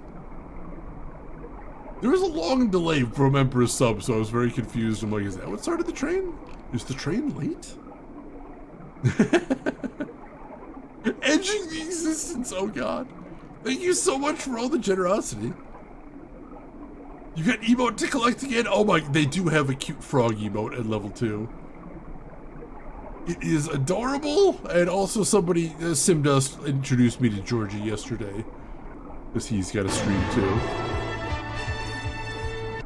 There was a long delay from Emperor's sub, so I was very confused. I'm like, is that what started the train? Is the train late? acknowledging the existence. Oh god. Thank you so much for all the generosity. You got emote to collect again? Oh my, they do have a cute frog emote at level 2. It is adorable, and also somebody, Simdust, introduced me to Georgie yesterday. Because he's got a stream too.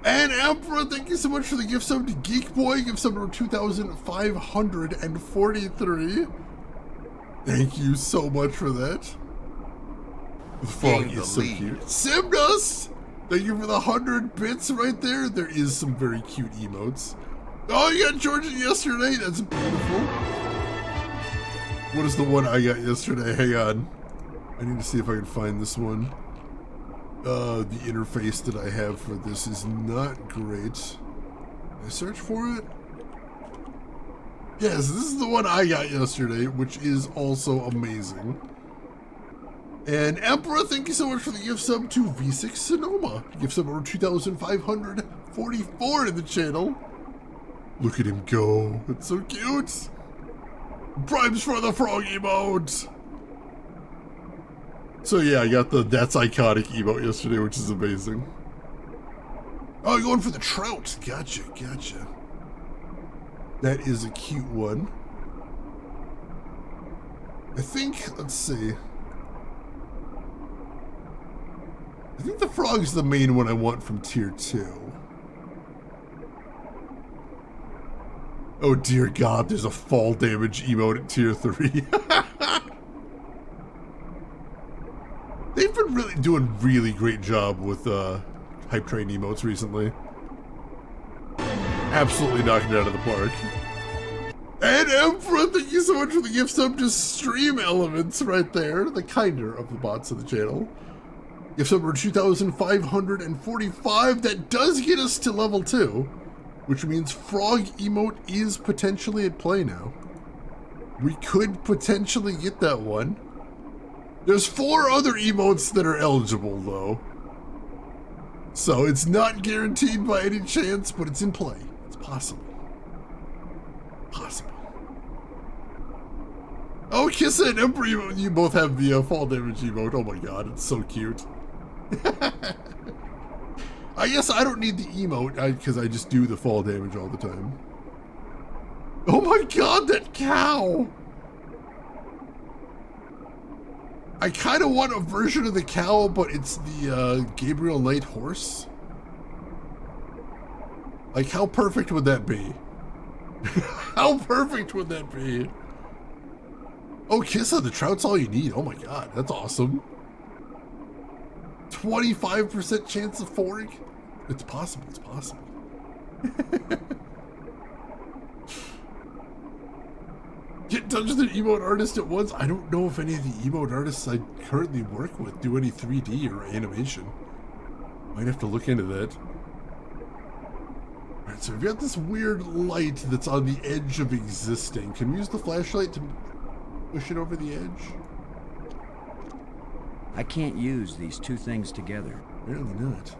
And Emperor, thank you so much for the gift sub to Geek Boy, gift sub number 2,543. Thank you so much for that. The frog is so cute. Simdust, thank you for the 100 bits right there. There is some very cute emotes. Oh, you got Georgia yesterday. That's beautiful. What is the one I got yesterday? Hang on. I need to see if I can find this one. The interface that I have for this is not great. Can I search for it? Yes, this is the one I got yesterday, which is also amazing. And Emperor, thank you so much for the gift sub to V6 Sonoma. Gift sub over 2,544 in the channel. Look at him go. It's so cute. Primes for the frog emote. So yeah, I got the That's Iconic emote yesterday, which is amazing. Oh, you're going for the trout. Gotcha, gotcha. That is a cute one. I think, let's see. I think the frog's the main one I want from tier 2. Oh dear god, there's a fall damage emote at tier 3. They've been really doing really great job with Hype Train emotes recently. Absolutely knocking it out of the park. And Emperor, thank you so much for the gift sub to Stream Elements right there, the kinder of the bots of the channel. Gift sub number 2,545, that does get us to level 2, which means frog emote is potentially at play now. We could potentially get that one. There's 4 other emotes that are eligible though. So it's not guaranteed by any chance, but it's in play. It's possible. Possible. Oh, Kiss and Emperor, you both have the fall damage emote. Oh my god, it's so cute. I guess I don't need the emote because I just do the fall damage all the time. Oh my god, that cow! I kind of want a version of the cow, but it's the Gabriel Knight horse. Like, how perfect would that be? How perfect would that be? Oh, Kissa, the trout's all you need. Oh my god, that's awesome. 25% chance of fork? It's possible, it's possible. Get Dungeons and Emote Artist at once? I don't know if any of the emote artists I currently work with do any 3D or animation. Might have to look into that. Alright, so we've got this weird light that's on the edge of existing. Can we use the flashlight to push it over the edge? I can't use these two things together. Apparently not.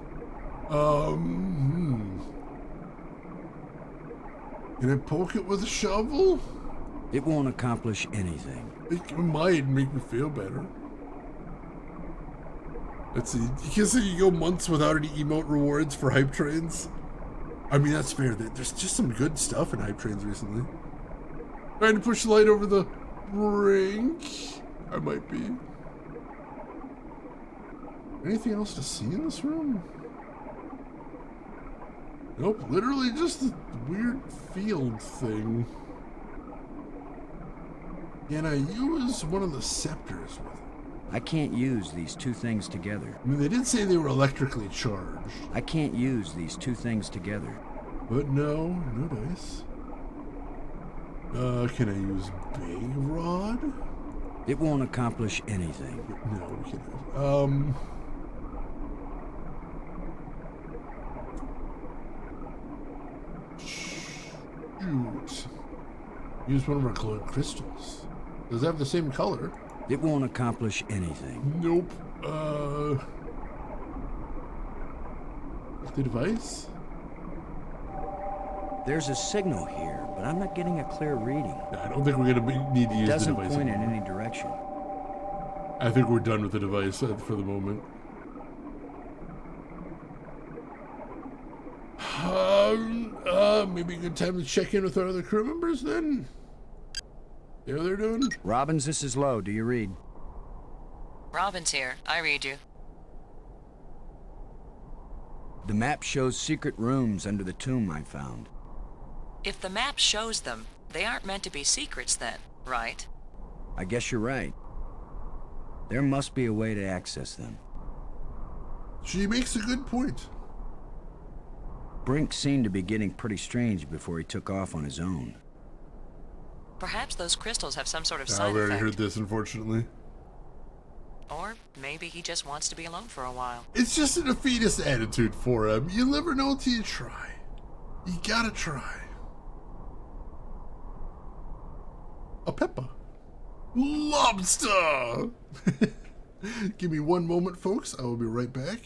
Can I poke it with a shovel? It won't accomplish anything. It might make me feel better. Let's see. You can say you go months without any emote rewards for hype trains. I mean, that's fair. There's just some good stuff in hype trains recently. Trying to push the light over the brink. I might be. Anything else to see in this room? Nope, literally just the weird field thing. Can I use one of the scepters with it? I can't use these two things together. I mean, they did say they were electrically charged. I can't use these two things together. But no dice. Can I use Big Rod? It won't accomplish anything. No, we can't. Shoot. Use one of our glowing crystals. Does it have the same color? It won't accomplish anything. Nope. The device? There's a signal here, but I'm not getting a clear reading. I don't think we're gonna need to use the It doesn't device. point in any direction. I think we're done with the device for the moment. Maybe a good time to check in with our other crew members then. See how they're doing? Robbins, this is Lowe. Do you read? Robin's here. I read you. The map shows secret rooms under the tomb I found. If the map shows them, they aren't meant to be secrets then, right? I guess you're right. There must be a way to access them. She makes a good point. Brink seemed to be getting pretty strange before he took off on his own. Perhaps those crystals have some sort of I've side already effect. heard this, unfortunately. Or maybe he just wants to be alone for a while. It's just a defeatist attitude for him. You never know until you try. You gotta try. A pepper. Lobster! Give me one moment, folks. I will be right back.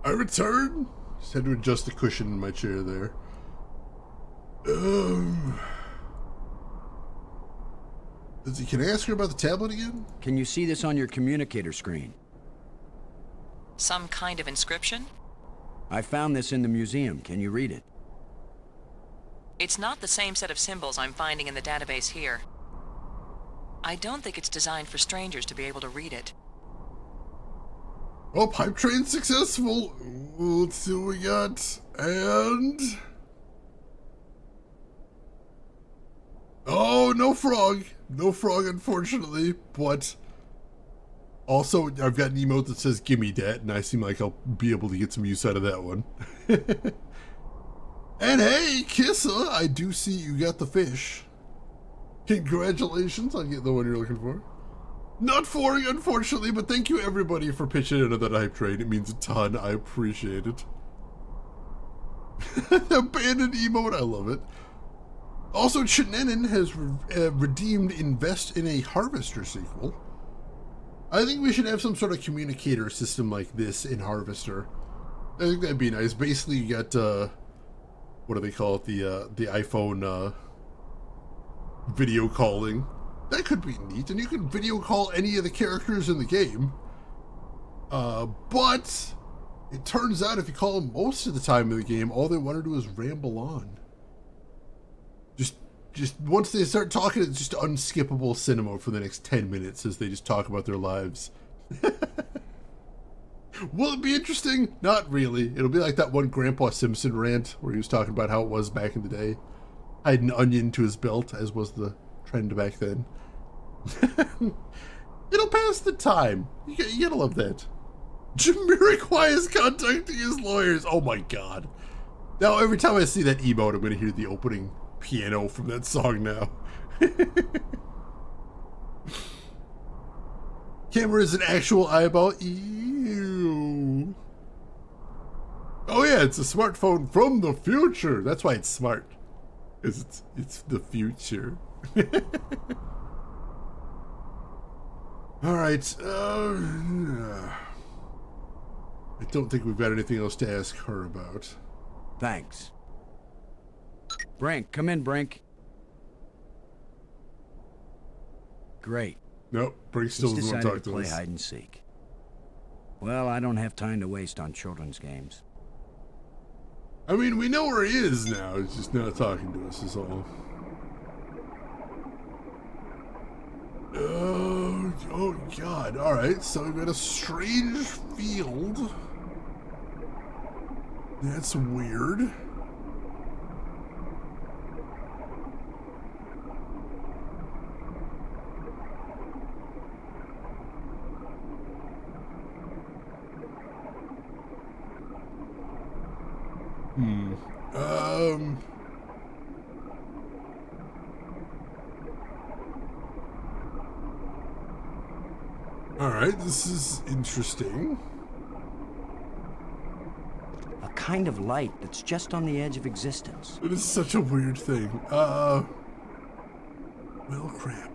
I return. Just had to adjust the cushion in my chair there. Can I ask her about the tablet again? Can you see this on your communicator screen? Some kind of inscription? I found this in the museum. Can you read it? It's not the same set of symbols I'm finding in the database here. I don't think it's designed for strangers to be able to read it. Oh, pipe train successful. Let's see what we got. And... oh, no frog. No frog, unfortunately. But also, I've got an emote that says, "Gimme dat," and I seem like I'll be able to get some use out of that one. And hey, Kissa, I do see you got the fish. Congratulations on getting the one you're looking for. Not for you, unfortunately, but thank you everybody for pitching into that hype train. It means a ton. I appreciate it. Abandoned emote, I love it. Also, Chinanen has redeemed Invest in a Harvester sequel. I think we should have some sort of communicator system like this in Harvester. I think that'd be nice. Basically, you got, what do they call it? The iPhone, video calling. That could be neat, and you can video call any of the characters in the game. But it turns out if you call them most of the time in the game, all they want to do is ramble on. Just once they start talking, it's just unskippable cinema for the next 10 minutes as they just talk about their lives. Will it be interesting? Not really. It'll be like that one Grandpa Simpson rant where he was talking about how it was back in the day. Hide an onion to his belt, as was the trend back then. It'll pass the time. You gotta love that. Jamiroquai is contacting his lawyers. Oh my god. Now every time I see that emote, I'm gonna hear the opening piano from that song now. Camera is an actual eyeball. Ew. Oh yeah, it's a smartphone from the future. That's why it's smart. Because it's the future. Alright, I don't think we've got anything else to ask her about. Thanks. Brink, come in, Brink. Great. Nope, Brink still He's doesn't want to decided talk to play to us. hide and seek. Well, I don't have time to waste on children's games. I mean, we know where he is now. He's just not talking to us, is all. Oh god. Alright, so we've got a strange field. That's weird. Alright, this is interesting. A kind of light that's just on the edge of existence. It is such a weird thing. Well, crap.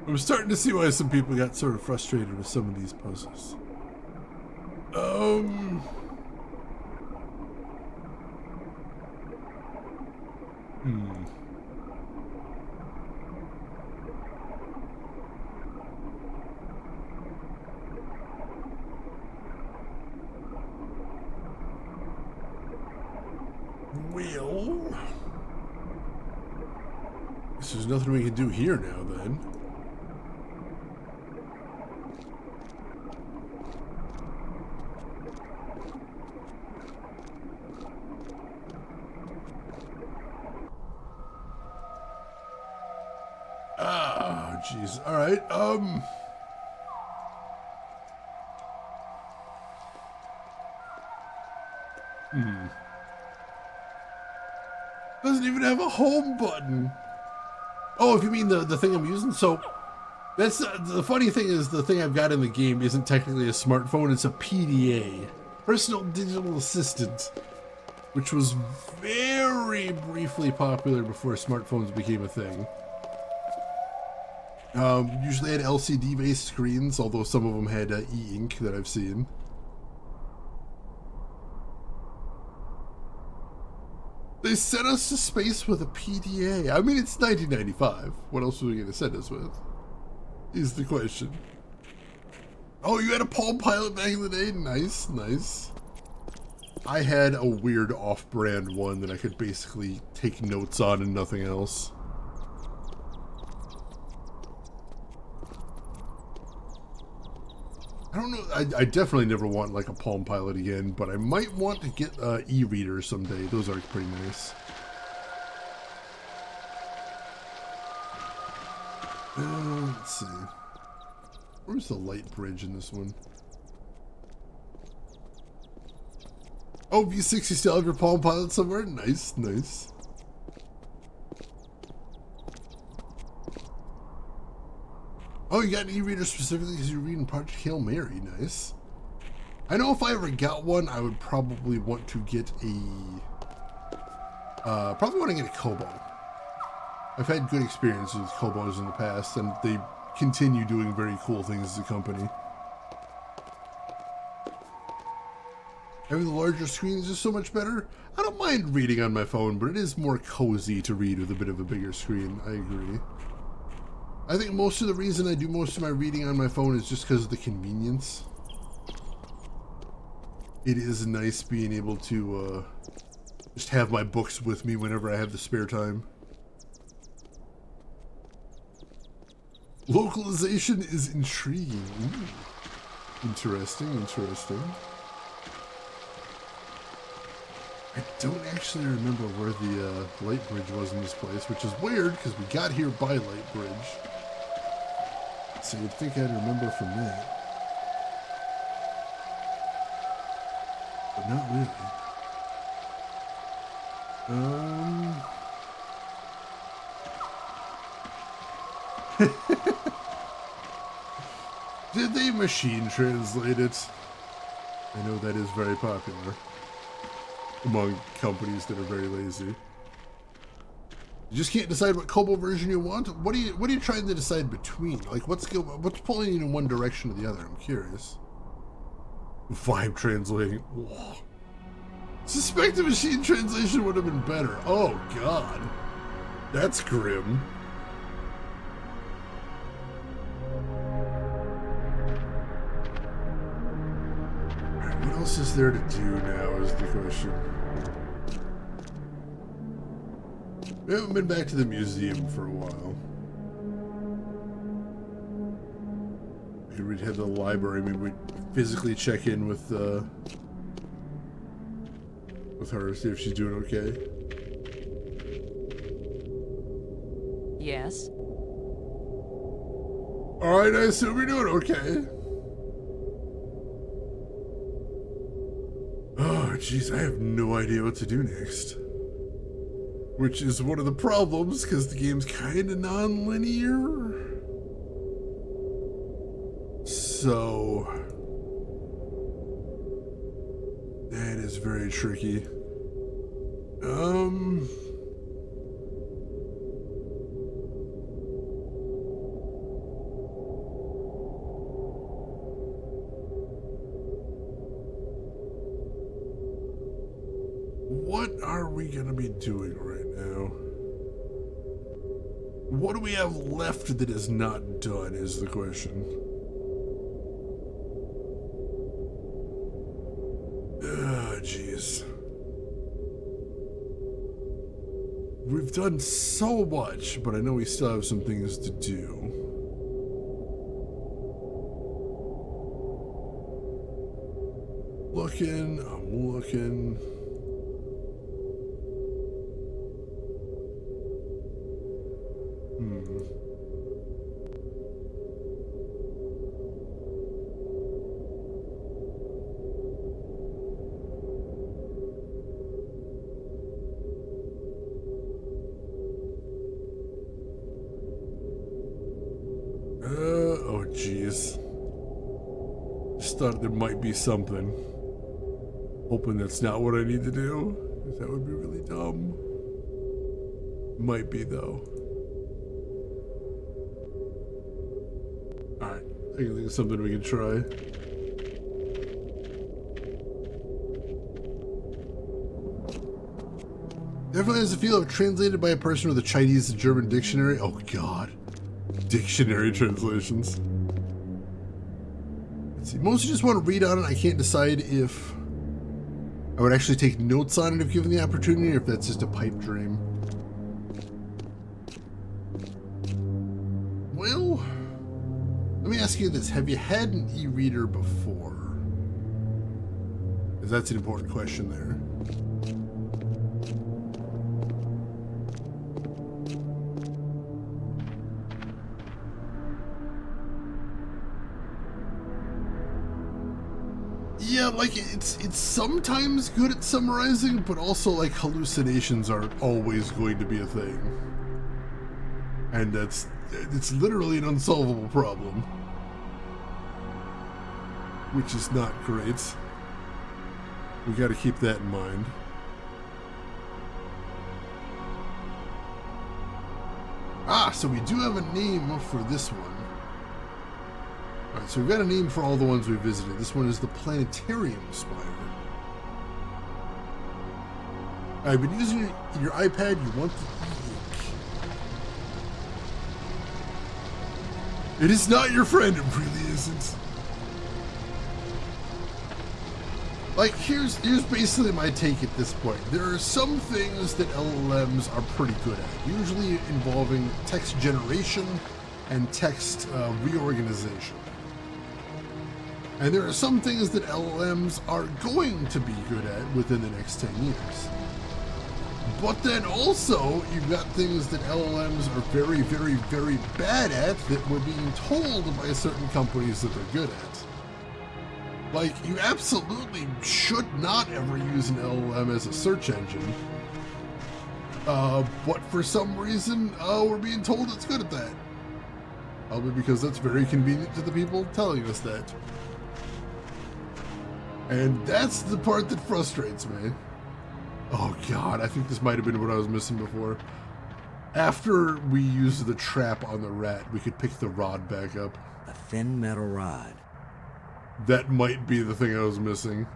I'm starting to see why some people got sort of frustrated with some of these puzzles. Well, guess there's nothing we can do here now then. Oh, jeez. All right. Doesn't even have a home button. Oh, if you mean the thing I'm using, so that's the funny thing is the thing I've got in the game isn't technically a smartphone; it's a PDA, personal digital assistant, which was very briefly popular before smartphones became a thing. Usually had LCD-based screens, although some of them had e-ink that I've seen. They sent us to space with a PDA. I mean, it's 1995. What else were they going to send us with? Is the question. Oh, you had a Palm Pilot back in the day? Nice, nice. I had a weird off-brand one that I could basically take notes on and nothing else. I don't know, I definitely never want like a Palm Pilot again, but I might want to get e-readers someday. Those are pretty nice. Let's see. Where's the light bridge in this one? Oh, V6, you still have your Palm Pilot somewhere? Nice, nice. Oh, you got an e-reader specifically because you're reading Project Hail Mary. Nice. I know if I ever got one, I would probably want to get a Kobo. I've had good experiences with Kobos in the past, and they continue doing very cool things as a company. Having the larger screens is so much better. I don't mind reading on my phone, but it is more cozy to read with a bit of a bigger screen. I agree. I think most of the reason I do most of my reading on my phone is just because of the convenience. It is nice being able to just have my books with me whenever I have the spare time. Localization is intriguing. Ooh. Interesting, interesting. I don't actually remember where the light bridge was in this place, which is weird because we got here by light bridge. So you'd think I'd remember from that. But not really. Did they machine translate it? I know that is very popular among companies that are very lazy. You just can't decide what Kobo version you want. What are you trying to decide between? Like, what's pulling you in one direction or the other? I'm curious. Vibe translating. Whoa. Suspect a machine translation would have been better. Oh God, that's grim. Alright, what else is there to do now is the question. We haven't been back to the museum for a while. We'd head to the library. Maybe we'd physically check in with her, see if she's doing okay. Yes. All right, I assume you're doing okay. Oh, jeez, I have no idea what to do next. Which is one of the problems, because the game's kind of non-linear. So, That is very tricky. What are we gonna be doing right now? What do we have left that is not done is the question. Jeez. We've done so much, but I know we still have some things to do. I'm looking. Oh jeez. Just thought there might be something. Hoping that's not what I need to do. That would be really dumb. Might be though. Alright, I think it's something we can try. Definitely has a feel of translated by a person with a Chinese and German dictionary. Oh god. Dictionary translations. Let's see. Mostly just want to read on it. I can't decide if I would actually take notes on it if given the opportunity, or if that's just a pipe dream. Well, let me ask you this. Have you had an e-reader before? Because that's an important question there. Yeah, like it's sometimes good at summarizing, but also like hallucinations are always going to be a thing. And it's literally an unsolvable problem. Which is not great. We gotta keep that in mind. Ah, so we do have a name for this one. Alright, so we've got a name for all the ones we visited. This one is the Planetarium Spire. I've been using your iPad. You want the e-ink. It is not your friend. It really isn't. Like, here's basically my take at this point. There are some things that LLMs are pretty good at, usually involving text generation and text reorganization. And there are some things that LLMs are going to be good at within the next 10 years. But then also, you've got things that LLMs are very, very, very bad at that we're being told by certain companies that they're good at. Like, you absolutely should not ever use an LLM as a search engine. But for some reason, we're being told it's good at that. Probably because that's very convenient to the people telling us that. And that's the part that frustrates me. Oh god, I think this might have been what I was missing before. After we used the trap on the rat, we could pick the rod back up. A thin metal rod. That might be the thing I was missing.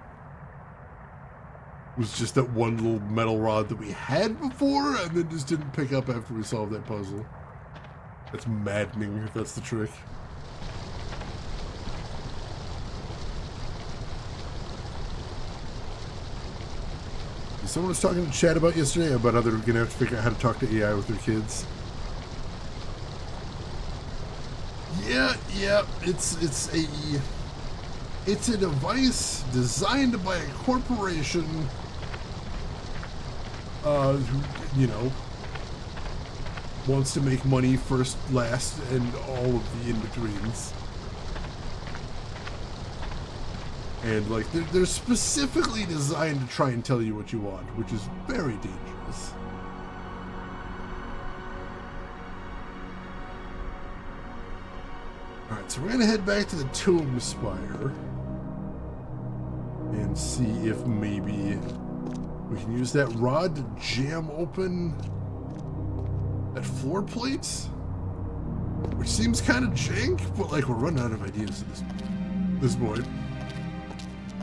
It was just that one little metal rod that we had before and then just didn't pick up after we solved that puzzle. That's maddening if that's the trick. Someone was talking to chat about yesterday about how they're going to have to figure out how to talk to AI with their kids. Yeah, it's a device designed by a corporation who, you know, wants to make money first, last, and all of the in-betweens. And, like, they're specifically designed to try and tell you what you want, which is very dangerous. Alright, so we're going to head back to the Tomb Spire. and see if maybe we can use that rod to jam open that floor plate, which seems kind of jank, but like we're running out of ideas at this point.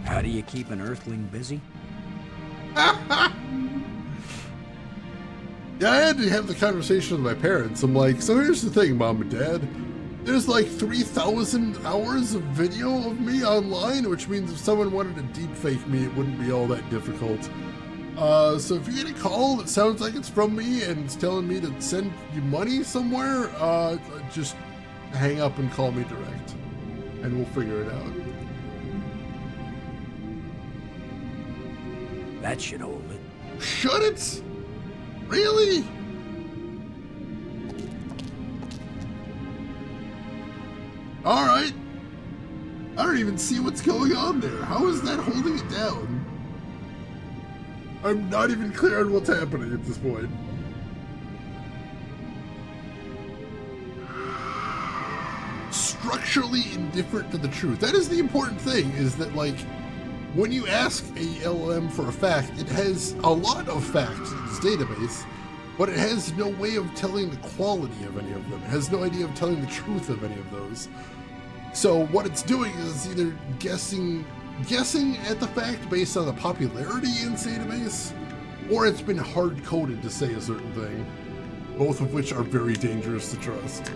How do you keep an Earthling busy? Yeah, I had to have the conversation with my parents. I'm like, so here's the thing, Mom and Dad. There's like 3,000 hours of video of me online, which means if someone wanted to deepfake me, it wouldn't be all that difficult. So if you get a call that sounds like it's from me and it's telling me to send you money somewhere, just hang up and call me direct, and we'll figure it out. That should hold it. Should it? Really? All right. I don't even see what's going on there. How is that holding it down? I'm not even clear on what's happening at this point. Structurally indifferent to the truth. That is the important thing, is that, like, when you ask a LLM for a fact, it has a lot of facts in its database, but it has no way of telling the quality of any of them. It has no idea of telling the truth of any of those. So what it's doing is either guessing at the fact based on the popularity in its database, or it's been hard-coded to say a certain thing, both of which are very dangerous to trust.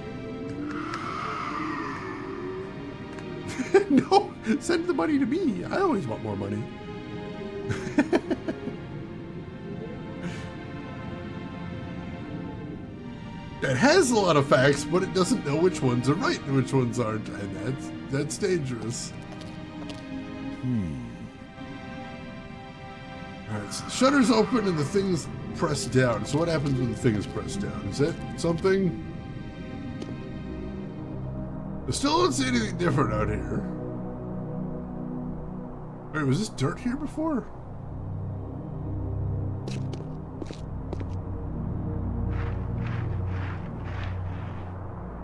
No, send the money to me. I always want more money. It has a lot of facts, but it doesn't know which ones are right and which ones aren't, and that's dangerous. Alright, so the shutter's open and the thing's pressed down. So what happens when the thing is pressed down? Is that something? I still don't see anything different out here. Wait, was this dirt here before?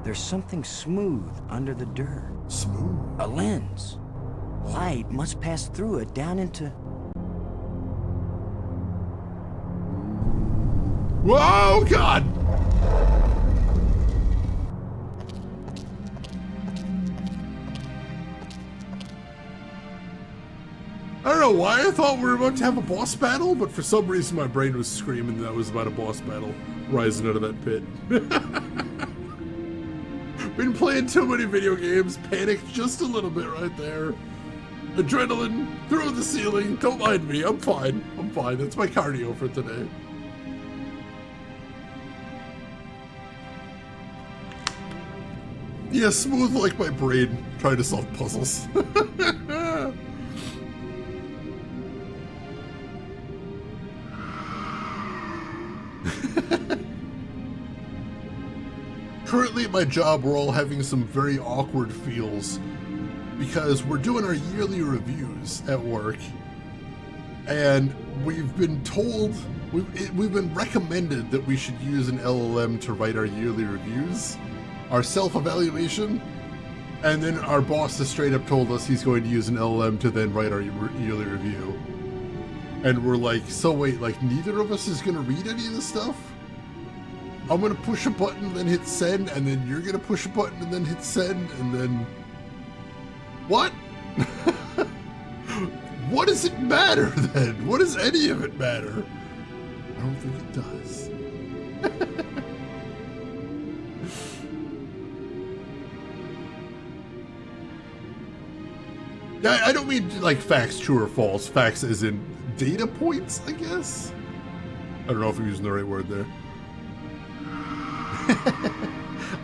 There's something smooth under the dirt. Smooth. A lens. Light must pass through it down into... Whoa, God! I don't know why I thought we were about to have a boss battle, but for some reason my brain was screaming that was about a boss battle rising out of that pit. Been playing too many video games, panicked just a little bit right there. Adrenaline through the ceiling, don't mind me, I'm fine. That's my cardio for today. Yeah, smooth like my brain trying to solve puzzles. Currently at my job, we're all having some very awkward feels because we're doing our yearly reviews at work, and we've been told, we've been recommended that we should use an LLM to write our yearly reviews, our self-evaluation, and then our boss has straight up told us he's going to use an LLM to then write our yearly review. And we're like, so wait, like neither of us is going to read any of this stuff? I'm going to push a button and then hit send, and then you're going to push a button and then hit send, and then... What? What does it matter then? What does any of it matter? I don't think it does. I don't mean like facts, true or false. Facts as in data points, I guess? I don't know if I'm using the right word there.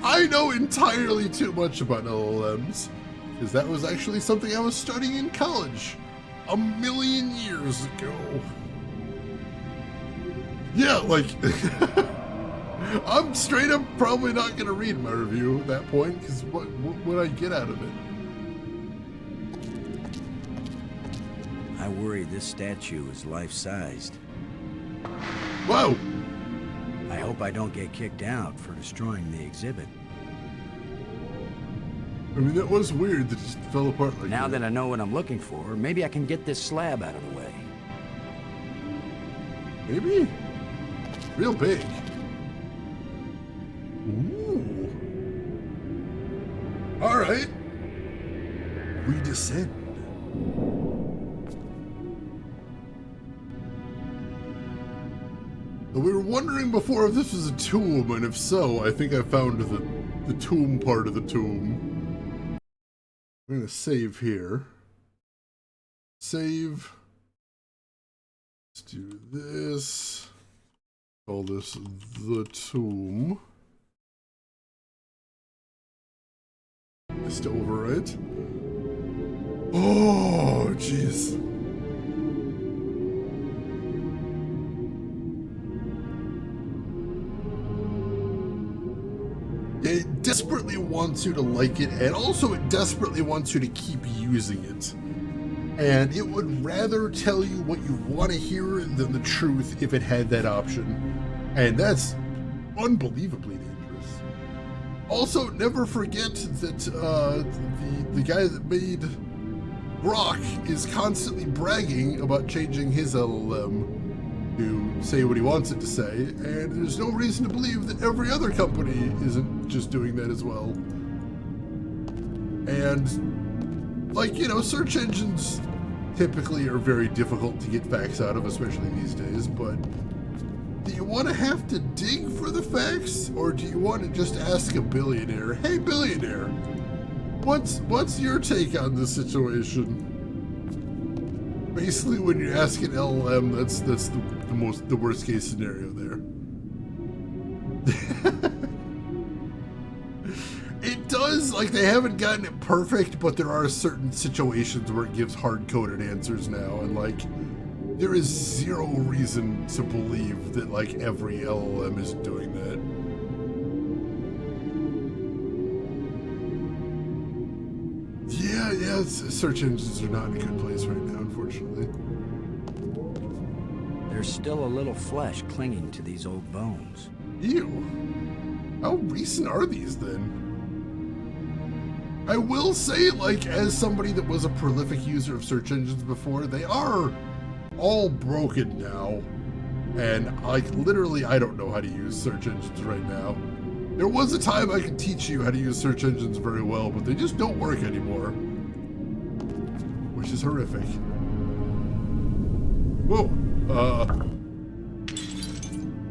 I know entirely too much about LLMs, because that was actually something I was studying in college a million years ago. Yeah, like, I'm straight up probably not going to read my review at that point, because what would I get out of it? I worry this statue is life-sized. Whoa! I hope I don't get kicked out for destroying the exhibit. I mean, that was weird that it just fell apart like that. Now that I know what I'm looking for, maybe I can get this slab out of the way. Maybe? Real big. Ooh. Alright. We descend. We were wondering before if this was a tomb, and if so, I think I found the tomb part of the tomb. I'm gonna save here. Save. Let's do this. Call this the tomb. Just to overwrite. Oh, jeez. It desperately wants you to like it, and also it desperately wants you to keep using it. And it would rather tell you what you want to hear than the truth if it had that option. And that's unbelievably dangerous. Also, never forget that the guy that made Grok is constantly bragging about changing his LLM to say what he wants it to say, and there's no reason to believe that every other company isn't just doing that as well. And, like, you know, search engines typically are very difficult to get facts out of, especially these days, but do you want to have to dig for the facts, or do you want to just ask a billionaire, hey billionaire, what's your take on this situation? Basically, when you ask an LLM, that's the worst case scenario there. It does, like, they haven't gotten it perfect, but there are certain situations where it gives hard-coded answers now, and, like, there is zero reason to believe that, like, every LLM is doing that. Yeah, search engines are not in a good place right now, unfortunately. There's still a little flesh clinging to these old bones. Ew. How recent are these then? I will say, like, as somebody that was a prolific user of search engines before, they are all broken now. And, like, literally, I don't know how to use search engines right now. There was a time I could teach you how to use search engines very well, but they just don't work anymore. Which is horrific. Whoa.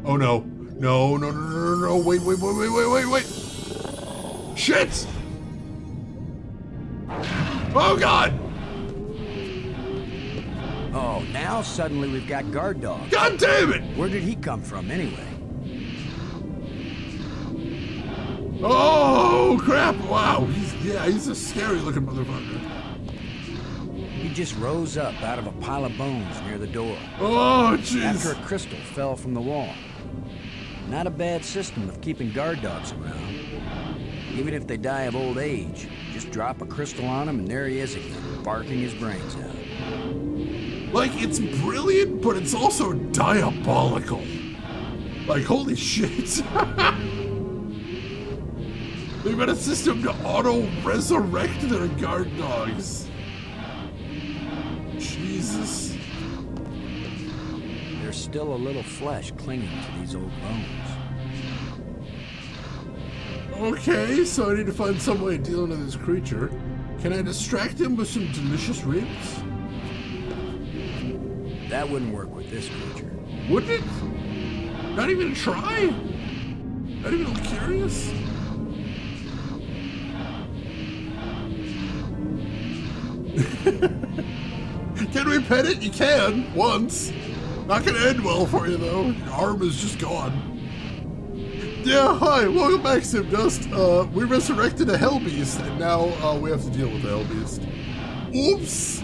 Oh no. No. Wait. Shit! Oh god! Oh, now suddenly we've got guard dogs. God damn it! Where did he come from anyway? Oh crap! Wow, he's a scary looking motherfucker. He just rose up out of a pile of bones near the door. Oh jeez! After a crystal fell from the wall. Not a bad system of keeping guard dogs around. Even if they die of old age, just drop a crystal on him and there he is again, barking his brains out. Like, it's brilliant, but it's also diabolical. Like, holy shit. They've got a system to auto-resurrect their guard dogs. Jesus. There's still a little flesh clinging to these old bones. Okay, so I need to find some way of dealing with this creature. Can I distract him with some delicious ribs? That wouldn't work with this creature. Wouldn't it? Not even try? Not even curious? Can we pet it? You can, once. Not gonna end well for you though. Your arm is just gone. Yeah, hi, welcome back, Simdust. We resurrected a Hellbeast, and now we have to deal with the Hellbeast. Oops!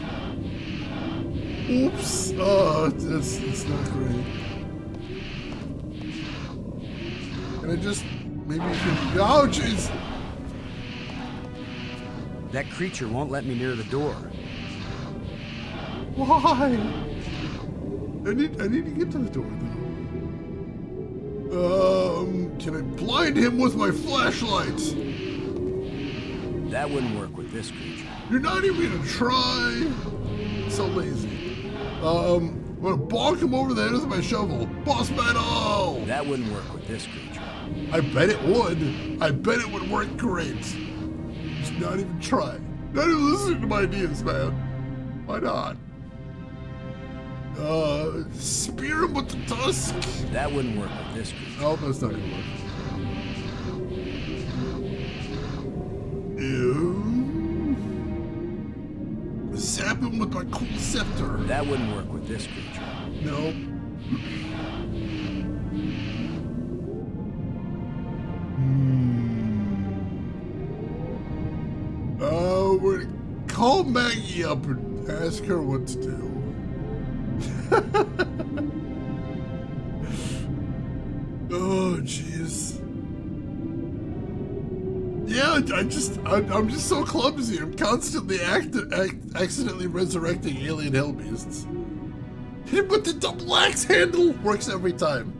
It's not great. Can I just, maybe you can, oh jeez! That creature won't let me near the door. Why? I need to get to the door though. Can I blind him with my flashlight? That wouldn't work with this creature. You're not even gonna try. So lazy. I'm gonna bonk him over the head with my shovel. Boss battle! That wouldn't work with this creature. I bet it would. I bet it would work great. Just not even try. Not even listening to my ideas, man. Why not? Spear him with the tusk. That wouldn't work with this creature. Oh, that's not gonna work. Ew. Zap him with my cool scepter. That wouldn't work with this creature. No. We're gonna call Maggie up and ask her what to do. Oh, jeez. Yeah, I'm just so clumsy. I'm constantly accidentally resurrecting alien hellbeasts. Hit him with the double axe handle. Works every time.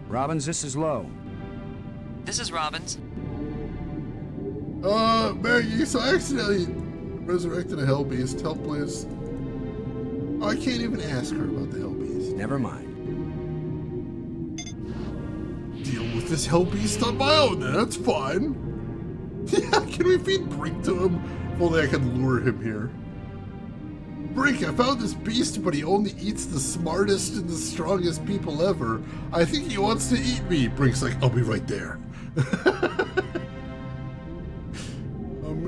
Robbins, this is Low. This is Robbins. Maggie, so I accidentally resurrected a hellbeast. Help, please. I can't even ask her about the hellbeast. Never mind. Deal with this hellbeast on my own, then. That's fine. Yeah, can we feed Brink to him? If only I could lure him here. Brink, I found this beast, but he only eats the smartest and the strongest people ever. I think he wants to eat me. Brink's like, I'll be right there.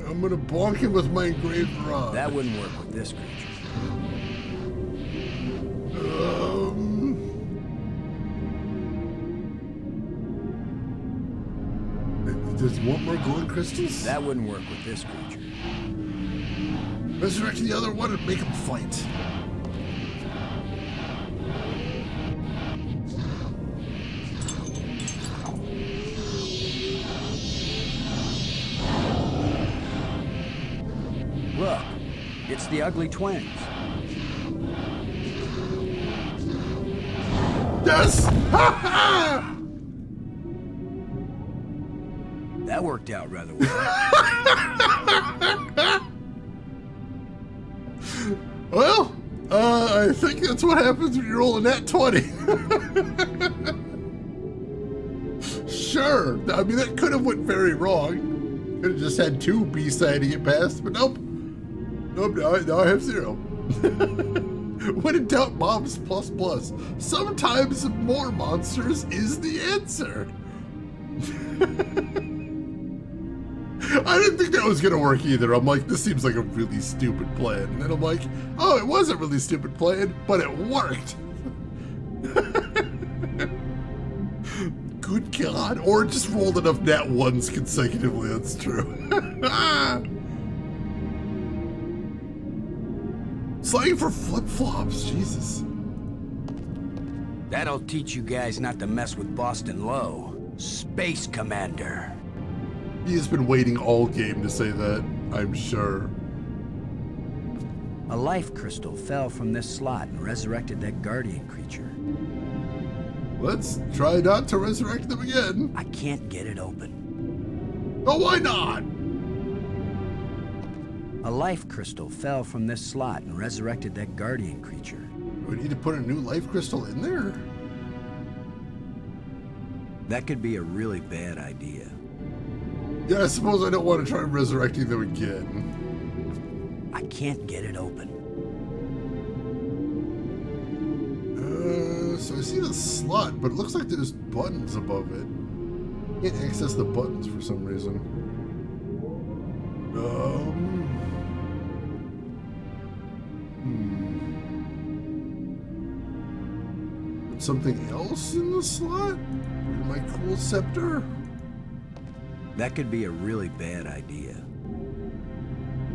I'm gonna bonk him with my engraved rod. That wouldn't work with this creature. Does he want more gold crystals? That wouldn't work with this creature. Resurrect the other one and make him fight. Look, it's the ugly twins. Yes! Ha ha! That worked out rather well. Well, I think that's what happens when you roll a nat 20. Sure. I mean, that could have went very wrong. Could have just had 2 B-side to get past, but nope. Nope, now I have 0. When in doubt, mobs plus plus. Sometimes more monsters is the answer. I didn't think that was gonna work either. I'm like, this seems like a really stupid plan. And then I'm like, oh, it was a really stupid plan, but it worked. Good God. Or just rolled enough nat 1s consecutively, that's true. Slang for flip-flops, Jesus. That'll teach you guys not to mess with Boston Low. Space Commander. He has been waiting all game to say that, I'm sure. A life crystal fell from this slot and resurrected that guardian creature. Let's try not to resurrect them again. I can't get it open. Oh, why not? A life crystal fell from this slot and resurrected that guardian creature. We need to put a new life crystal in there? That could be a really bad idea. Yeah, I suppose I don't want to try resurrecting them again. I can't get it open. So I see the slot, but it looks like there's buttons above it. Can't access the buttons for some reason. Something else in the slot? My cool scepter? That could be a really bad idea.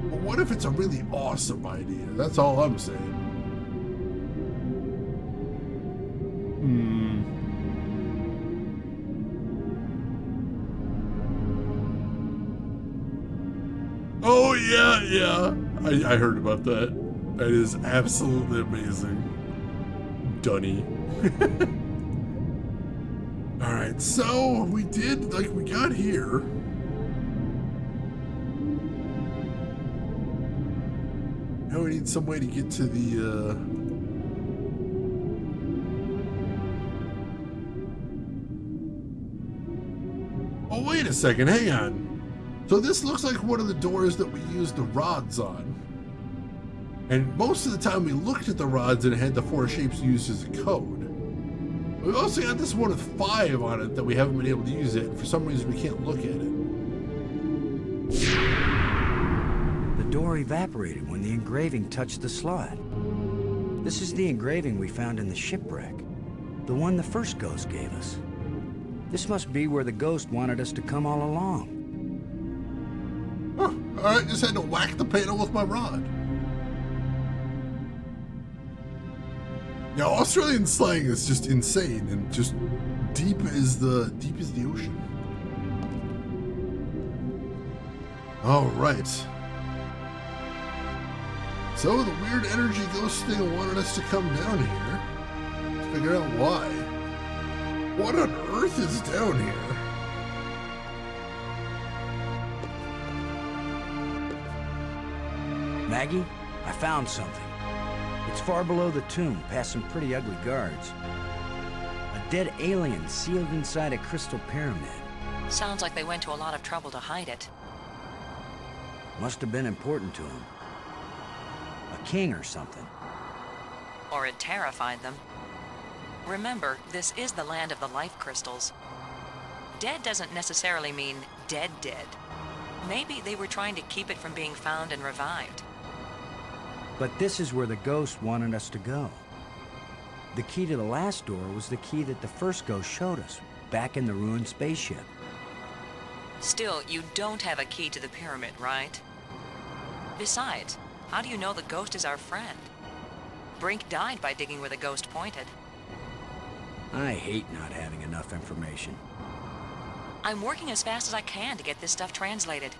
But what if it's a really awesome idea? That's all I'm saying. Oh, yeah. I heard about that. That is absolutely amazing. Dunny. Alright, so we got here. Now we need some way to get to the, Oh, wait a second, hang on. So this looks like one of the doors that we used the rods on. And most of the time we looked at the rods and it had the 4 shapes used as a code. We've also got this one with 5 on it that we haven't been able to use it. For some reason we can't look at it. The door evaporated when the engraving touched the slot. This is the engraving we found in the shipwreck. The one the first ghost gave us. This must be where the ghost wanted us to come all along. Huh, alright, just had to whack the panel with my rod. Yeah, Australian slang is just insane and just deep as the ocean. All right. So the weird energy ghost thing wanted us to come down here. Let's figure out why. What on earth is down here? Maggie, I found something. It's far below the tomb, past some pretty ugly guards. A dead alien sealed inside a crystal pyramid. Sounds like they went to a lot of trouble to hide it. Must have been important to him. A king or something. Or it terrified them. Remember, this is the land of the life crystals. Dead doesn't necessarily mean dead. Maybe they were trying to keep it from being found and revived. But this is where the ghost wanted us to go. The key to the last door was the key that the first ghost showed us, back in the ruined spaceship. Still, you don't have a key to the pyramid, right? Besides, how do you know the ghost is our friend? Brink died by digging where the ghost pointed. I hate not having enough information. I'm working as fast as I can to get this stuff translated.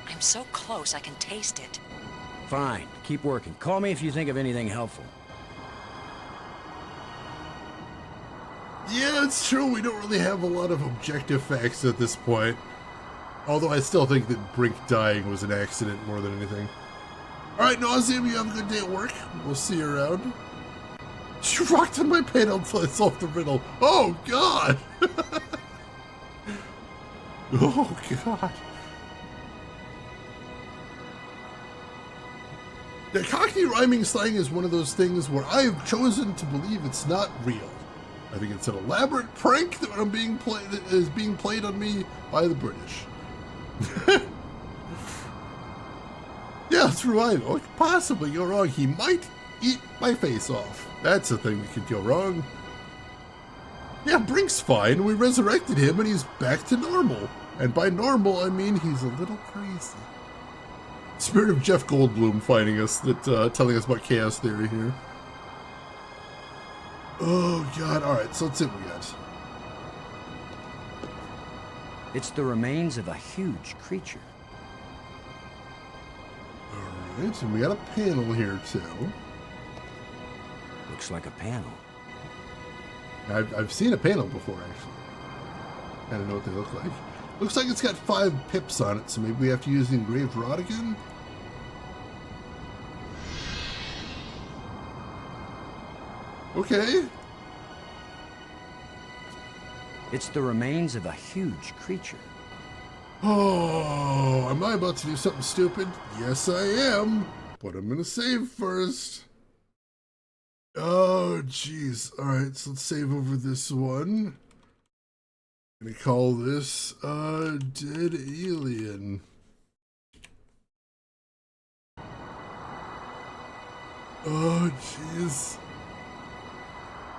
I'm so close I can taste it. Fine, keep working. Call me if you think of anything helpful. Yeah, it's true. We don't really have a lot of objective facts at this point. Although I still think that Brink dying was an accident more than anything. Alright, Nauseam, you have a good day at work. We'll see you around. She rocked on my panel until I solved the riddle. Oh, God! Oh, God. The Cockney rhyming slang is one of those things where I have chosen to believe it's not real. I think it's an elaborate prank that is being played on me by the British. Yeah, that's right. What could possibly go wrong? He might eat my face off. That's the thing that could go wrong. Yeah, Brink's fine. We resurrected him and he's back to normal. And by normal, I mean he's a little crazy. Spirit of Jeff Goldblum finding us, telling us about chaos theory here. Oh, God. All right, so let's see what we got. It's the remains of a huge creature. All right, and we got a panel here, too. Looks like a panel. I've seen a panel before, actually. I don't know what they look like. Looks like it's got 5 pips on it, so maybe we have to use the engraved rod again? Okay. It's the remains of a huge creature. Oh, am I about to do something stupid? Yes, I am. But I'm gonna save first. Oh, jeez. Alright, so let's save over this one. I'm gonna call this, Dead Alien. Oh, jeez.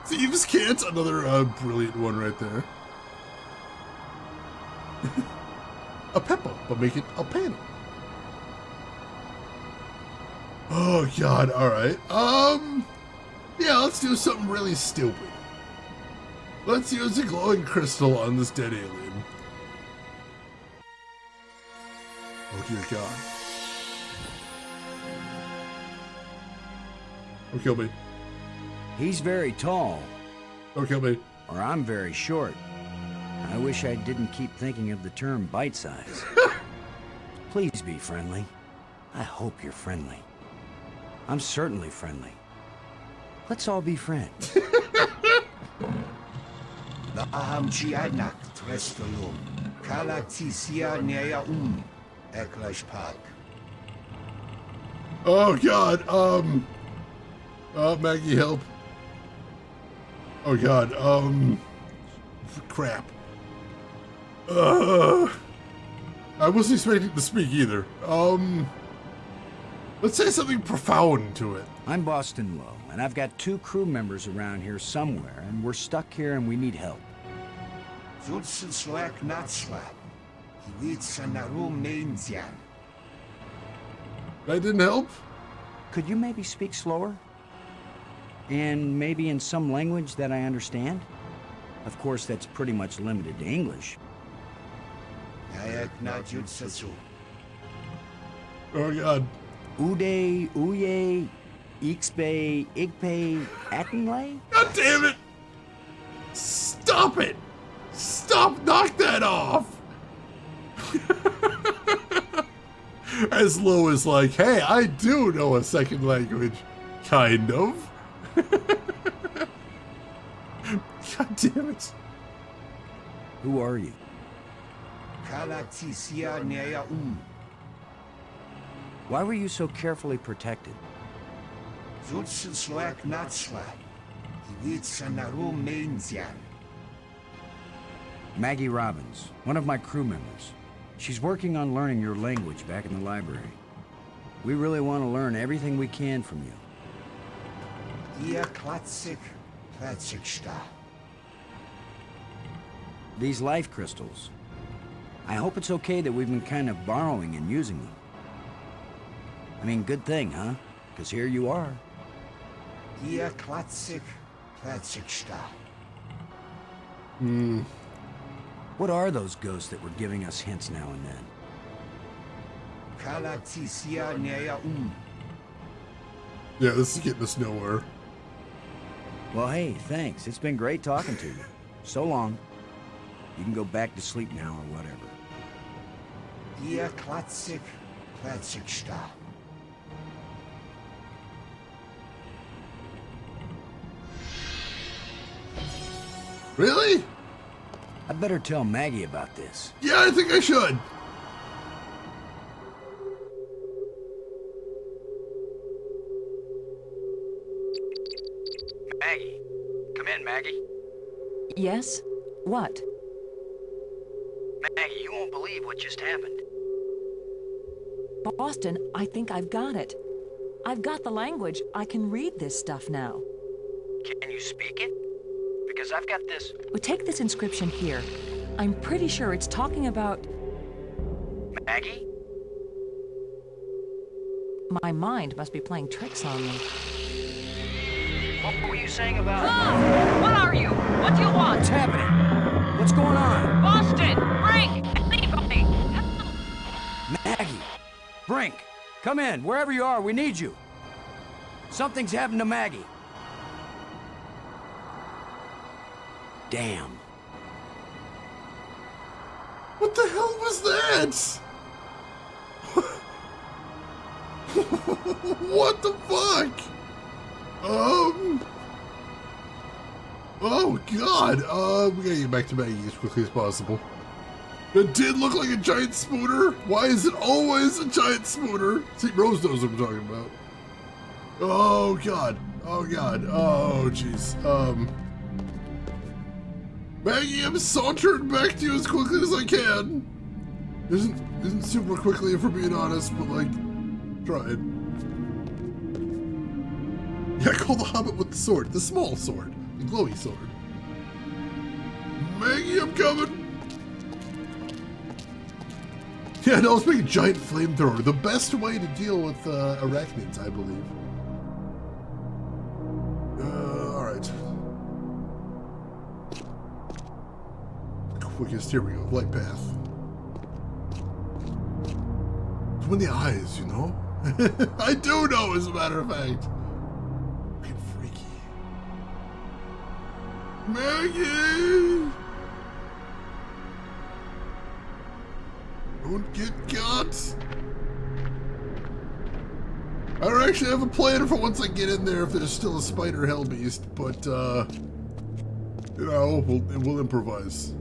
Thieves Can't, another brilliant one right there. A Peppo, but make it a panel. Oh God, alright. Yeah, let's do something really stupid. Let's use a glowing crystal on this dead alien. Oh dear God. Don't kill me. He's very tall, Don't kill me. or I'm very short. I wish I didn't keep thinking of the term bite size. Please be friendly. I hope you're friendly. I'm certainly friendly. Let's all be friends. Aham Chianak Trestolum, Kalatisia Nea Eklish Park. Oh God, Maggie, help. Oh God, crap. I wasn't expecting to speak either. Let's say something profound to it. I'm Boston Lowe, and I've got 2 crew members around here somewhere, and we're stuck here and we need help. Zulsenswak Natswa. He leads Sanarum Mainzian. That didn't help? Could you maybe speak slower? And maybe in some language that I understand? Of course, that's pretty much limited to English. Nayak Najutsasu. Oh God. Ude, Uye, Ixpe, Igpe, Atenlay? God damn it! Stop it! Stop! Knock that off! As low as like, hey, I do know a second language. Kind of. God damn it. Who are you? Kalatisia Nea Why were you so carefully protected? Zulsenswak Natswa. He leads Sanarum Mainzian. Maggie Robbins, one of my crew members. She's working on learning your language back in the library. We really want to learn everything we can from you. Ia Klatsik Klatsiksta. These life crystals. I hope it's okay that we've been kind of borrowing and using them. I mean, good thing, huh? Because here you are. Ia Klatsik Klatsiksta. What are those ghosts that were giving us hints now and then? Kalatisia Nea Yeah, this is getting us nowhere. Well, hey, thanks. It's been great talking to you. So long. You can go back to sleep now or whatever. Ia Klatsik Klatsiksta. Really? I better tell Maggie about this. Yeah, I think I should. Maggie. Come in, Maggie. Yes? What? Maggie, you won't believe what just happened. Boston, I think I've got it. I've got the language. I can read this stuff now. Can you speak it? Because I've got this... Well, take this inscription here. I'm pretty sure it's talking about... Maggie? My mind must be playing tricks on me. What were you saying about... What are you? What do you want? What's happening? What's going on? Boston! Brink! Anybody! Maggie! Brink! Come in, wherever you are, we need you. Something's happened to Maggie. Damn. What the hell was that? What the fuck? Oh God. We gotta get back to Maggie as quickly as possible. It did look like a giant spooner. Why is it always a giant spooner? See, Rose knows what I'm talking about. Oh God. Oh God. Oh jeez. Maggie, I'm sauntering back to you as quickly as I can. Isn't super quickly if we're being honest, but like, trying. Yeah, call the Hobbit with the sword, the small sword, the glowy sword. Maggie, I'm coming. Yeah, no, let's make a giant flamethrower. The best way to deal with arachnids, I believe. All right. Quickest, here we go, light path. Between the eyes, you know? I do know, as a matter of fact. Fucking freaky. Maggie! Don't get got. I actually have a plan for once I get in there if there's still a spider hell beast, but you know, we'll improvise.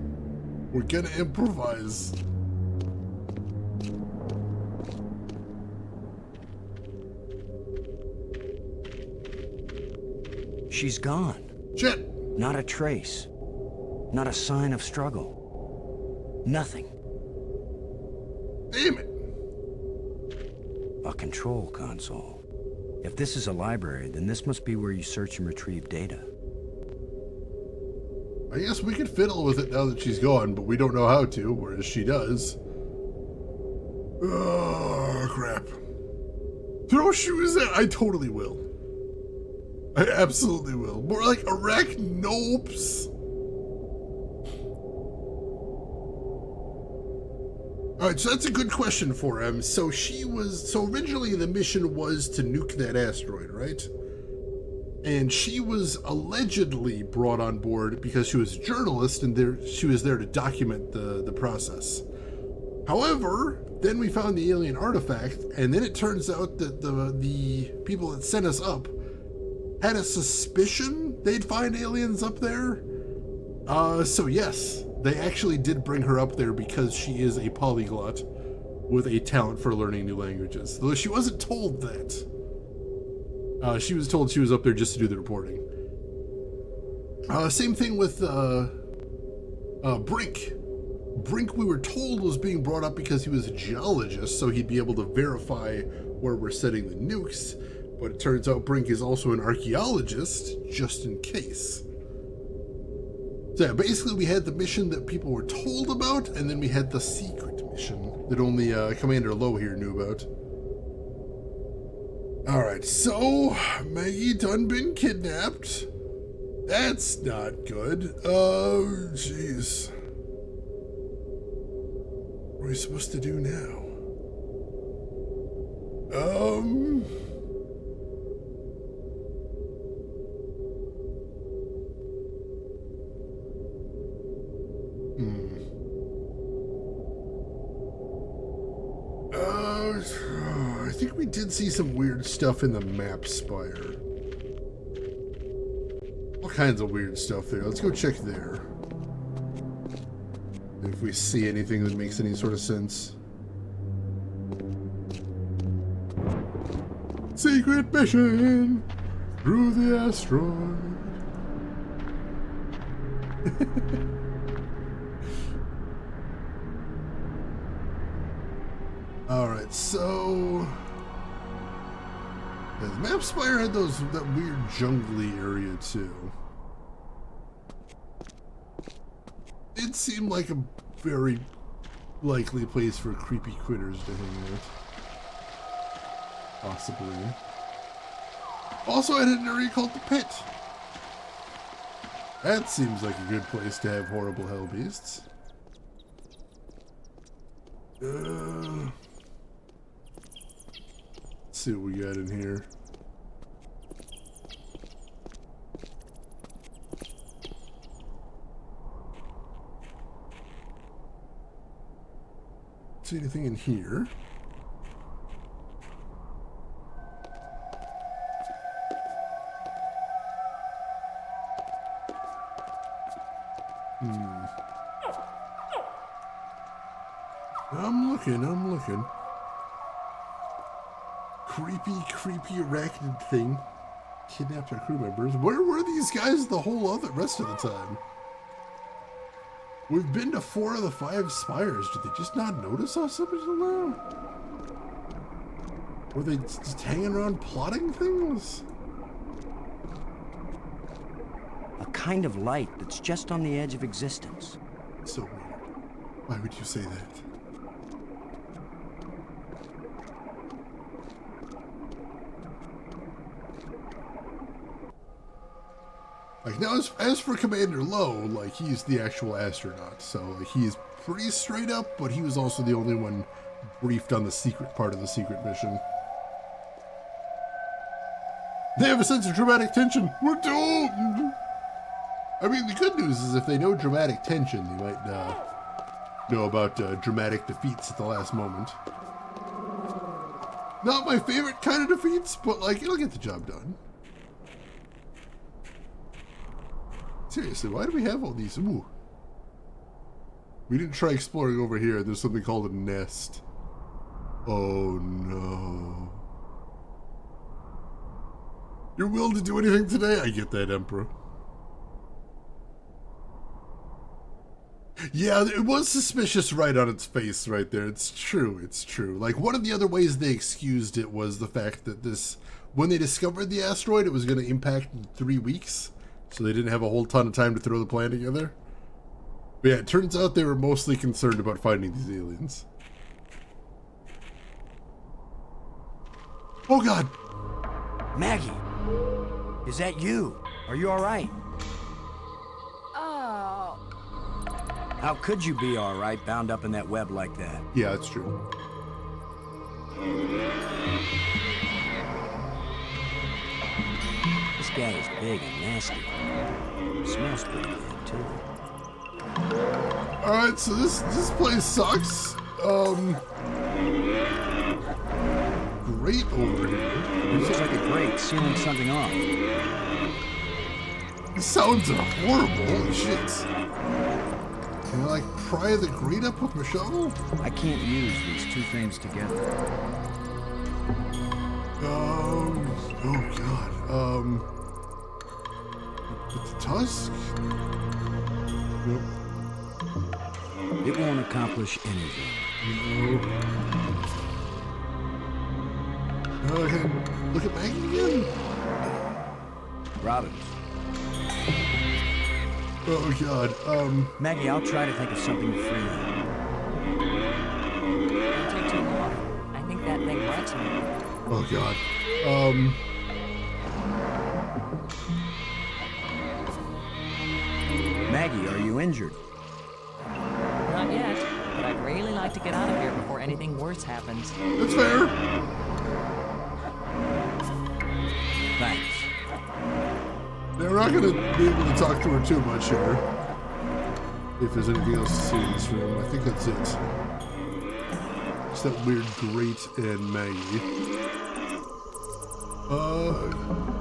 We're gonna improvise. She's gone. Shit! Not a trace. Not a sign of struggle. Nothing. Damn it! A control console. If this is a library, then this must be where you search and retrieve data. I guess we could fiddle with it now that she's gone, but we don't know how to, whereas she does. Oh, crap. Throw shoes at? I totally will. I absolutely will. More like arachnopes. Alright, so that's a good question for him. So originally the mission was to nuke that asteroid, right? And she was allegedly brought on board because she was a journalist and she was there to document the process. However, then we found the alien artifact, and then it turns out that the people that sent us up had a suspicion they'd find aliens up there. So yes, they actually did bring her up there because she is a polyglot with a talent for learning new languages. Though she wasn't told that. She was told she was up there just to do the reporting. Same thing with Brink. Brink, we were told, was being brought up because he was a geologist, so he'd be able to verify where we're setting the nukes. But it turns out Brink is also an archaeologist, just in case. So yeah, basically we had the mission that people were told about, and then we had the secret mission that only Commander Lowe here knew about. Alright, so Maggie done been kidnapped. That's not good. Oh, jeez. What are we supposed to do now? I think we did see some weird stuff in the map spire. All kinds of weird stuff there. Let's go check there. If we see anything that makes any sort of sense. Secret mission through the asteroid. Alright, so yeah, the map spire had that weird jungly area too. It seemed like a very likely place for creepy critters to hang out. Possibly. Also, I had an area called the Pit. That seems like a good place to have horrible hell beasts. Let's see what we got in here. See anything in here? I'm looking. Creepy arachnid thing. Kidnapped our crew members. Where were these guys the rest of the time? We've been to 4 of the 5 spires. Did they just not notice us up until now? Were they just hanging around plotting things? A kind of light that's just on the edge of existence. So weird. Why would you say that? Like, now, as for Commander Lowe, like, he's the actual astronaut, so, like, he's pretty straight up, but he was also the only one briefed on the secret part of the secret mission. They have a sense of dramatic tension. We're doomed! I mean, the good news is if they know dramatic tension, they might know about dramatic defeats at the last moment. Not my favorite kind of defeats, but like, it'll get the job done. Seriously, why do we have all these? Ooh. We didn't try exploring over here. There's something called a nest. Oh no. You're willing to do anything today? I get that, Emperor. Yeah, it was suspicious right on its face right there. It's true, it's true. Like, one of the other ways they excused it was the fact that this, when they discovered the asteroid, it was going to impact in 3 weeks. So they didn't have a whole ton of time to throw the plan together. But yeah, it turns out they were mostly concerned about finding these aliens. Oh god! Maggie, is that you? Are you all right? Oh. How could you be all right bound up in that web like that? Yeah, that's true. This guy is big and nasty. Smells pretty good, too. Alright, so this place sucks. Great over here. This looks like a grate sealing something off. This sounds horrible. Holy shit. Can I, like, pry the grate up with my shovel? I can't use these two things together. Oh god. With the tusk? Nope. It won't accomplish anything. No. Okay, look at Maggie again. Robbins. Oh god. Maggie, I'll try to think of something to free you. Don't take too long. I think that thing bites me. Oh god. Maggie, are you injured? Not yet, but I'd really like to get out of here before anything worse happens. That's fair. Thanks. Yeah, we're not gonna be able to talk to her too much here. If there's anything else to see in this room, I think that's it. Just that weird grate and Maggie.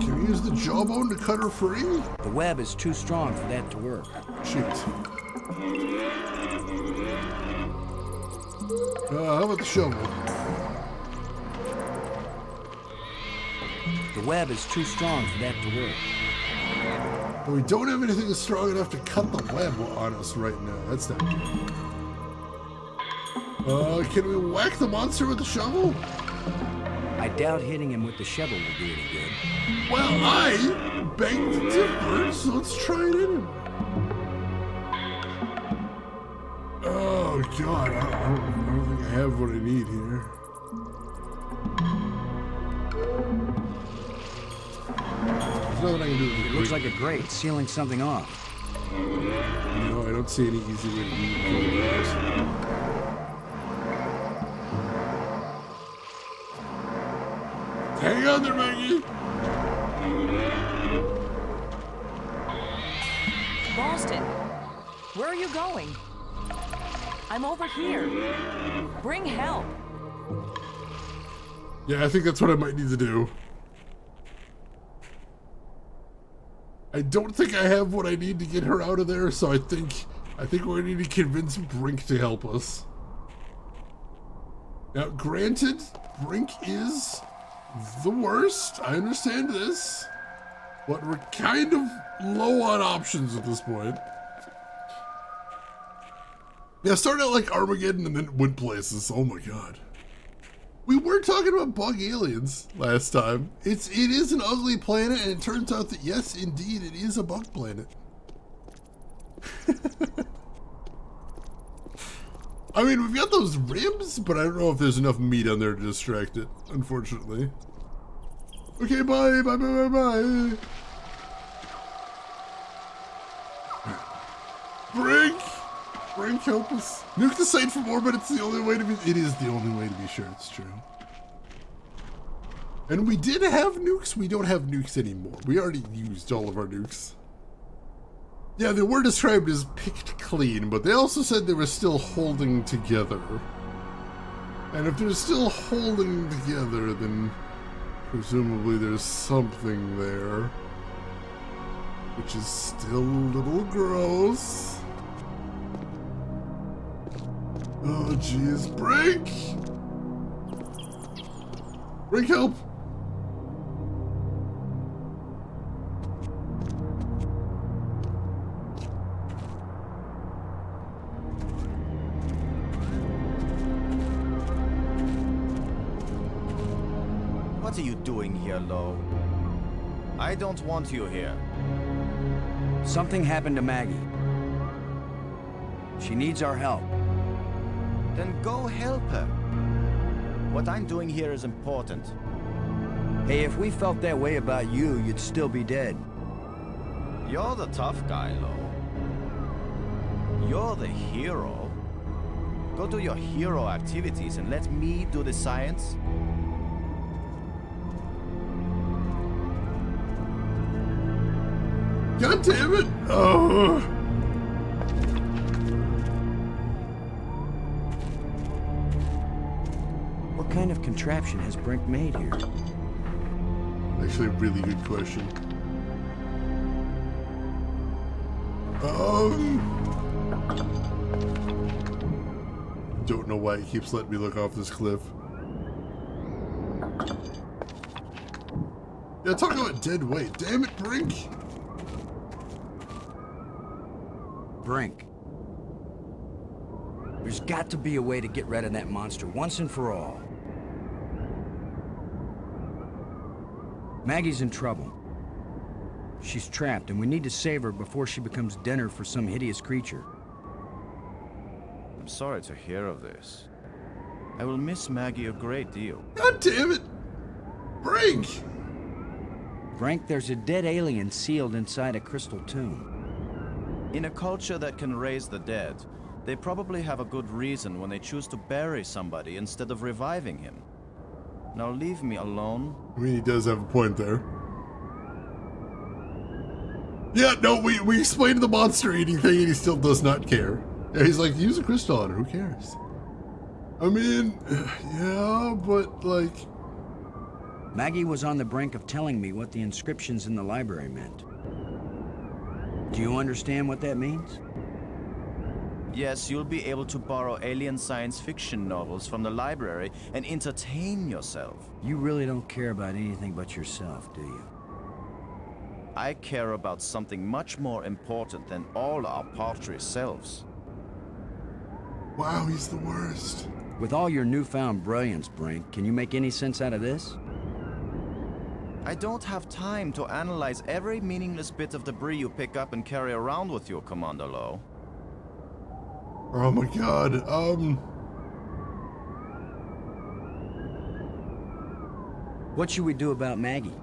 Can we use the jawbone to cut her free? The web is too strong for that to work. Shoot. How about the shovel? The web is too strong for that to work. But we don't have anything strong enough to cut the web on us right now. That's not good. Can we whack the monster with the shovel? I doubt hitting him with the shovel will do any good. Well, I begged to differ, so let's try it anyway. Oh god, I don't think I have what I need here. There's nothing I can do with It looks like a grate sealing something off. No, I don't see any easy way to do that. Hang on there, Maggie! Boston, where are you going? I'm over here. Bring help. Yeah, I think that's what I might need to do. I don't think I have what I need to get her out of there, so I think we need to convince Brink to help us. Now, granted, Brink is the worst. I understand this. But we're kind of low on options at this point. Yeah, started out like Armageddon and then it went places. Oh my god. We were talking about bug aliens last time. It is an ugly planet, and it turns out that yes, indeed, it is a bug planet. I mean, we've got those ribs, but I don't know if there's enough meat on there to distract it, unfortunately. Okay, bye, bye, bye, bye, bye. Brink, help us. Nuke the site from orbit, it's the only way to be, it is the only way to be sure it's true. And we did have nukes, we don't have nukes anymore. We already used all of our nukes. Yeah, they were described as picked clean, but they also said they were still holding together. And if they're still holding together, then presumably there's something there. Which is still a little gross. Oh, jeez. Break! Break, help! What are you doing here, Lo? I don't want you here. Something happened to Maggie. She needs our help. Then go help her. What I'm doing here is important. Hey, if we felt that way about you, you'd still be dead. You're the tough guy, Lo. You're the hero. Go do your hero activities and let me do the science. God damn it! Oh. What kind of contraption has Brink made here? Actually, a really good question. Don't know why he keeps letting me look off this cliff. Yeah, talk about dead weight. Damn it, Brink! Brink. There's got to be a way to get rid of that monster once and for all. Maggie's in trouble. She's trapped, and we need to save her before she becomes dinner for some hideous creature. I'm sorry to hear of this. I will miss Maggie a great deal. God damn it! Brink! Brink, there's a dead alien sealed inside a crystal tomb. In a culture that can raise the dead, they probably have a good reason when they choose to bury somebody instead of reviving him. Now leave me alone. I mean, he does have a point there. Yeah, no, we explained the monster eating thing and he still does not care. Yeah, he's like, use a crystal on her, who cares? I mean, yeah, but like... Maggie was on the brink of telling me what the inscriptions in the library meant. Do you understand what that means? Yes, you'll be able to borrow alien science fiction novels from the library and entertain yourself. You really don't care about anything but yourself, do you? I care about something much more important than all our paltry selves. Wow, he's the worst. With all your newfound brilliance, Brink, can you make any sense out of this? I don't have time to analyze every meaningless bit of debris you pick up and carry around with you, Commander Lo. Oh my god, What should we do about Maggie?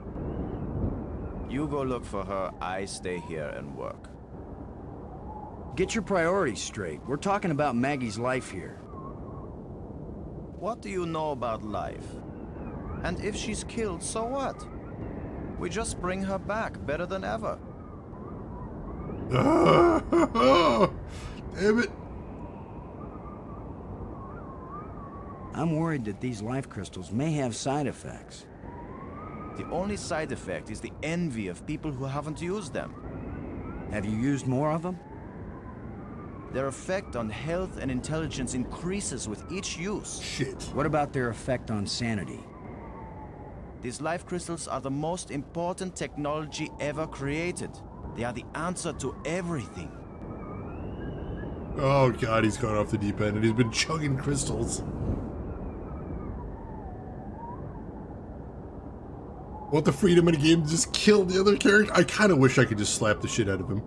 You go look for her, I stay here and work. Get your priorities straight. We're talking about Maggie's life here. What do you know about life? And if she's killed, so what? We just bring her back better than ever. damn it. I'm worried that these life crystals may have side effects. The only side effect is the envy of people who haven't used them. Have you used more of them? Their effect on health and intelligence increases with each use. Shit. What about their effect on sanity? These life crystals are the most important technology ever created. They are the answer to everything. Oh god, he's gone off the deep end and he's been chugging crystals. Want the freedom in a game to just kill the other character? I kind of wish I could just slap the shit out of him.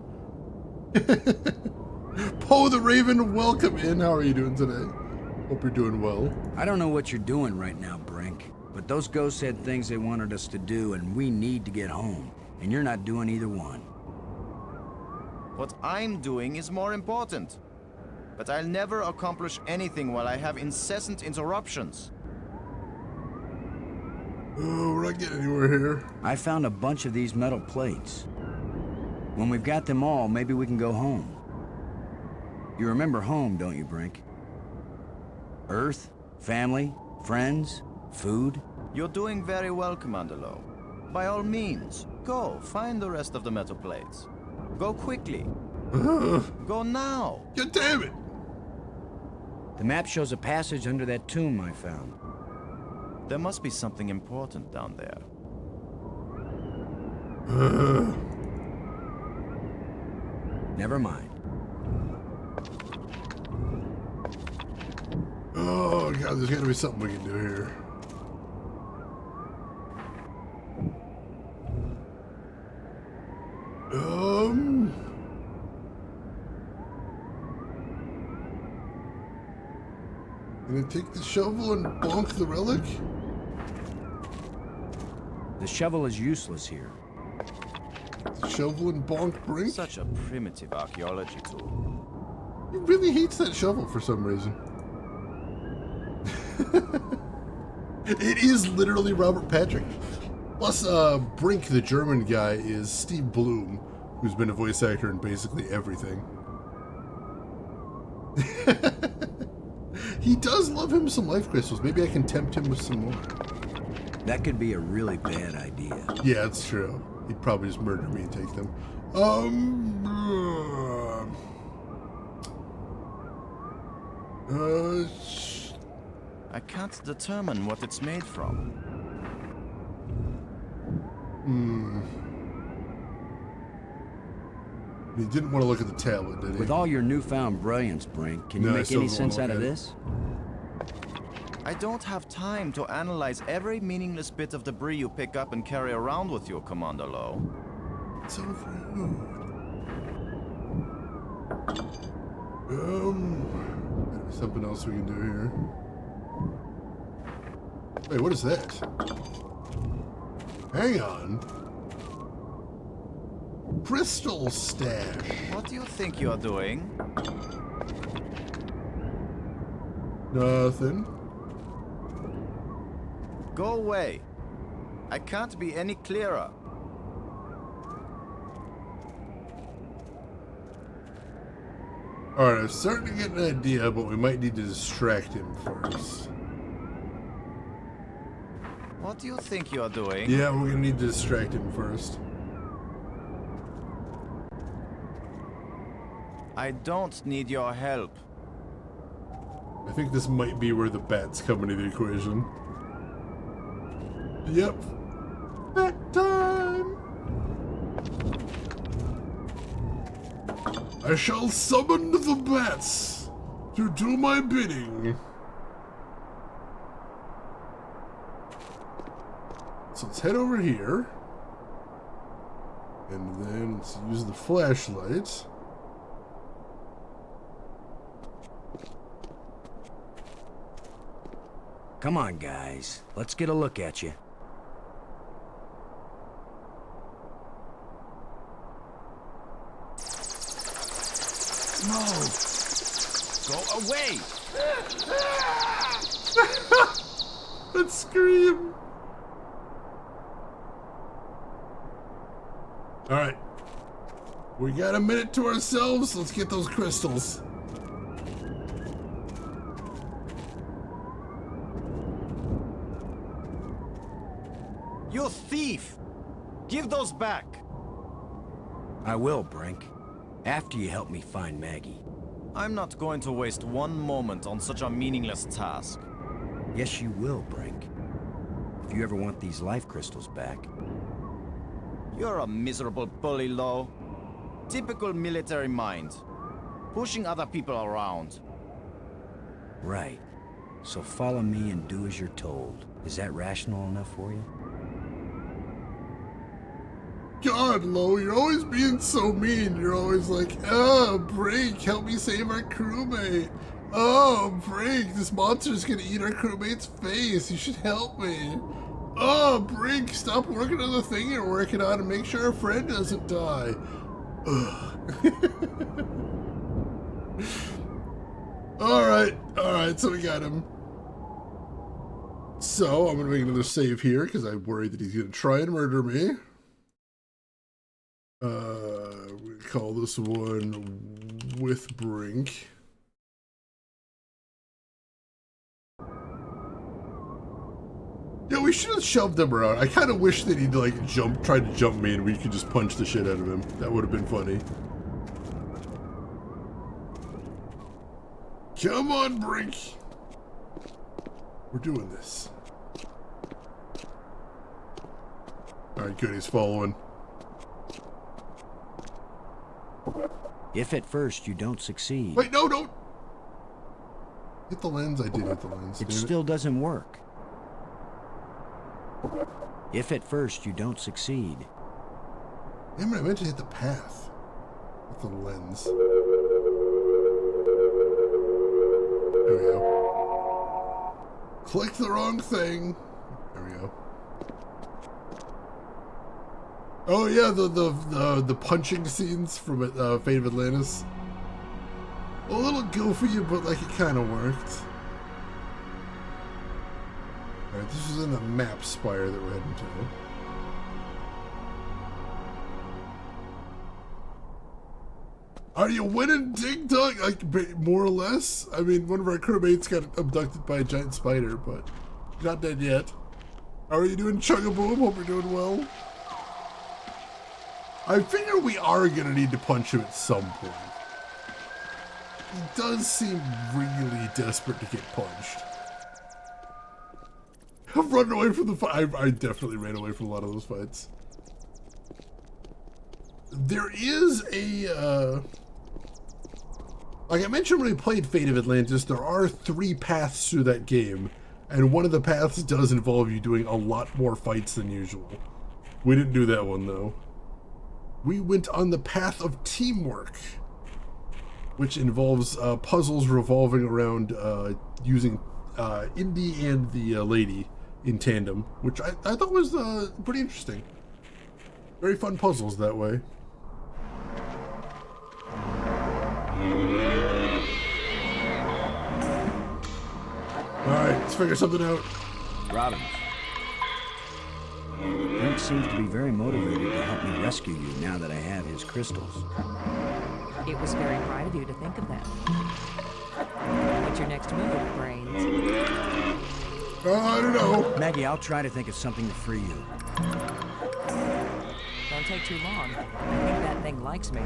Poe the Raven, welcome in. How are you doing today? Hope you're doing well. I don't know what you're doing right now, Brink, but those ghosts had things they wanted us to do, and we need to get home. And you're not doing either one. What I'm doing is more important. But I'll never accomplish anything while I have incessant interruptions. Oh, we're not getting anywhere here. I found a bunch of these metal plates. When we've got them all, maybe we can go home. You remember home, don't you, Brink? Earth, Family? Friends? Food? You're doing very well, Commander Lowe. By all means, go find the rest of the metal plates. Go quickly. Go now. God damn it! The map shows a passage under that tomb I found. There must be something important down there. Never mind. Oh god, there's gotta be something we can do here. Gonna take the shovel and bonk the relic? The shovel is useless here. Shovel and bonk Brink? Such a primitive archaeology tool. He really hates that shovel for some reason. It is literally Robert Patrick. Plus, Brink, the German guy, is Steve Bloom, who's been a voice actor in basically everything. He does love him some life crystals. Maybe I can tempt him with some more. That could be a really bad idea. Yeah, it's true. He'd probably just murder me and take them. I can't determine what it's made from. He didn't want to look at the tablet, did he? With all your newfound brilliance, Brink, can you No, I make still any don't wanna sense out look of at it. this? I don't have time to analyze every meaningless bit of debris you pick up and carry around with you, Commander Lowe. So rude. Something else we can do here. Wait, what is that? Hang on. Crystal stash. What do you think you're doing? Nothing. Go away. I can't be any clearer. Alright, I'm starting to get an idea, but we might need to distract him first. What do you think you're doing? Yeah, we're gonna need to distract him first. I don't need your help. I think this might be where the bats come into the equation. Yep. Bat time! I shall summon the bats to do my bidding. So let's head over here. And then let's use the flashlight. Come on, guys. Let's get a look at you. No! Go away! Let's scream. Alright. We got a minute to ourselves. Let's get those crystals. You thief! Give those back! I will, Brink. After you help me find Maggie. I'm not going to waste one moment on such a meaningless task. Yes, you will, Brink. If you ever want these life crystals back. You're a miserable bully, Lowe. Typical military mind. Pushing other people around. Right. So follow me and do as you're told. Is that rational enough for you? God, Lo, you're always being so mean. You're always like, oh, Brink, help me save our crewmate. Oh, Brink, this monster's gonna eat our crewmate's face. You should help me. Oh, Brink, stop working on the thing you're working on and make sure our friend doesn't die. Ugh. Alright, so we got him. So, I'm gonna make another save here because I'm worried that he's gonna try and murder me. We call this one with Brink. Yeah, we should have shoved him around. I kind of wish that he'd like tried to jump me and we could just punch the shit out of him. That would have been funny. Come on, Brink. We're doing this. Alright, good, he's following. If at first you don't succeed, Wait, no, don't! Hit the lens? I did hit the lens. it still doesn't work. If at first you don't succeed, Damn it, I meant to hit the path. With the lens. There we go. Click the wrong thing. There we go. Oh yeah, the punching scenes from Fate of Atlantis. A little goofy, but like it kind of worked. Alright, this is in the map spire that we're heading to. Are you winning, Dig Dug? Like, more or less? I mean, one of our crewmates got abducted by a giant spider, but not dead yet. How are you doing, Chugaboom? Hope you're doing well. I figure we are gonna need to punch him at some point. He does seem really desperate to get punched. I'm running away from the fight. I definitely ran away from a lot of those fights. There is a, like I mentioned when we played Fate of Atlantis, there are 3 paths through that game, and one of the paths does involve you doing a lot more fights than usual. We didn't do that one, though. We went on the path of teamwork, which involves puzzles revolving around using Indy and the lady in tandem, which I thought was pretty interesting. Very fun puzzles that way. Alright, let's figure something out. Robbins. Brink seems to be very motivated to help me rescue you now that I have his crystals. It was very bright of you to think of that. What's your next move, Brains? I don't know. Maggie, I'll try to think of something to free you. Don't take too long. I think that thing likes me.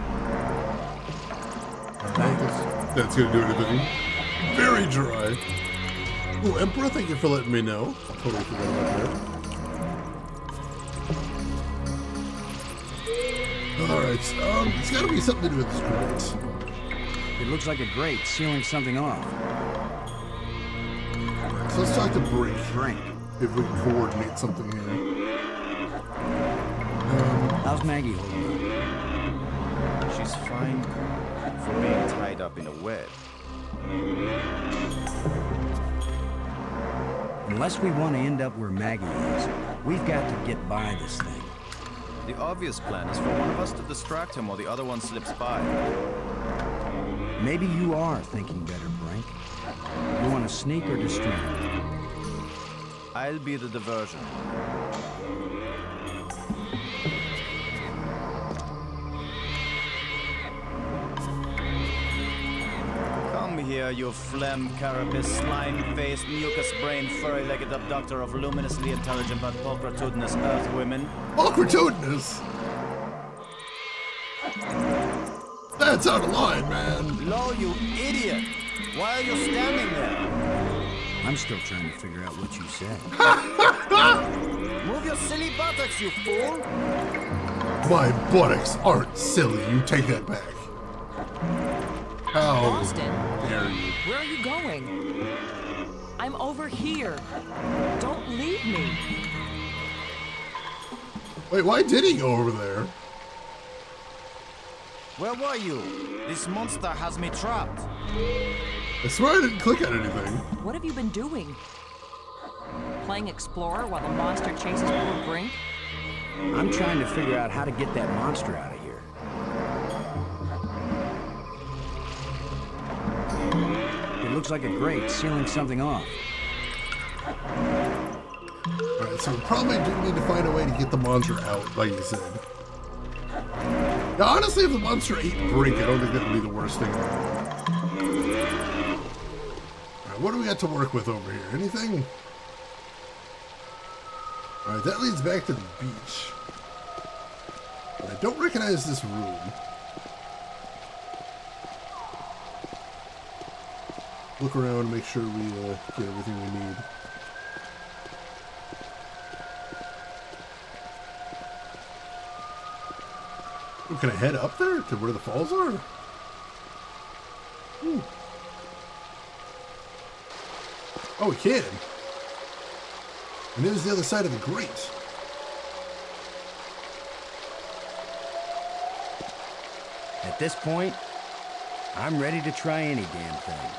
That's gonna do anything. Very dry. Oh, Emperor, thank you for letting me know. Totally forgot about that. Alright, it's gotta be something to do with this grate. It looks like a grate sealing something off. So let's talk to Brink. Brink. If we can coordinate something here. How's Maggie holding up? She's fine for being tied up in a web. Unless we want to end up where Maggie is, we've got to get by this thing. The obvious plan is for one of us to distract him while the other one slips by. Maybe you are thinking better, Brink. You want to sneak or distract? I'll be the diversion. Come here, you phlegm, carapace, slime-faced, mucus-brained, furry-legged abductor of luminously intelligent but pulchritudinous earth women. Pulchritudinous? That's out of line, man. Lo, you idiot! Why are you standing there? I'm still trying to figure out what you said. Move your silly buttocks, you fool! My buttocks aren't silly. You take that back. How Boston, dare you? where are you going? I'm over here. Don't leave me. Wait, why did he go over there? Where were you? This monster has me trapped. I swear I didn't click on anything. What have you been doing? Playing Explorer while the monster chases poor Brink? I'm trying to figure out how to get that monster out of here. It looks like a grate sealing something off. Alright, so we probably do need to find a way to get the monster out, like you said. Now, honestly, if the monster ate Brink, I don't think that would be the worst thing. Alright, what do we got to work with over here? Anything? Alright, that leads back to the beach. But I don't recognize this room. Look around and make sure we get everything we need. Oh, can I head up there to where the falls are? Ooh. Oh, we can. And there's the other side of the grate. At this point, I'm ready to try any damn thing.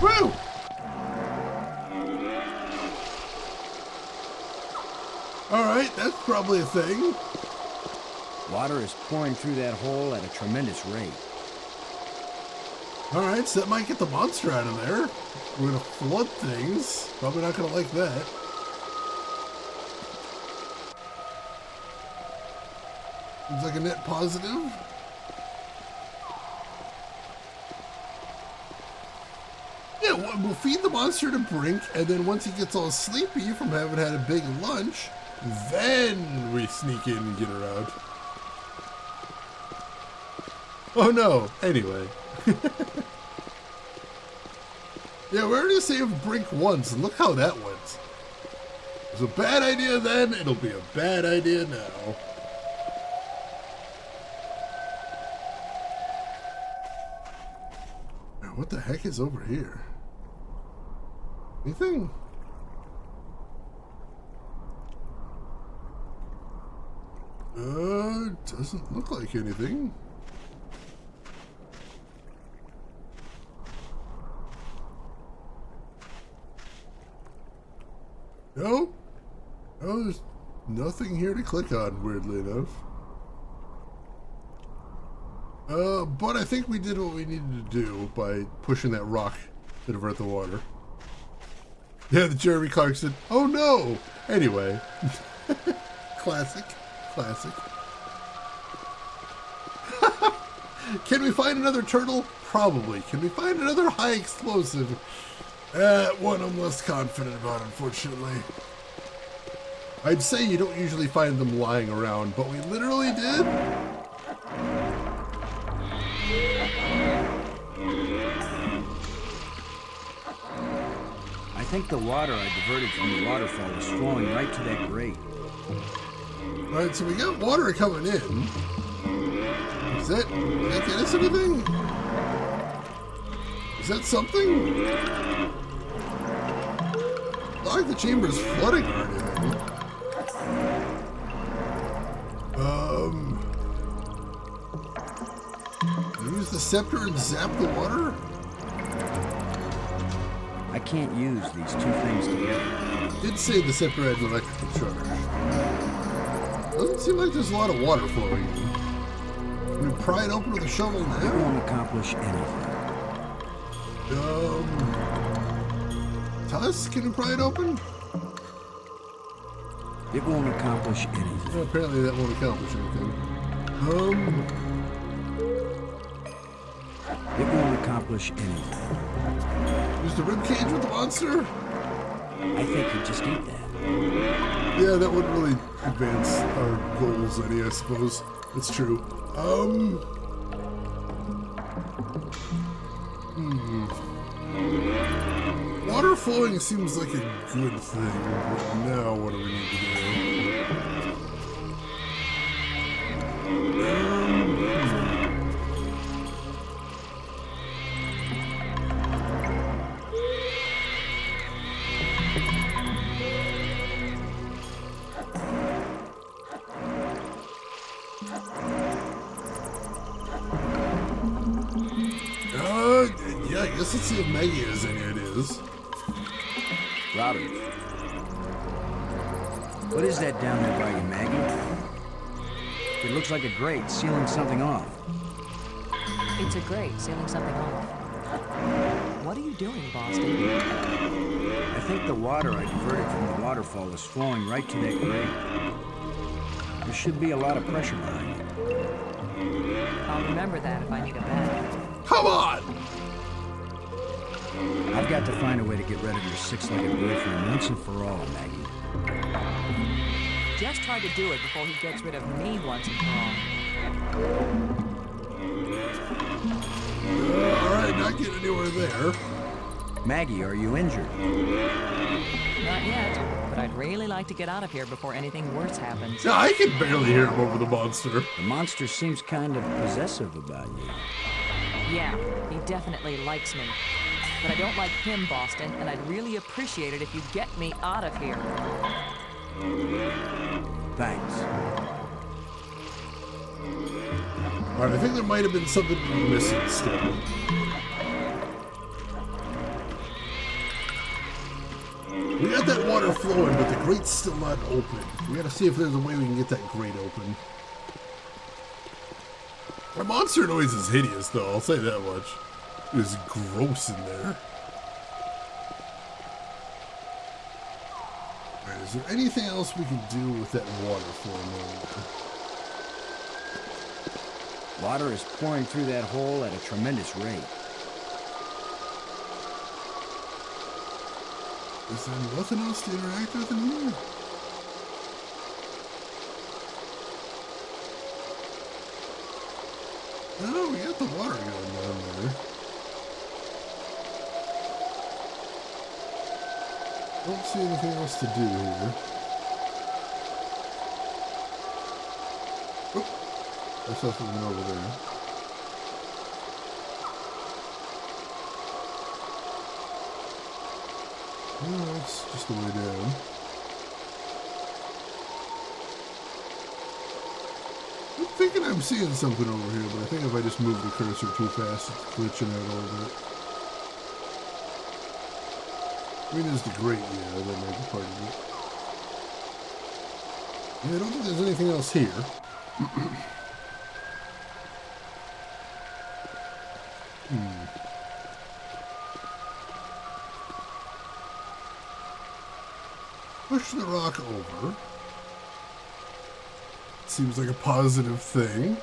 Woo! Alright, that's probably a thing. Water is pouring through that hole at a tremendous rate. Alright, so that might get the monster out of there. We're gonna flood things. Probably not gonna like that. Seems like a net positive. Yeah, we'll feed the monster to Brink, and then once he gets all sleepy from having had a big lunch, then we sneak in and get her out. Oh no, anyway. Yeah, we already saved Brink once, and look how that went. It was a bad idea then, it'll be a bad idea now. Now, what the heck is over here? Anything? Doesn't look like anything. No, there's nothing here to click on, weirdly enough. But I think we did what we needed to do by pushing that rock to divert the water. Yeah, the Jeremy Clarkson. Oh no! Anyway. Classic. Can we find another turtle? Probably. Can we find another high explosive? One I'm less confident about, unfortunately. I'd say you don't usually find them lying around, but we literally did. I think the water I diverted from the waterfall is flowing right to that grate. Alright, so we got water coming in. Is that get us anything? Is that something? Not like the chamber is flooding or anything. Use the scepter and zap the water? I can't use these two things together. It did say the scepter had an electrical charge. Doesn't seem like there's a lot of water flowing. Can we pry it open with a shovel It now? won't accomplish anything. Tusk, can you pry it open? It won't accomplish anything. Well, apparently that won't accomplish anything. It won't accomplish anything. Use the ribcage with the monster? I think he'd just eat that. Yeah, that wouldn't really advance our goals any, I suppose. That's true. Water flowing seems like a good thing, but now what do we need to do? Yeah, I guess let's see if Maggie has any ideas. Robert. What is that down there by you, Maggie? It looks like a grate sealing something off. It's a grate sealing something off. What are you doing, Boston? I think the water I diverted from the waterfall is flowing right to that grate. There should be a lot of pressure behind it. I'll remember that if I need a bed. Come on! I've got to find a way to get rid of your six-legged boyfriend once and for all, Maggie. Just try to do it before he gets rid of me once and for all. Alright, not getting anywhere there. Maggie, are you injured? Not yet, but I'd really like to get out of here before anything worse happens. Yeah, I can barely hear him over the monster. The monster seems kind of possessive about you. Yeah, he definitely likes me. But I don't like him, Boston, and I'd really appreciate it if you'd get me out of here. Thanks. Alright, I think there might have been something missing still. We got that water flowing, but the grate's still not open. We gotta see if there's a way we can get that grate open. The monster noise is hideous, though, I'll say that much. It is gross in there. Alright, is there anything else we can do with that water flowing? Water is pouring through that hole at a tremendous rate. Is there nothing else to interact with in here? No, we got the water going down there. Don't see anything else to do here. Oop. I saw something over there. No, it's just the way down. I'm thinking I'm seeing something over here, but I think if I just move the cursor too fast, it's glitching out a little bit. I mean, there's the grate, yeah, that might be part of it. Yeah, I don't think there's anything else here. Push the rock over. Seems like a positive thing.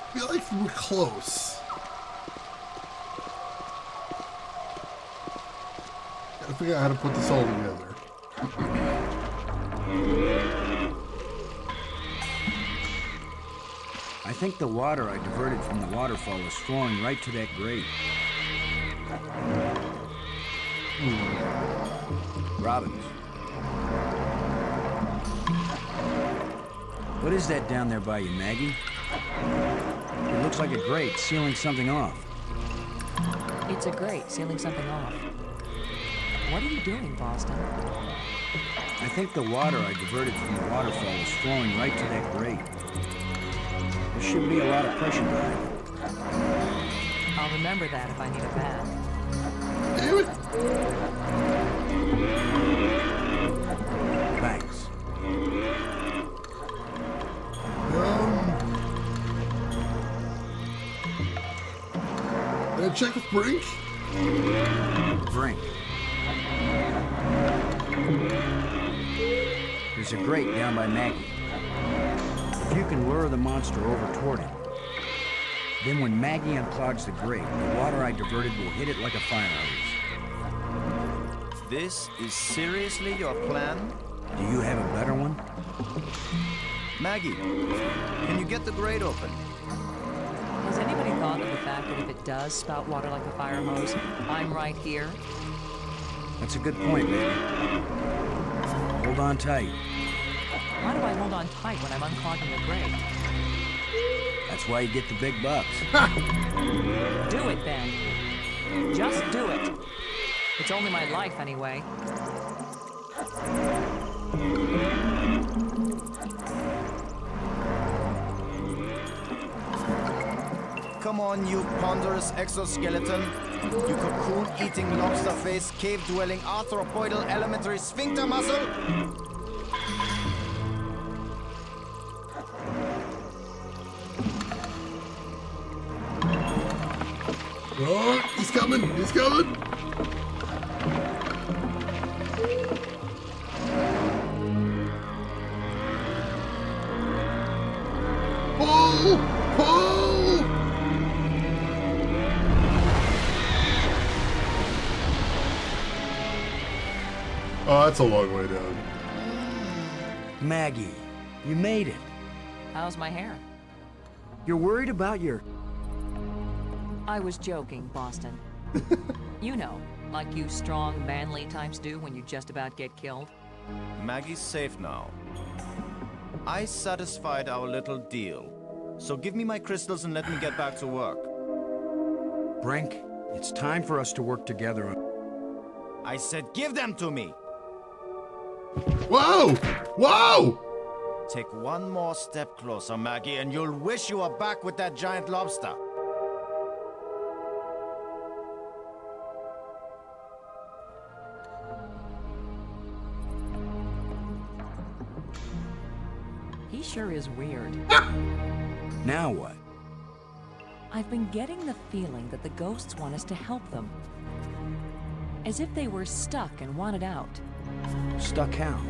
I feel like we're close. Gotta figure out how to put this all together. I think the water I diverted from the waterfall is flowing right to that grate. Robbins. What is that down there by you, Maggie? It looks like a grate sealing something off. It's a grate sealing something off. What are you doing, Boston? I think the water I diverted from the waterfall is flowing right to that grate. There should be a lot of pressure behind it. I'll remember that if I need a bath. Damn it! Thanks. Did I check with Brink? Drink. There's a grate down by Maggie. If you can lure the monster over toward it, then when Maggie unclogs the grate, the water I diverted will hit it like a fire hose. This is seriously your plan? Do you have a better one? Maggie, can you get the grate open? Has anybody thought of the fact that if it does spout water like a fire hose, I'm right here? That's a good point, baby. Hold on tight. Why do I hold on tight when I'm unclogging the grate? That's why you get the big bucks. Do it then. Just do it. It's only my life anyway. Come on, you ponderous exoskeleton. You cocoon-eating, lobster-faced, cave-dwelling, arthropoidal, elementary sphincter muscle. Oh, he's coming. He's coming. Pull! Pull! Oh, that's a long way down. Maggie, you made it. How's my hair? You're worried about your... I was joking, Boston. You know, like you strong, manly types do when you just about get killed. Maggie's safe now. I satisfied our little deal. So give me my crystals and let me get back to work. Brink, it's time for us to work together on... I said give them to me! Whoa! Whoa! Take one more step closer, Maggie, and you'll wish you were back with that giant lobster. He sure is weird. Now what? I've been getting the feeling that the ghosts want us to help them. As if they were stuck and wanted out. Stuck how?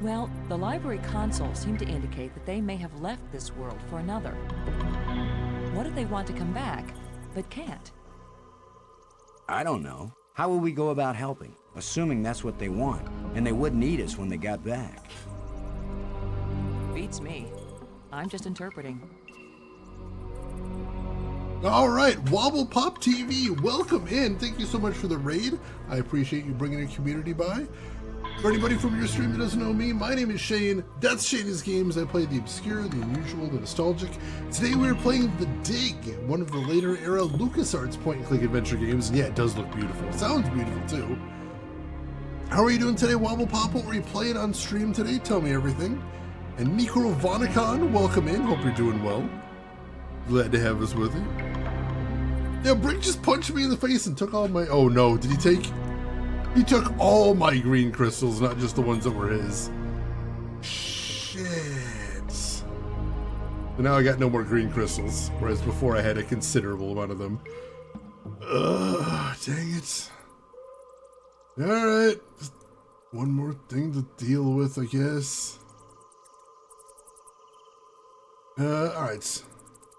Well, the library consoles seem to indicate that they may have left this world for another. What if they want to come back, but can't? I don't know. How will we go about helping? Assuming that's what they want, and they wouldn't eat us when they got back. Beats me. I'm just interpreting. All right, Wobble Pop TV, welcome in. Thank you so much for the raid. I appreciate you bringing a community by. For anybody from your stream that doesn't know me, my name is Shane. That's Shane's Games. I play the obscure, the unusual, the nostalgic. Today we are playing The Dig, one of the later era LucasArts point-and-click adventure games. And yeah, it does look beautiful. It sounds beautiful too. How are you doing today, Wobble Pop? What were you playing on stream today? Tell me everything. And Necro Vonicon, welcome in. Hope you're doing well. Glad to have us with you. Yeah, Brink just punched me in the face and took all my... Oh no, did he take... He took all my green crystals, not just the ones that were his. Shit. And now I got no more green crystals, whereas before I had a considerable amount of them. Ugh, dang it. Alright. Just one more thing to deal with, I guess. Alright.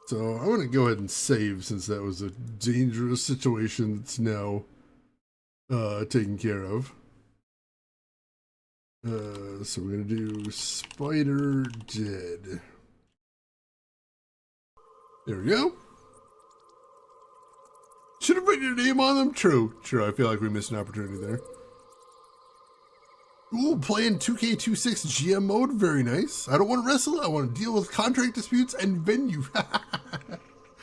So I'm going to go ahead and save since that was a dangerous situation that's now taken care of. So we're going to do Spider Dead. There we go. Should have written your name on them? True. I feel like we missed an opportunity there. Ooh, playing 2K26 GM mode, very nice. I don't want to wrestle, I want to deal with contract disputes and venue.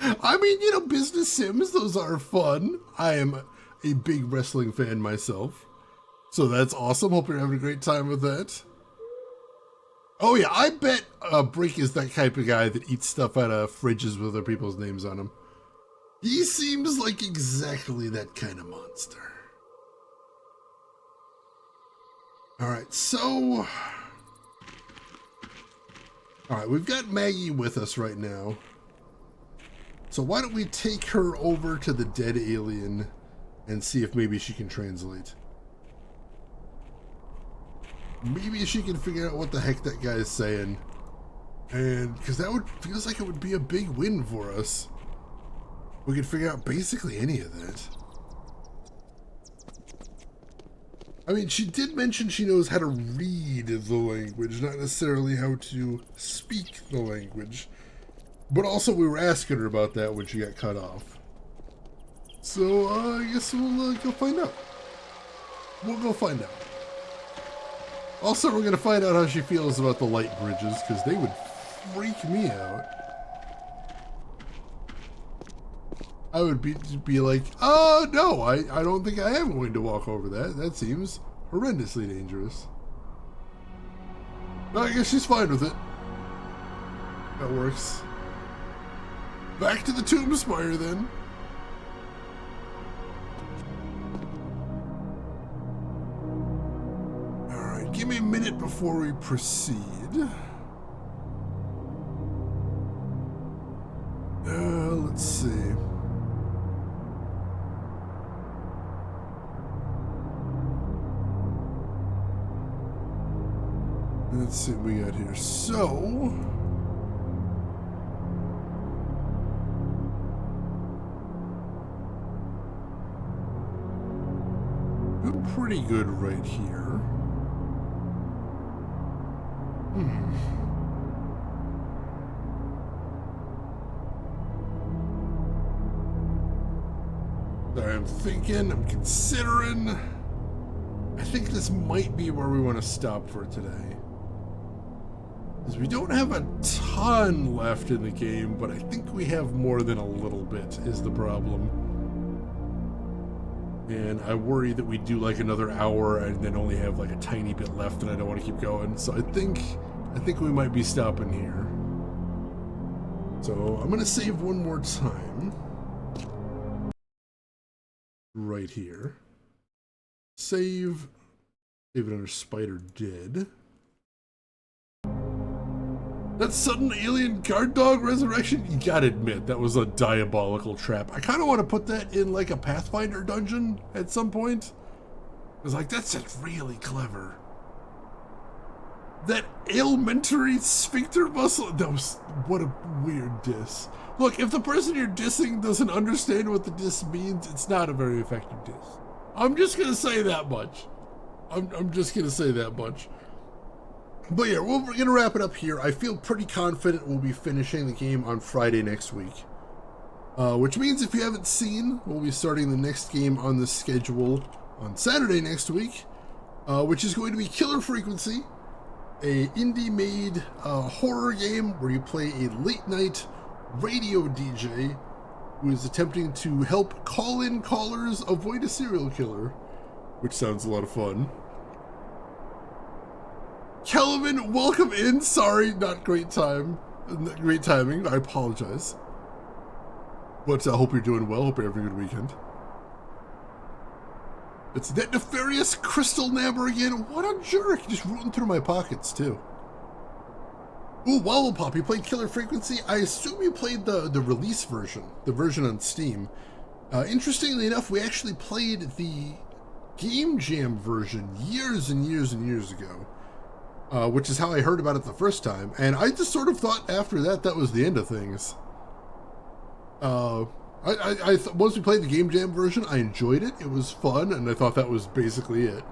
I mean, you know, business sims, those are fun. I am a big wrestling fan myself. So that's awesome, hope you're having a great time with that. Oh yeah, I bet Brink is that type of guy that eats stuff out of fridges with other people's names on them. He seems like exactly that kind of monster. Alright, so... Alright, we've got Maggie with us right now. So why don't we take her over to the dead alien and see if maybe she can translate. Maybe she can figure out what the heck that guy is saying. And, because that would, feels like it would be a big win for us. We could figure out basically any of that. I mean, she did mention she knows how to read the language, not necessarily how to speak the language. But also, we were asking her about that when she got cut off. So, I guess we'll go find out. We'll go find out. Also, we're going to find out how she feels about the light bridges, because they would freak me out. I would be like, oh, no, I don't think I am going to walk over that. That seems horrendously dangerous. But I guess she's fine with it. That works. Back to the Tomb Spire, then. Alright, give me a minute before we proceed. Let's see. let's see what we got here. So, doing pretty good right here. Sorry, I'm thinking, I'm considering. I think this might be where we want to stop for today. Because we don't have a ton left in the game, but I think we have more than a little bit is the problem. And I worry that we do like another hour and then only have like a tiny bit left and I don't want to keep going. So I think we might be stopping here. So I'm going to save one more time. Right here. Save it under Spider Dead. That sudden alien guard dog resurrection, you gotta admit, that was a diabolical trap. I kind of want to put that in like a Pathfinder dungeon at some point. I was like, that's just really clever. That alimentary sphincter muscle, that was, what a weird diss. Look, if the person you're dissing doesn't understand what the diss means, it's not a very effective diss. I'm just gonna say that much. I'm just gonna say that much. But yeah, we're gonna wrap it up here. I feel pretty confident we'll be finishing the game on Friday next week. Which means if you haven't seen, we'll be starting the next game on the schedule on Saturday next week, which is going to be Killer Frequency, a indie-made horror game where you play a late-night radio DJ who is attempting to help call-in callers avoid a serial killer, which sounds a lot of fun. Kelvin, welcome in. Sorry, not great timing. I apologize. But I hope you're doing well. Hope you're having a good weekend. It's that nefarious Crystal Nabber again. What a jerk. Just rooting through my pockets, too. Ooh, Wallowpop, you played Killer Frequency? I assume you played the release version, the version on Steam. Interestingly enough, we actually played the Game Jam version years and years and years ago. Which is how I heard about it the first time, and I just sort of thought after that was the end of things. Once we played the Game Jam version, I enjoyed it. It was fun, and I thought that was basically it.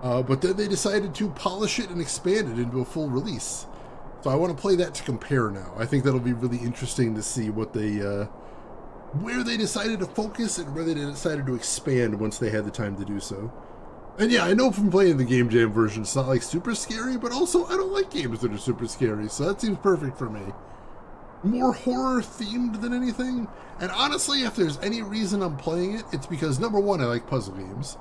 But then they decided to polish it and expand it into a full release. So I want to play that to compare now. I think that'll be really interesting to see what they, where they decided to focus and where they decided to expand once they had the time to do so. And yeah, I know from playing the Game Jam version, it's not like super scary, but also I don't like games that are super scary, so that seems perfect for me. More horror themed than anything, and honestly, if there's any reason I'm playing it, it's because number one, I like puzzle games,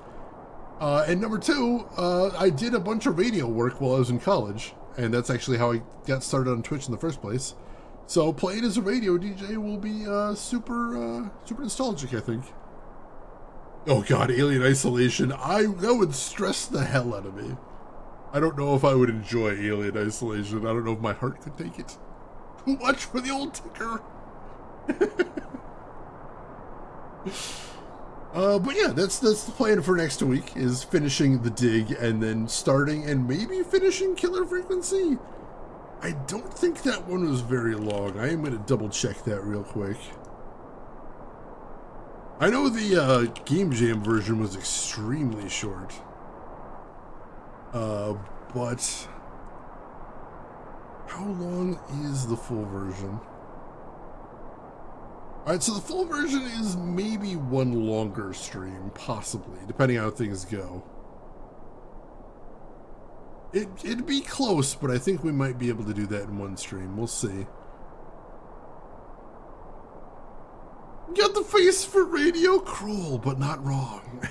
and number two, I did a bunch of radio work while I was in college, and that's actually how I got started on Twitch in the first place. So playing as a radio DJ will be super nostalgic, I think. Oh god, Alien Isolation. That would stress the hell out of me. I don't know if I would enjoy Alien Isolation. I don't know if my heart could take it. Too much for the old ticker. But yeah, that's the plan for next week, is finishing the Dig and then starting and maybe finishing Killer Frequency. I don't think that one was very long. I am going to double check that real quick. I know the Game Jam version was extremely short, but how long is the full version? Alright, so the full version is maybe one longer stream, possibly, depending on how things go. It'd be close, but I think we might be able to do that in one stream. We'll see. Got the face for radio, cruel, but not wrong.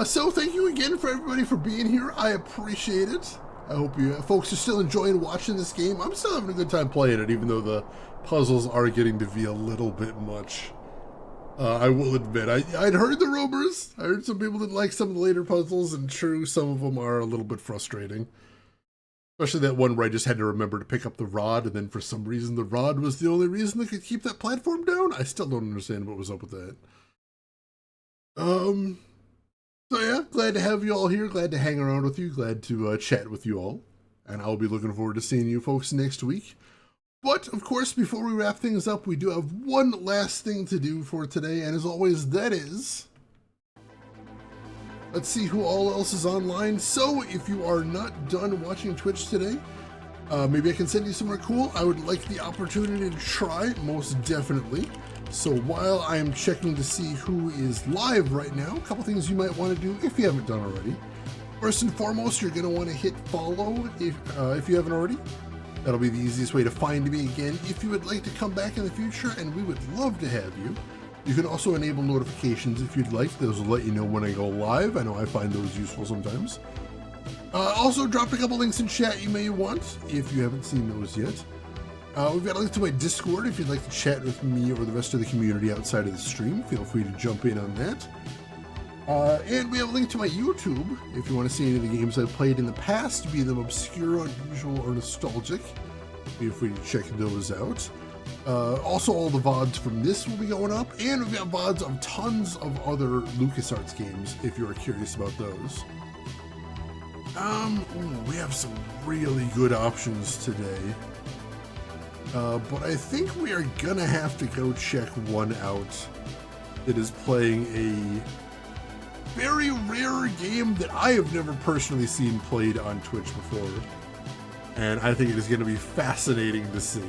So thank you again for everybody for being here. I appreciate it. I hope you folks are still enjoying watching this game. I'm still having a good time playing it, even though the puzzles are getting to be a little bit much. I will admit, I'd heard the rumors. I heard some people didn't like some of the later puzzles, and true, some of them are a little bit frustrating. Especially that one where I just had to remember to pick up the rod, and then for some reason the rod was the only reason that could keep that platform down. I still don't understand what was up with that. So So yeah, glad to have you all here, glad to hang around with you, glad to chat with you all. And I'll be looking forward to seeing you folks next week. But, of course, before we wrap things up, we do have one last thing to do for today, and as always, that is... let's see who all else is online. So, if you are not done watching Twitch today, maybe I can send you somewhere cool. I would like the opportunity to try, most definitely. So while I'm checking to see who is live right now, a couple things you might want to do if you haven't done already. First and foremost, you're going to want to hit follow if you haven't already. That'll be the easiest way to find me again if you would like to come back in the future, and we would love to have you. You can also enable notifications if you'd like. Those will let you know when I go live. I know I find those useful sometimes. Also, dropped a couple links in chat you may want if you haven't seen those yet. We've got a link to my Discord if you'd like to chat with me or the rest of the community outside of the stream. Feel free to jump in on that. And we have a link to my YouTube if you want to see any of the games I've played in the past, be them obscure, unusual, or nostalgic. Feel free to check those out. Also, all the VODs from this will be going up, and we've got VODs of tons of other LucasArts games if you're curious about those. We have some really good options today. But I think we are gonna have to go check one out that is playing a very rare game that I have never personally seen played on Twitch before. And I think it is gonna be fascinating to see.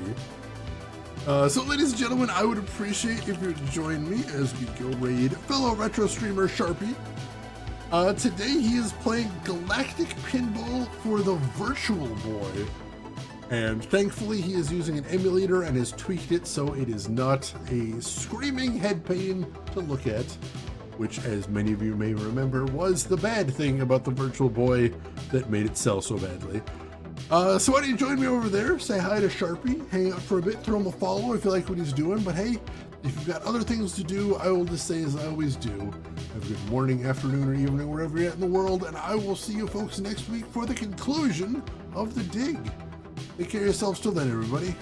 So ladies and gentlemen, I would appreciate if you would join me as we go raid fellow retro streamer Sharpie. Today he is playing Galactic Pinball for the Virtual Boy. And thankfully he is using an emulator and has tweaked it so it is not a screaming head pain to look at, which, as many of you may remember, was the bad thing about the Virtual Boy that made it sell so badly. So why don't you join me over there, say hi to Sharpie, hang out for a bit, throw him a follow if you like what he's doing, but hey, if you've got other things to do, I will just say as I always do, have a good morning, afternoon, or evening, wherever you're at in the world, and I will see you folks next week for the conclusion of The Dig. Take care of yourselves till then, everybody.